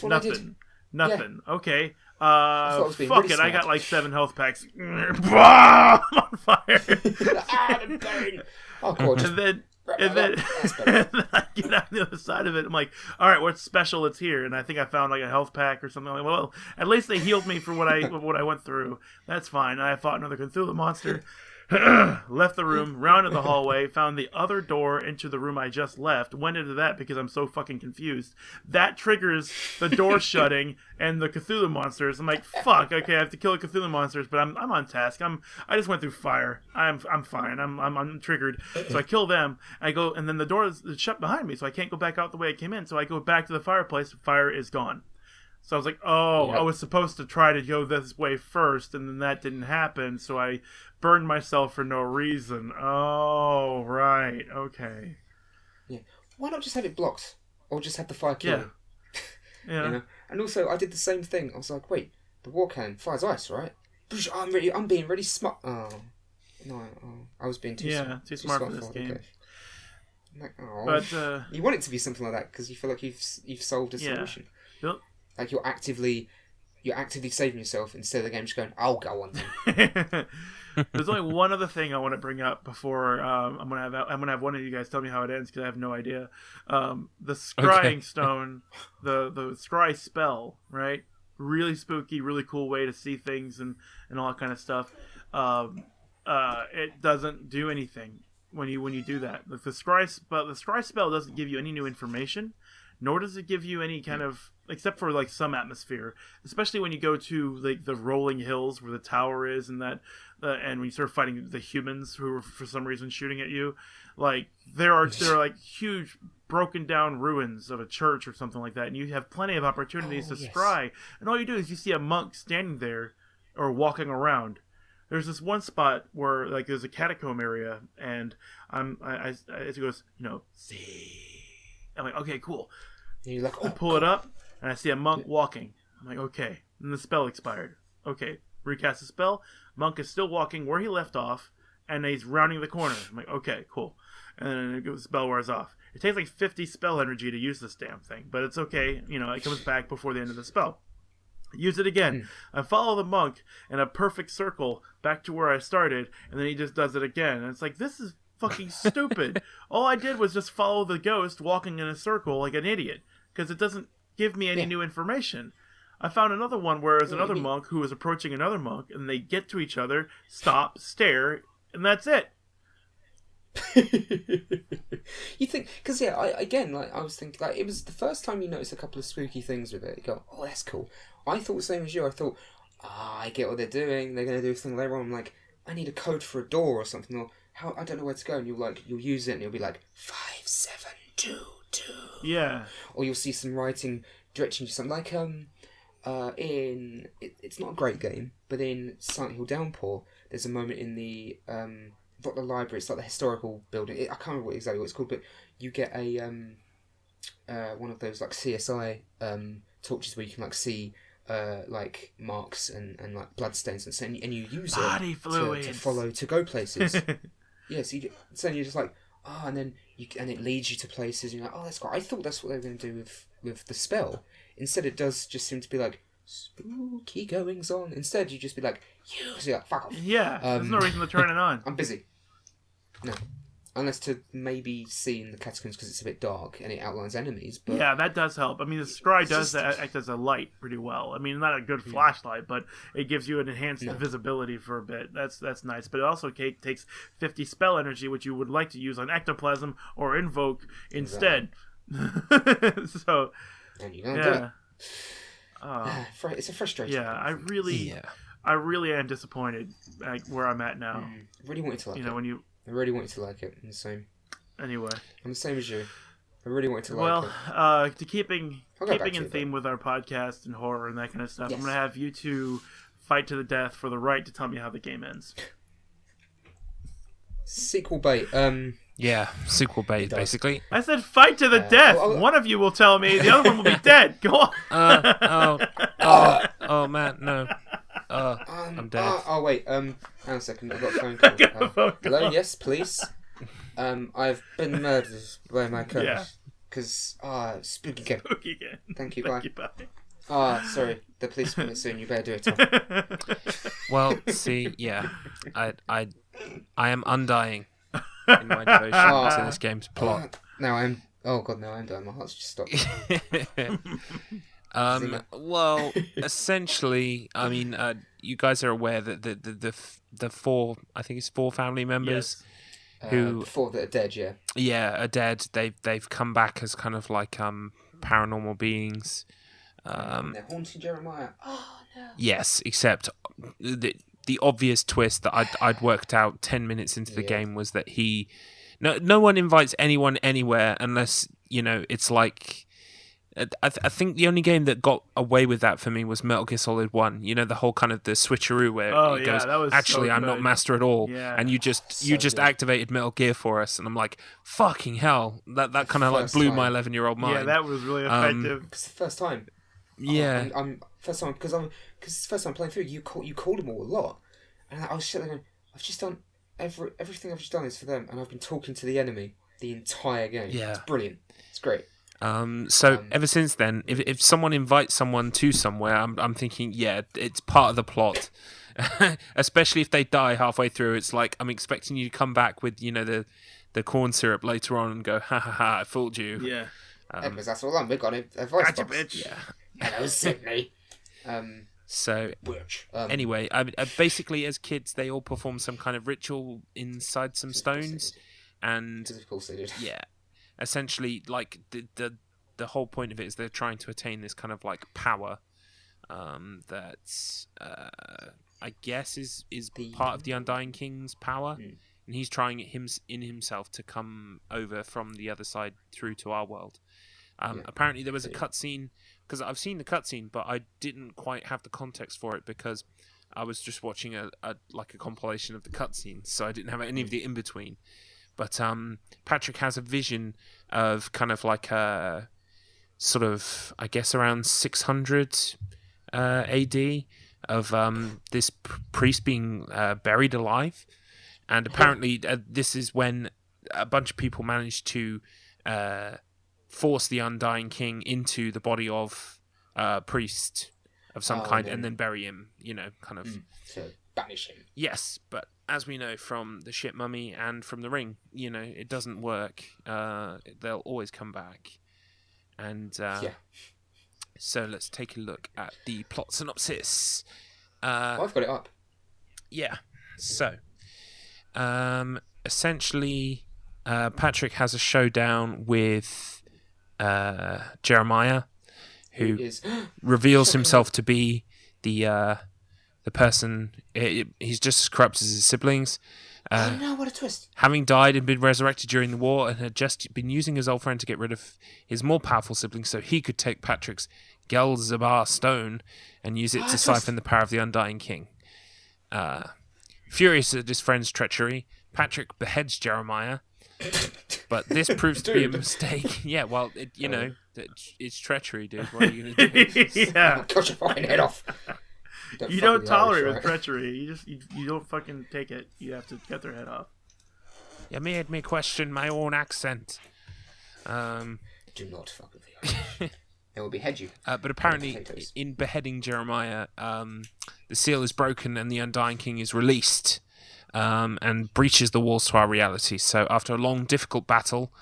Nothing. Nothing. Yeah. Okay. Fuck it, really I got like 7 health packs. I'm on fire. Oh, God. And then I get out the other side of it. I'm like, all right, what's special? It's here. And I think I found like a health pack or something. I'm like, well, at least they healed me for what I went through. That's fine. And I fought another Cthulhu monster. Left the room, rounded the hallway, found the other door into the room I just left, went into that because I'm so fucking confused. That triggers the door shutting and the Cthulhu monsters. I'm like, fuck, okay, I have to kill the Cthulhu monsters, but I'm on task. I just went through fire. I'm fine. I'm triggered. So I kill them. I go, and then the door is shut behind me, so I can't go back out the way I came in. So I go back to the fireplace. The fire is gone. So I was like, I was supposed to try to go this way first, and then that didn't happen, so I burned myself for no reason. Oh, right, okay. Yeah. Why not just have it blocked? Or just have the fire kill you? Yeah. You know? And also, I did the same thing. I was like, wait, the war cannon fires ice, right? I'm being really smart. Oh. No, I was being too smart. Yeah, too smart for this game. Okay. I'm like, But, you want it to be something like that, because you feel like you've solved a solution. Yep. Like you're actively saving yourself instead of the game just going, I'll go on then. There's only one other thing I want to bring up before I'm gonna have one of you guys tell me how it ends because I have no idea. The scrying stone, the scry spell, right? Really spooky, really cool way to see things and all that kind of stuff. It doesn't do anything when you do that. The scry spell doesn't give you any new information, nor does it give you any kind of, except for like some atmosphere, especially when you go to like the rolling hills where the tower is and that and when you start fighting the humans who are for some reason shooting at you, like there are like huge broken down ruins of a church or something like that, and you have plenty of opportunities to scry, and all you do is you see a monk standing there or walking around. There's this one spot where like there's a catacomb area, and it goes, see. I'm like, okay, cool. And you're like, I pull it up, and I see a monk walking. I'm like, okay. And the spell expired. Okay, recast the spell. Monk is still walking where he left off, and he's rounding the corner. I'm like, okay, cool. And then the spell wears off. It takes like 50 spell energy to use this damn thing, but it's okay. It comes back before the end of the spell. Use it again. I follow the monk in a perfect circle back to where I started, and then he just does it again. And it's like, this is fucking stupid. All I did was just follow the ghost walking in a circle like an idiot, because it doesn't give me any new information. I found another one where there's another monk who is approaching another monk, and they get to each other, stop, stare, and that's it. You think, because I was thinking, like, it was the first time you noticed a couple of spooky things with it. You go, oh, that's cool. I thought the same as you. I thought, I get what they're doing. They're going to do a thing later on. I'm like, I need a code for a door or something, or I don't know where to go. And you'll use it, and you'll be like 5722. Yeah. Or you'll see some writing directing you something like it's not a great game, but in Silent Hill Downpour, there's a moment in the not the library, it's like the historical building. I can't remember exactly what it's called, but you get a one of those like CSI torches where you can like see like marks and like bloodstains and you use body it fluids to follow to go places. Yes, so you're just like, and then and it leads you to places. And you're like, that's great. I thought that's what they were going to do with the spell. Instead, it does just seem to be like spooky goings on. Instead, you just be like, use it, fuck off. Yeah, there's no reason to turn it on. I'm busy. No. Unless to maybe see in the catacombs because it's a bit dark and it outlines enemies. But yeah, that does help. I mean, the scry does act as a light pretty well. I mean, not a good flashlight, but it gives you an enhanced visibility for a bit. That's nice. But it also takes 50 spell energy, which you would like to use on ectoplasm or invoke instead. So, and you don't do it. It's a frustration. Yeah, I really am disappointed where I'm at now. I really wanted to like it. I really wanted to like it. I'm the same. Anyway, I'm the same as you. I really wanted to like it. Well, keeping in theme with our podcast and horror and that kind of stuff, I'm going to have you two fight to the death for the right to tell me how the game ends. Sequel bait. Yeah, sequel bait, basically. I said fight to the death. One of you will tell me, the other one will be dead. Go on. Oh man, no. I'm dead. Wait. Hang on a second. I've got a phone call. Hello. Yes, please. I've been murdered by my coach. Yeah. Because spooky game. Spooky game. Thank you. Bye. Bye. Sorry. The police will be soon. You better do it, Tom. Well, see, yeah, I am undying in my devotion to this game's plot. Now I'm. Oh god, now I'm done. My heart's just stopped. Well, essentially, I mean, you guys are aware that the four, I think it's 4 family members who 4 that are dead, are dead. They've come back as kind of like paranormal beings. They're haunting Jeremiah. Oh no. Yes, except the obvious twist that I'd worked out 10 minutes into the game was that no one invites anyone anywhere unless it's like. I think the only game that got away with that for me was Metal Gear Solid 1. The whole kind of the switcheroo where it goes, that was actually, so I'm not master at all. Yeah. And you just activated Metal Gear for us. And I'm like, fucking hell. That kind of like blew my 11-year-old mind. Yeah, that was really effective. It's the first time. Yeah. First time, because it's the first time playing through, you called them all a lot. And I was sitting there going, I've just done, everything I've just done is for them. And I've been talking to the enemy the entire game. Yeah. It's brilliant. It's great. So ever since then, if someone invites someone to somewhere, I'm thinking, yeah, it's part of the plot. Especially if they die halfway through, it's like I'm expecting you to come back with the corn syrup later on and go, ha ha ha, I fooled you. Yeah. Because that's all we've got a voice Gotcha, box. bitch. Yeah. Hello, Sydney. So anyway, basically as kids they all perform some kind of ritual inside some stones, and of course they did. Yeah. Essentially, like the whole point of it is they're trying to attain this kind of like power that I guess is part of the Undying King's power, and he's trying in himself to come over from the other side through to our world. Apparently, there was a cutscene because I've seen the cutscene, but I didn't quite have the context for it because I was just watching a compilation of the cutscenes, so I didn't have any of the in between. But Patrick has a vision of kind of like a sort of, I guess, around 600 AD of this priest being buried alive. And apparently this is when a bunch of people managed to force the Undying King into the body of a priest of some kind and then bury him, kind of... To banish him. Yes, but as we know from the Shit Mummy and from The Ring, it doesn't work. They'll always come back. And So let's take a look at the plot synopsis. I've got it up. Yeah. So, essentially, Patrick has a showdown with Jeremiah, who reveals himself to be the person. He's just as corrupt as his siblings. Oh no, what a twist. Having died and been resurrected during the war, and had just been using his old friend to get rid of his more powerful siblings so he could take Patrick's Gelzabar stone and use it to siphon the power of the Undying King. Furious at his friend's treachery, Patrick beheads Jeremiah, but this proves to be a mistake. Yeah, well, it's treachery, dude. What are you going to do? Yeah. Cut your fucking head off. You don't tolerate with treachery. You don't fucking take it. You have to cut their head off. You made me question my own accent. Do not fuck with the Irish. They will behead you. But apparently, in beheading Jeremiah, the seal is broken and the Undying King is released and breaches the walls to our reality. So after a long, difficult battle,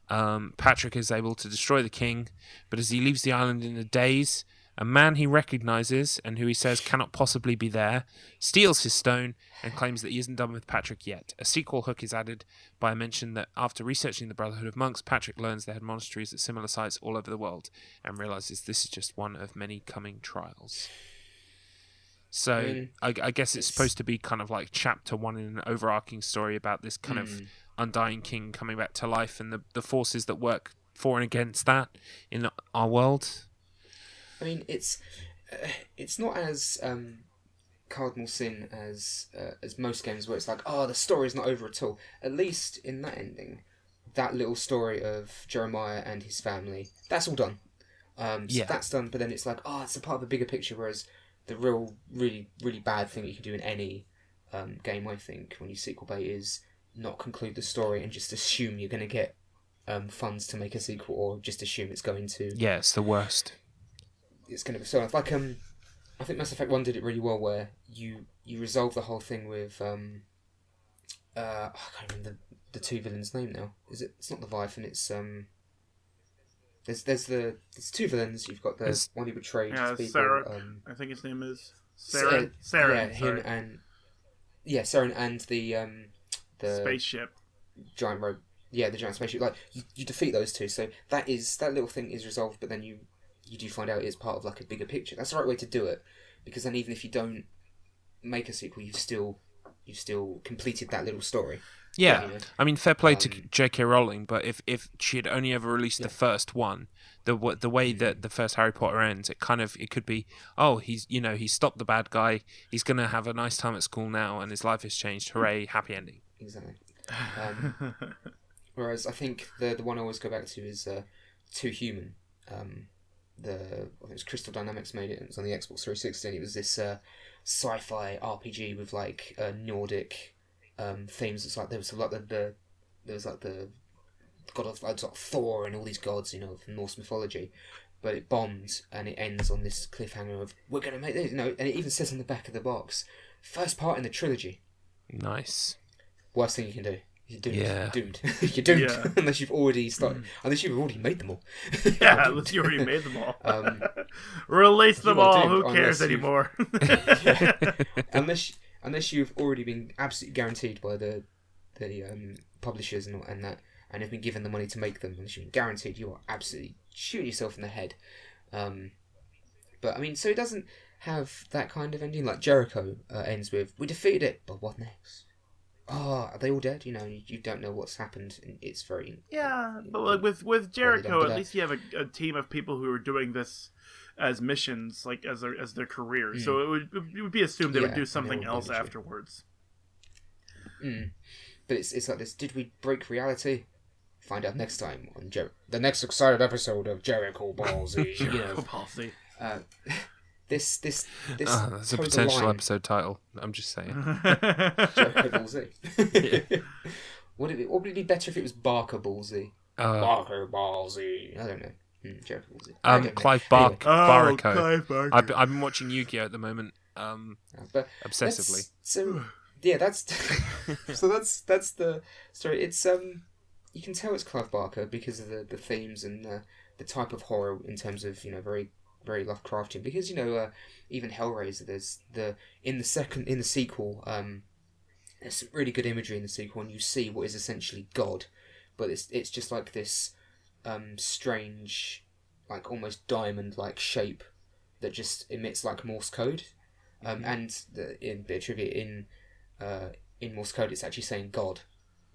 Patrick is able to destroy the king. But as he leaves the island in a daze, a man he recognizes and who he says cannot possibly be there steals his stone and claims that he isn't done with Patrick yet. A sequel hook is added by a mention that after researching the Brotherhood of Monks, Patrick learns they had monasteries at similar sites all over the world and realizes this is just one of many coming trials. So I guess it's supposed to be kind of like chapter 1 in an overarching story about this kind of Undying King coming back to life and the forces that work for and against that in our world. I mean, it's not as cardinal sin as most games where it's like, oh, the story's not over at all. At least in that ending, that little story of Jeremiah and his family, that's all done. So that's done, but then it's like, oh, it's a part of a bigger picture, whereas the real, really, really bad thing that you can do in any game, I think, when you sequel bait is not conclude the story and just assume you're going to get funds to make a sequel, or just assume it's going to... Yeah, it's the worst. It's going to be so... Like, I think Mass Effect 1 did it really well, where you resolve the whole thing with... I can't remember the two villains' name now. It's not the Leviathan, it's... There's two villains. You've got the one who betrayed people. Sarah. I think his name is Sarah. Yeah, him and Saren and the spaceship. Giant rogue. Yeah, the giant spaceship. Like you defeat those two, so that little thing is resolved. But then you do find out it's part of like a bigger picture. That's the right way to do it, because then even if you don't make a sequel, you've still completed that little story. Yeah, I mean, fair play to J.K. Rowling, but if she had only ever released the first one, the way that the first Harry Potter ends, it could be, oh, he stopped the bad guy, he's gonna have a nice time at school now, and his life has changed. Hooray, happy ending. Exactly. Whereas I think the one I always go back to is Too Human. I think it was Crystal Dynamics made it. It was on the Xbox 360. And it was this sci-fi RPG with like Nordic themes. It's like there was the god of like Thor and all these gods, from Norse mythology. But it bombed and it ends on this cliffhanger of we're gonna make this, and it even says on the back of the box, first part in the trilogy. Nice. Worst thing you can do. You're doomed. Yeah. Doomed. You're doomed. Yeah. Unless you've already started. Unless you've already made them all. Yeah, unless you already made them all. Release them all. Who cares anymore? Unless you've already been absolutely guaranteed by the publishers and that, and have been given the money to make them, unless you've been guaranteed, you are absolutely shooting yourself in the head. But I mean, so it doesn't have that kind of ending. Like Jericho ends with, we defeated it, but what next? Oh, are they all dead? You don't know what's happened. And it's very... Yeah, but like with Jericho, at least you have a team of people who are doing this as missions, like as their career. So it would be assumed they would do something else afterwards. But it's like this, did we break reality? Find out next time on the next excited episode of Jericho Ball Z. Jericho Ball Z. This that's a potential episode title. I'm just saying. Jericho Ball Z. Yeah. What would it be better if it was Barker Ball Z? Barker Ball Z. I don't know. Jericho Ball Z. Clive Barker. Clive Barker. I've been watching Yu-Gi-Oh at the moment. But obsessively. That's the story. It's you can tell it's Clive Barker because of the themes and the type of horror in terms of very very Lovecraftian, because even Hellraiser, there's in the sequel, there's some really good imagery in the sequel, and you see what is essentially God, but it's just like this strange, like almost diamond-like shape that just emits like Morse code, and in bit of trivia, in Morse code it's actually saying God,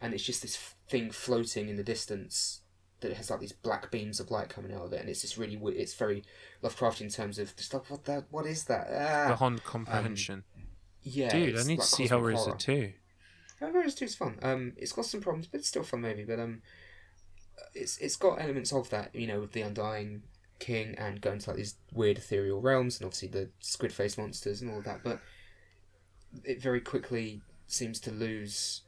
and it's just this thing floating in the distance that has like these black beams of light coming out of it, and it's just really it's very Lovecraftian in terms of just like what is that? Beyond comprehension. Yeah, dude, I need to see Hellraiser 2. Hellraiser 2 is fun. It's got some problems, but it's still a fun movie. But it's got elements of that, with the Undying King and going to like these weird ethereal realms, and obviously the squid face monsters and all of that. But it very quickly seems to lose.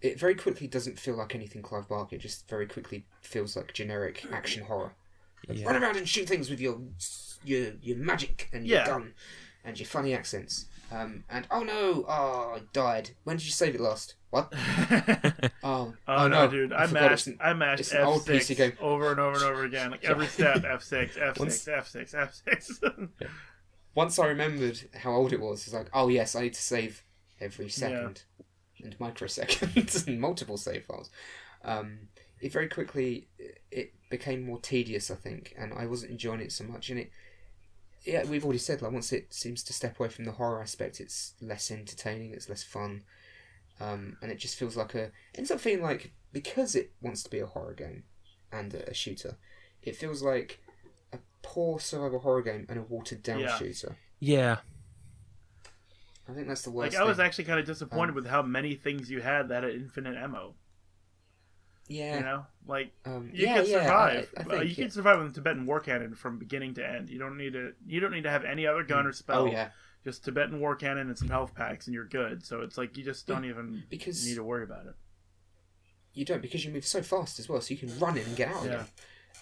It very quickly doesn't feel like anything Clive Barker. It just very quickly feels like generic action horror. Like, run around and shoot things with your magic and your gun and your funny accents. And oh no, I died. When did you save it last? What? oh no, dude! I mashed F6 over and over and over again, like every step. F6, F6, F6. Once I remembered how old it was like, oh yes, I need to save every second and microsecond and multiple save files. It very quickly it became more tedious, I think, and I wasn't enjoying it so much. And we've already said, like, once it seems to step away from the horror aspect, it's less entertaining, it's less fun, and it just feels like ends up feeling like, because it wants to be a horror game and a shooter, it feels like a poor survival horror game and a watered down shooter. Yeah. I think that's the worst. Like, I was actually kind of disappointed with how many things you had that had infinite ammo. Yeah. You can survive. I think, you can survive with a Tibetan war cannon from beginning to end. You don't need to have any other gun or spell. Oh yeah. Just Tibetan war cannon and some health packs, and you're good. So it's like you just don't even need to worry about it. You don't, because you move so fast as well, so you can run in and get out again.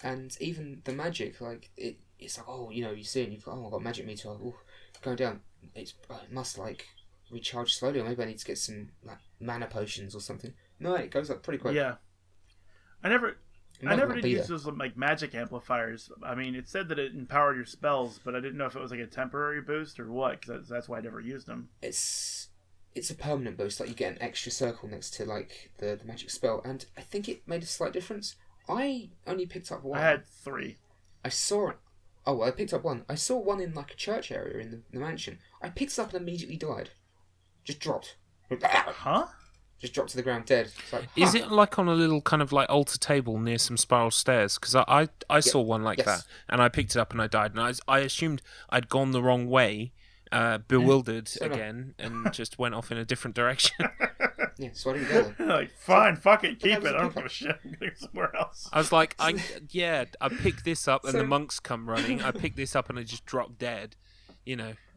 And even the magic, like it's like, you see it, and you've got, I've got magic meter, going down. It must like recharge slowly, or maybe I need to get some like mana potions or something. No, it goes up pretty quick. Yeah. I never did use those like magic amplifiers. I mean, it said that it empowered your spells, but I didn't know if it was like a temporary boost or what, because that's why I never used them. It's a permanent boost. Like, you get an extra circle next to like the magic spell, and I think it made a slight difference. I only picked up one. I had 3. I saw it. Oh, well, I picked up one. I saw one in like a church area in the mansion. I picked it up and immediately died. Just dropped. Huh? Just dropped to the ground dead. It's like, Is it like on a little kind of like altar table near some spiral stairs? Because I saw one like that, and I picked it up and I died, and I assumed I'd gone the wrong way, bewildered again, and just went off in a different direction. Yeah, so I didn't go there. Like, fine, fuck it, keep it. I don't give a shit. I'm going somewhere else. I was like, I picked this up, and the monks come running. I picked this up and I just dropped dead.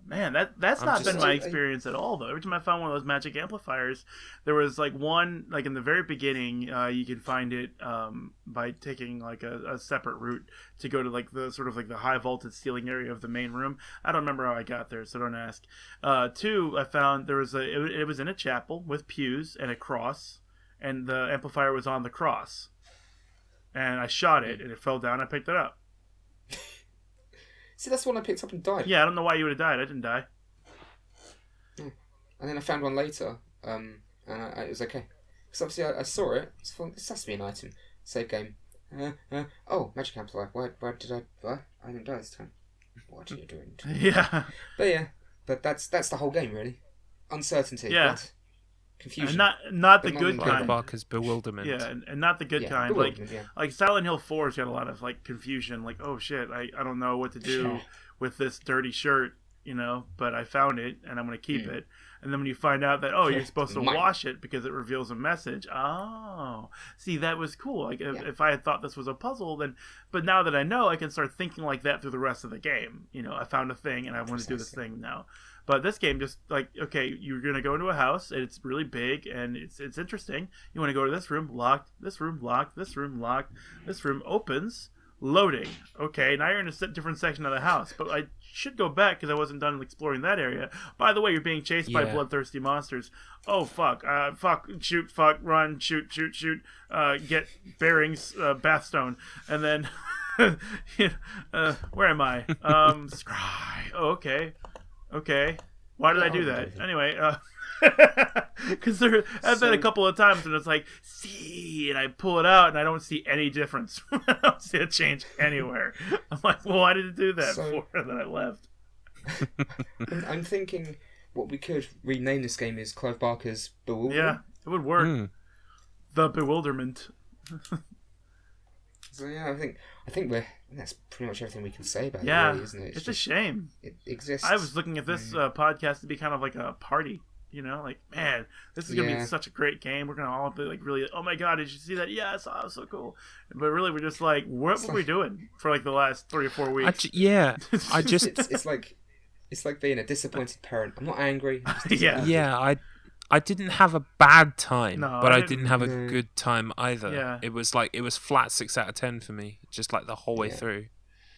Man, that's not been my experience at all, though. Every time I found one of those magic amplifiers, there was like one, like in the very beginning, you can find it by taking like a separate route to go to like the sort of like the high vaulted ceiling area of the main room. I don't remember how I got there, so don't ask. 2, I found there was it was in a chapel with pews and a cross, and the amplifier was on the cross, and I shot it and it fell down. I picked it up. See, that's the one I picked up and died. Yeah, I don't know why you would have died. I didn't die. And then I found one later, and it was okay. Because obviously I saw it. I thought, this has to be an item. Save game. Oh, magic amplifier. Why did I didn't die this time. What are you doing? Yeah. But that's the whole game, really. Uncertainty. Yeah. What? Confusion. And not the good kind. Barker's bewilderment. Yeah, and not the good kind. Like Silent Hill 4's got a lot of like confusion. Like, oh shit, I don't know what to do with this dirty shirt, but I found it and I'm gonna keep it. And then when you find out that you're supposed to wash it because it reveals a message. Oh, see, that was cool. Like if I had thought this was a puzzle, but now that I know, I can start thinking like that through the rest of the game. I found a thing and I want to do this thing now. But this game just like, okay, you're gonna go into a house and it's really big and it's interesting. You want to go to this room, locked. This room locked. This room locked. This room opens. Loading. Okay, now you're in a different section of the house, but I should go back because I wasn't done exploring that area. By the way, you're being chased by bloodthirsty monsters. Oh fuck! Fuck! Shoot! Fuck! Run! Shoot! Shoot! Shoot! Get bearings. Bathstone, and then Where am I? Scry. Oh, okay. Why did I do that? Anyway, because I've been a couple of times and it's like, see, and I pull it out and I don't see any difference. I don't see a change anywhere. I'm like, well, why did it do that for? And then I left. I'm thinking what we could rename this game is Clive Barker's Bewilderment. Yeah, it would work. The Bewilderment. So yeah, I think that's pretty much everything we can say about it, really, isn't it? It's a shame. It exists. I was looking at this podcast to be kind of like a party, like, man, this is gonna be such a great game. We're gonna all be like, really, oh my god, did you see that? Yeah, I saw it, it was so cool. But really, we're just like, what were we doing for like the last 3 or 4 weeks? It's like being a disappointed parent. I'm not angry. I'm just disappointed. I didn't have a bad time, but I didn't have a good time either. Yeah. It was flat 6 out of 10 for me, just like the whole way through.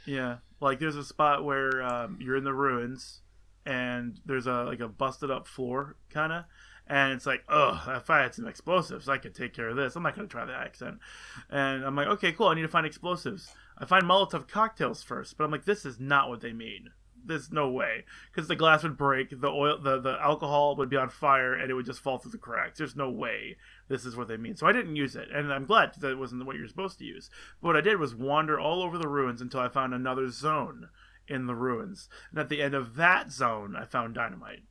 Yeah, like there's a spot where you're in the ruins, and there's a busted up floor kind of, and it's like, oh, if I had some explosives, I could take care of this. I'm not gonna try the accent, and I'm like, okay, cool. I need to find explosives. I find Molotov cocktails first, but I'm like, this is not what they mean. There's no way, because the glass would break, the alcohol would be on fire, and it would just fall through the cracks. There's no way this is what they mean. So I didn't use it, and I'm glad that it wasn't what you're supposed to use. But what I did was wander all over the ruins until I found another zone in the ruins, and at the end of that zone, I found dynamite,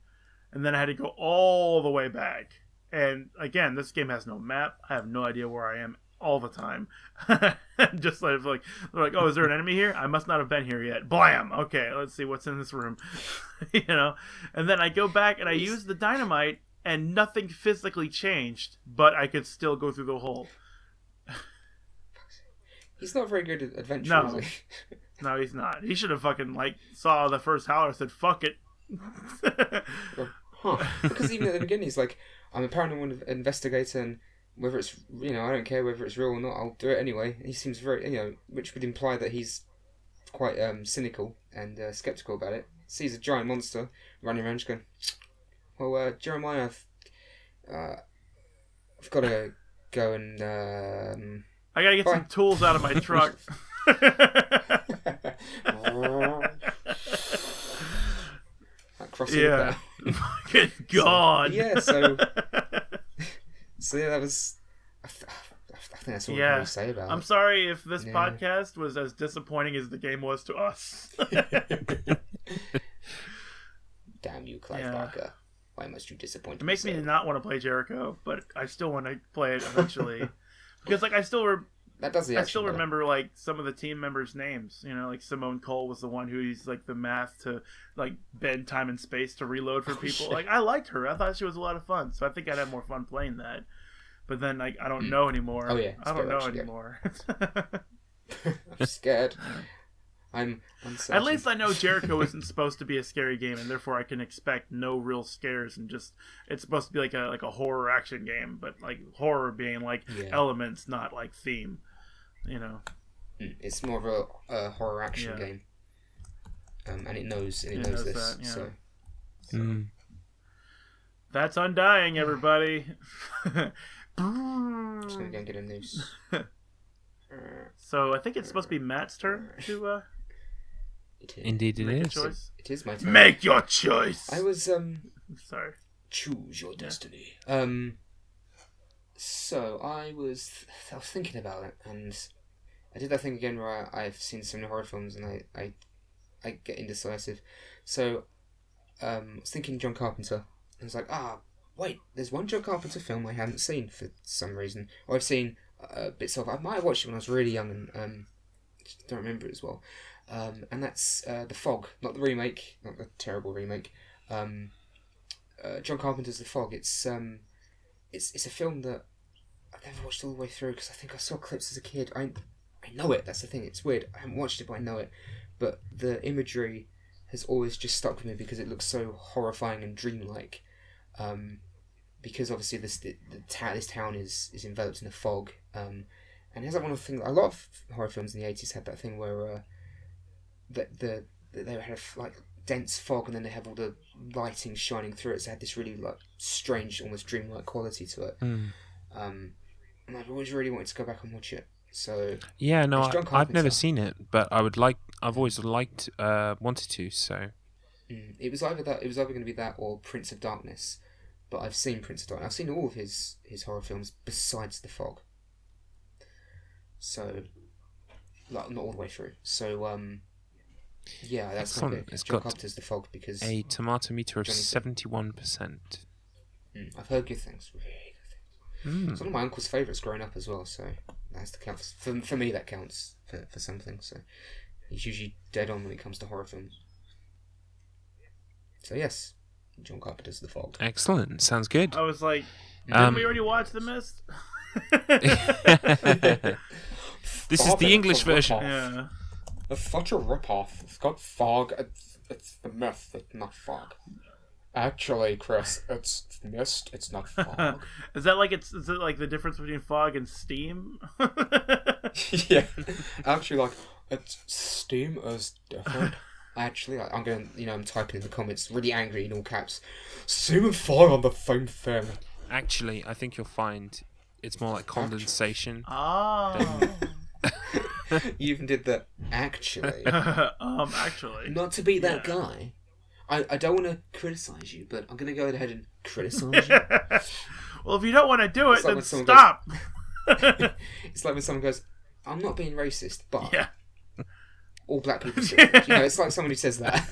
and then I had to go all the way back. And again, this game has no map. I have no idea where I am all the time. Just like they're like, oh, is there an enemy here? I must not have been here yet. Blam. Okay, let's see what's in this room. And then I go back and I use the dynamite, and nothing physically changed, but I could still go through the hole. He's not very good at adventure, is he? No, he's not. He should have fucking saw the first howler and said, fuck it. Because even at the beginning he's like, I'm a paranormal investigator, and whether it's, I don't care whether it's real or not, I'll do it anyway. He seems very, which would imply that he's quite cynical and skeptical about it. Sees a giant monster running around, just going, well, Jeremiah, I've got to go and... I got to get some tools out of my truck. Yeah. Good God. Yeah, so yeah, that was... I think that's all I can really say about it. I'm sorry if this podcast was as disappointing as the game was to us. Damn you, Clive Barker. Why must you disappoint me? It makes me not want to play Jericho, but I still want to play it eventually. Because I still remember some of the team members' names. Like Simone Cole was the one who used the math to bend time and space to reload for people. Shit. I liked her. I thought she was a lot of fun. So I think I'd have more fun playing that. But then I don't know anymore. Oh yeah, I don't know anymore. I'm scared. I'm uncertain. At least I know Jericho isn't supposed to be a scary game, and therefore I can expect no real scares, and just it's supposed to be like a horror action game, but horror being elements, not theme. It's more of a horror action game, and it knows this. That, yeah. So. That's Undying, everybody. I'm just gonna go and get a noose. So I think it's supposed to be Matt's turn to. Indeed, it is. Choice. It is my turn. Make your choice. I was Sorry. Choose your destiny. So I was thinking about it, and I did that thing again where I've seen so many horror films, and I get indecisive. So I was thinking John Carpenter. I was like, wait, there's one John Carpenter film I haven't seen for some reason, or I've seen bits of. I might have watched it when I was really young and don't remember it as well. And that's The Fog, not the remake, not the terrible remake. John Carpenter's The Fog. It's a film that I've never watched all the way through because I think I saw clips as a kid. I know it. That's the thing. It's weird. I haven't watched it, but I know it. But the imagery has always just stuck with me because it looks so horrifying and dreamlike. Because obviously this town is enveloped in a fog. And it has one of the things. A lot of horror films in the 80s had that thing where they had dense fog, and then they have all the lighting shining through it. So it had this really strange, almost dreamlike quality to it. And and I've always really wanted to go back and watch it. So yeah, no, it's John I've never Carpenter. seen it, but I've always wanted to. So It was either going to be that or Prince of Darkness, but I've seen Prince of Darkness. I've seen all of his horror films besides The Fog. So, like, not all the way through. So, yeah, that's Excellent. going to be It's John got Carpenter's The Fog because a tomato meter of Johnny Depp. 71%. I've heard good things, really good things. It's one of my uncle's favourites growing up as well, so that has to count for me. That counts for something. So he's usually dead on when it comes to horror films. So yes, John Carpenter's The Fog. Excellent. Sounds good. I was like, didn't we already watch The Mist? This is the English version. Yeah. It's such a rip-off. It's got fog. It's the mist. It's not fog. Actually, Chris, it's mist. It's not fog. Is it like the difference between fog and steam? Yeah. Actually, like, it's steam is different. Actually, I'm typing in the comments, really angry in all caps. Steam and fog on the same thing. Actually, I think you'll find it's more like condensation. Oh. You even did the actually. Actually. Not to be that guy. I don't want to criticise you, but I'm going to go ahead and criticise you. Well, if you don't want to do it, like then stop. It's like when someone goes, I'm not being racist, but Yeah. all black people say it. It's like someone who says that.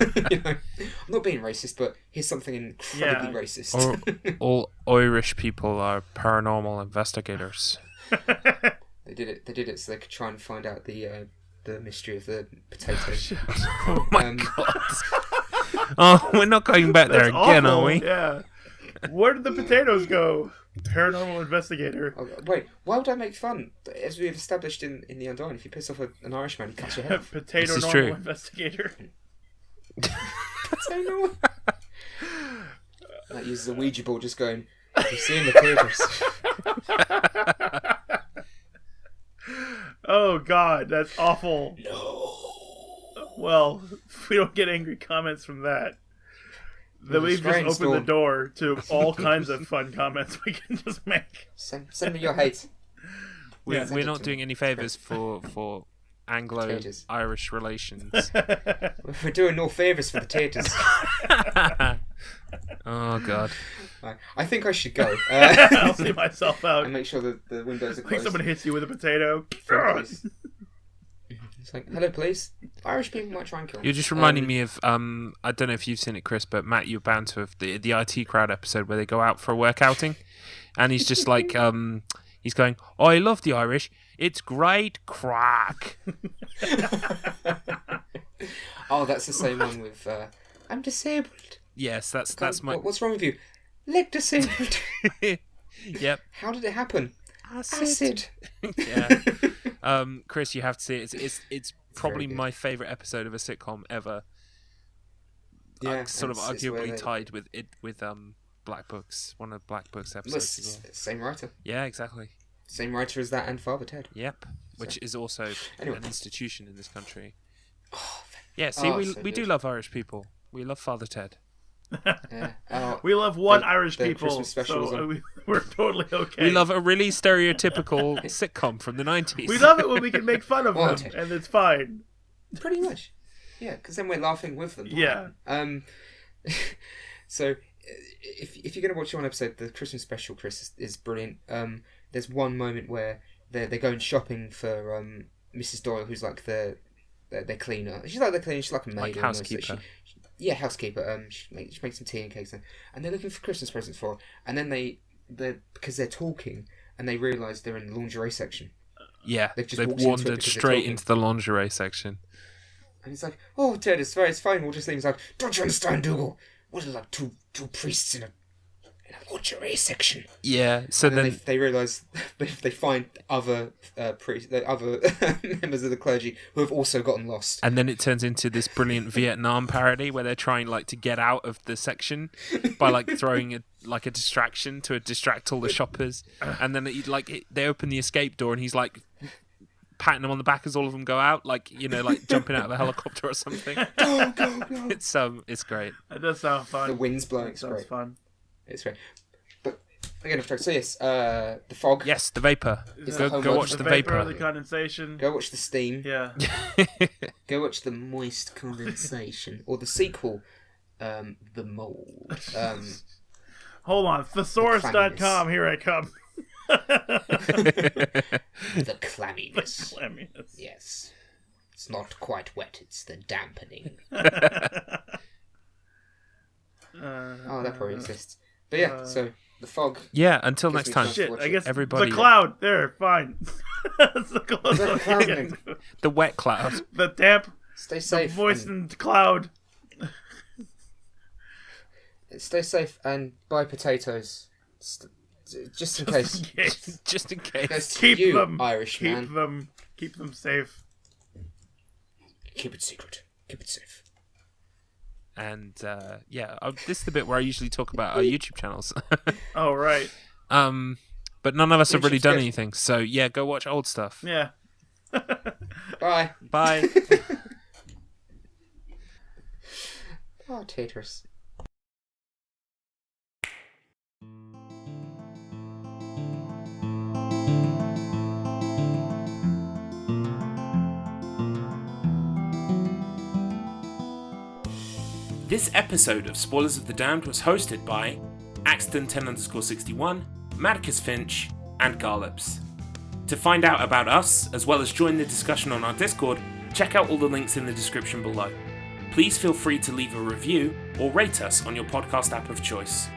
I'm not being racist, but here's something incredibly racist. All Irish people are paranormal investigators. They did it so they could try and find out the mystery of the potatoes. Oh my god. Oh, we're not going back there again, awful. are we? Yeah. Where did the potatoes go? Paranormal investigator. Oh, wait, why would I make fun? As we've established in the Undying, if you piss off an Irishman, he cuts your head off. Potato This is normal true. investigator. Potato. That uses a Ouija board just going, you see in the papers. Oh god, that's awful. No. Well, if we don't get angry comments from that, then we've just opened the door to all kinds of fun comments we can just make. Send me your hate. We're not doing any favours for Anglo-Irish relations. We're doing no favours for the taters. Oh god. I think I should go. I'll see myself out. And make sure that the windows are Like closed. someone hits you with a potato. It's like, hello, police. Irish people might try and kill me. You're just reminding me of I don't know if you've seen it, Chris, but Matt, you're bound to have the IT Crowd episode where they go out for a work outing, and he's just like he's going, "Oh, I love the Irish. It's great crack." Oh, that's the same one with I'm disabled. Yes, that's my. What's wrong with you? Leg disabled. Yep. How did it happen? Acid. Yeah. Chris, you have to see it. It's probably my favourite episode of a sitcom ever. Yeah, sort of arguably tied with Black Books, one of Black Books episodes as well. Same writer. Yeah, exactly. Same writer as that and Father Ted. Yep. Which is also Anyway. an institution in this country. Oh, Yeah, see, so we do good. love Irish people. We love Father Ted. Yeah. We love one The- Irish the people, Christmas special was so on. we're totally okay. We love a really stereotypical sitcom from the 90s. We love it when we can make fun of Well, them, and it's fine. Pretty much. Yeah, because then we're laughing with them. Yeah. So, if you're going to watch one episode, the Christmas special, Chris, is brilliant. There's one moment where they're going shopping for Mrs. Doyle, who's like their cleaner. She's like the cleaner. She's like a maid. Like almost. housekeeper. Yeah, housekeeper. She makes some tea and cakes, and they're looking for Christmas presents for her. And then because they're talking, and they realise they're in the lingerie section. Yeah, They've just they've walked into it wandered because they're straight talking. into the lingerie section. And he's like, "Oh, Ted, it's fine. We'll just leave." He's like, "Don't you understand, Dougal? What is like two priests in a lingerie section?" Yeah, so And then they realise they find other priests, other members of the clergy who have also gotten lost. and then it turns into this brilliant Vietnam parody where they're trying like to get out of the section by like throwing a distraction to distract all the shoppers, and then they open the escape door and he's like patting them on the back as all of them go out, like jumping out of a helicopter or something. Go. It's great. That does sound fun. The wind's blowing. That It's sounds great. fun. It's great. But Again, off track. So yes, the fog. Yes, the vapor. Go watch the vapor. The condensation. Go watch the steam. Yeah. Go watch the moist condensation, or the sequel, the mold. Hold on, thesaurus.com. Here I come. The clamminess. The clamminess. Yes. It's not quite wet, it's the dampening. Oh, that probably exists. But yeah, so the fog. Yeah, until next time. Shit, I guess everybody. The cloud. There, fine. That's the cloud. The wet cloud. The damp. Stay safe. The moistened cloud. Stay safe and buy potatoes. Just in case. Just in case. Keep you, them. Irish man. Keep them safe. Keep it secret. Keep it safe. And this is the bit where I usually talk about our YouTube channels. Oh right. But none of us have really done anything. So yeah, go watch old stuff. Yeah. Bye. Bye. Oh, taters. This episode of Spoilers of the Damned was hosted by Axton10_61, Madicus Finch, and Garlips. To find out about us, as well as join the discussion on our Discord, check out all the links in the description below. Please feel free to leave a review or rate us on your podcast app of choice.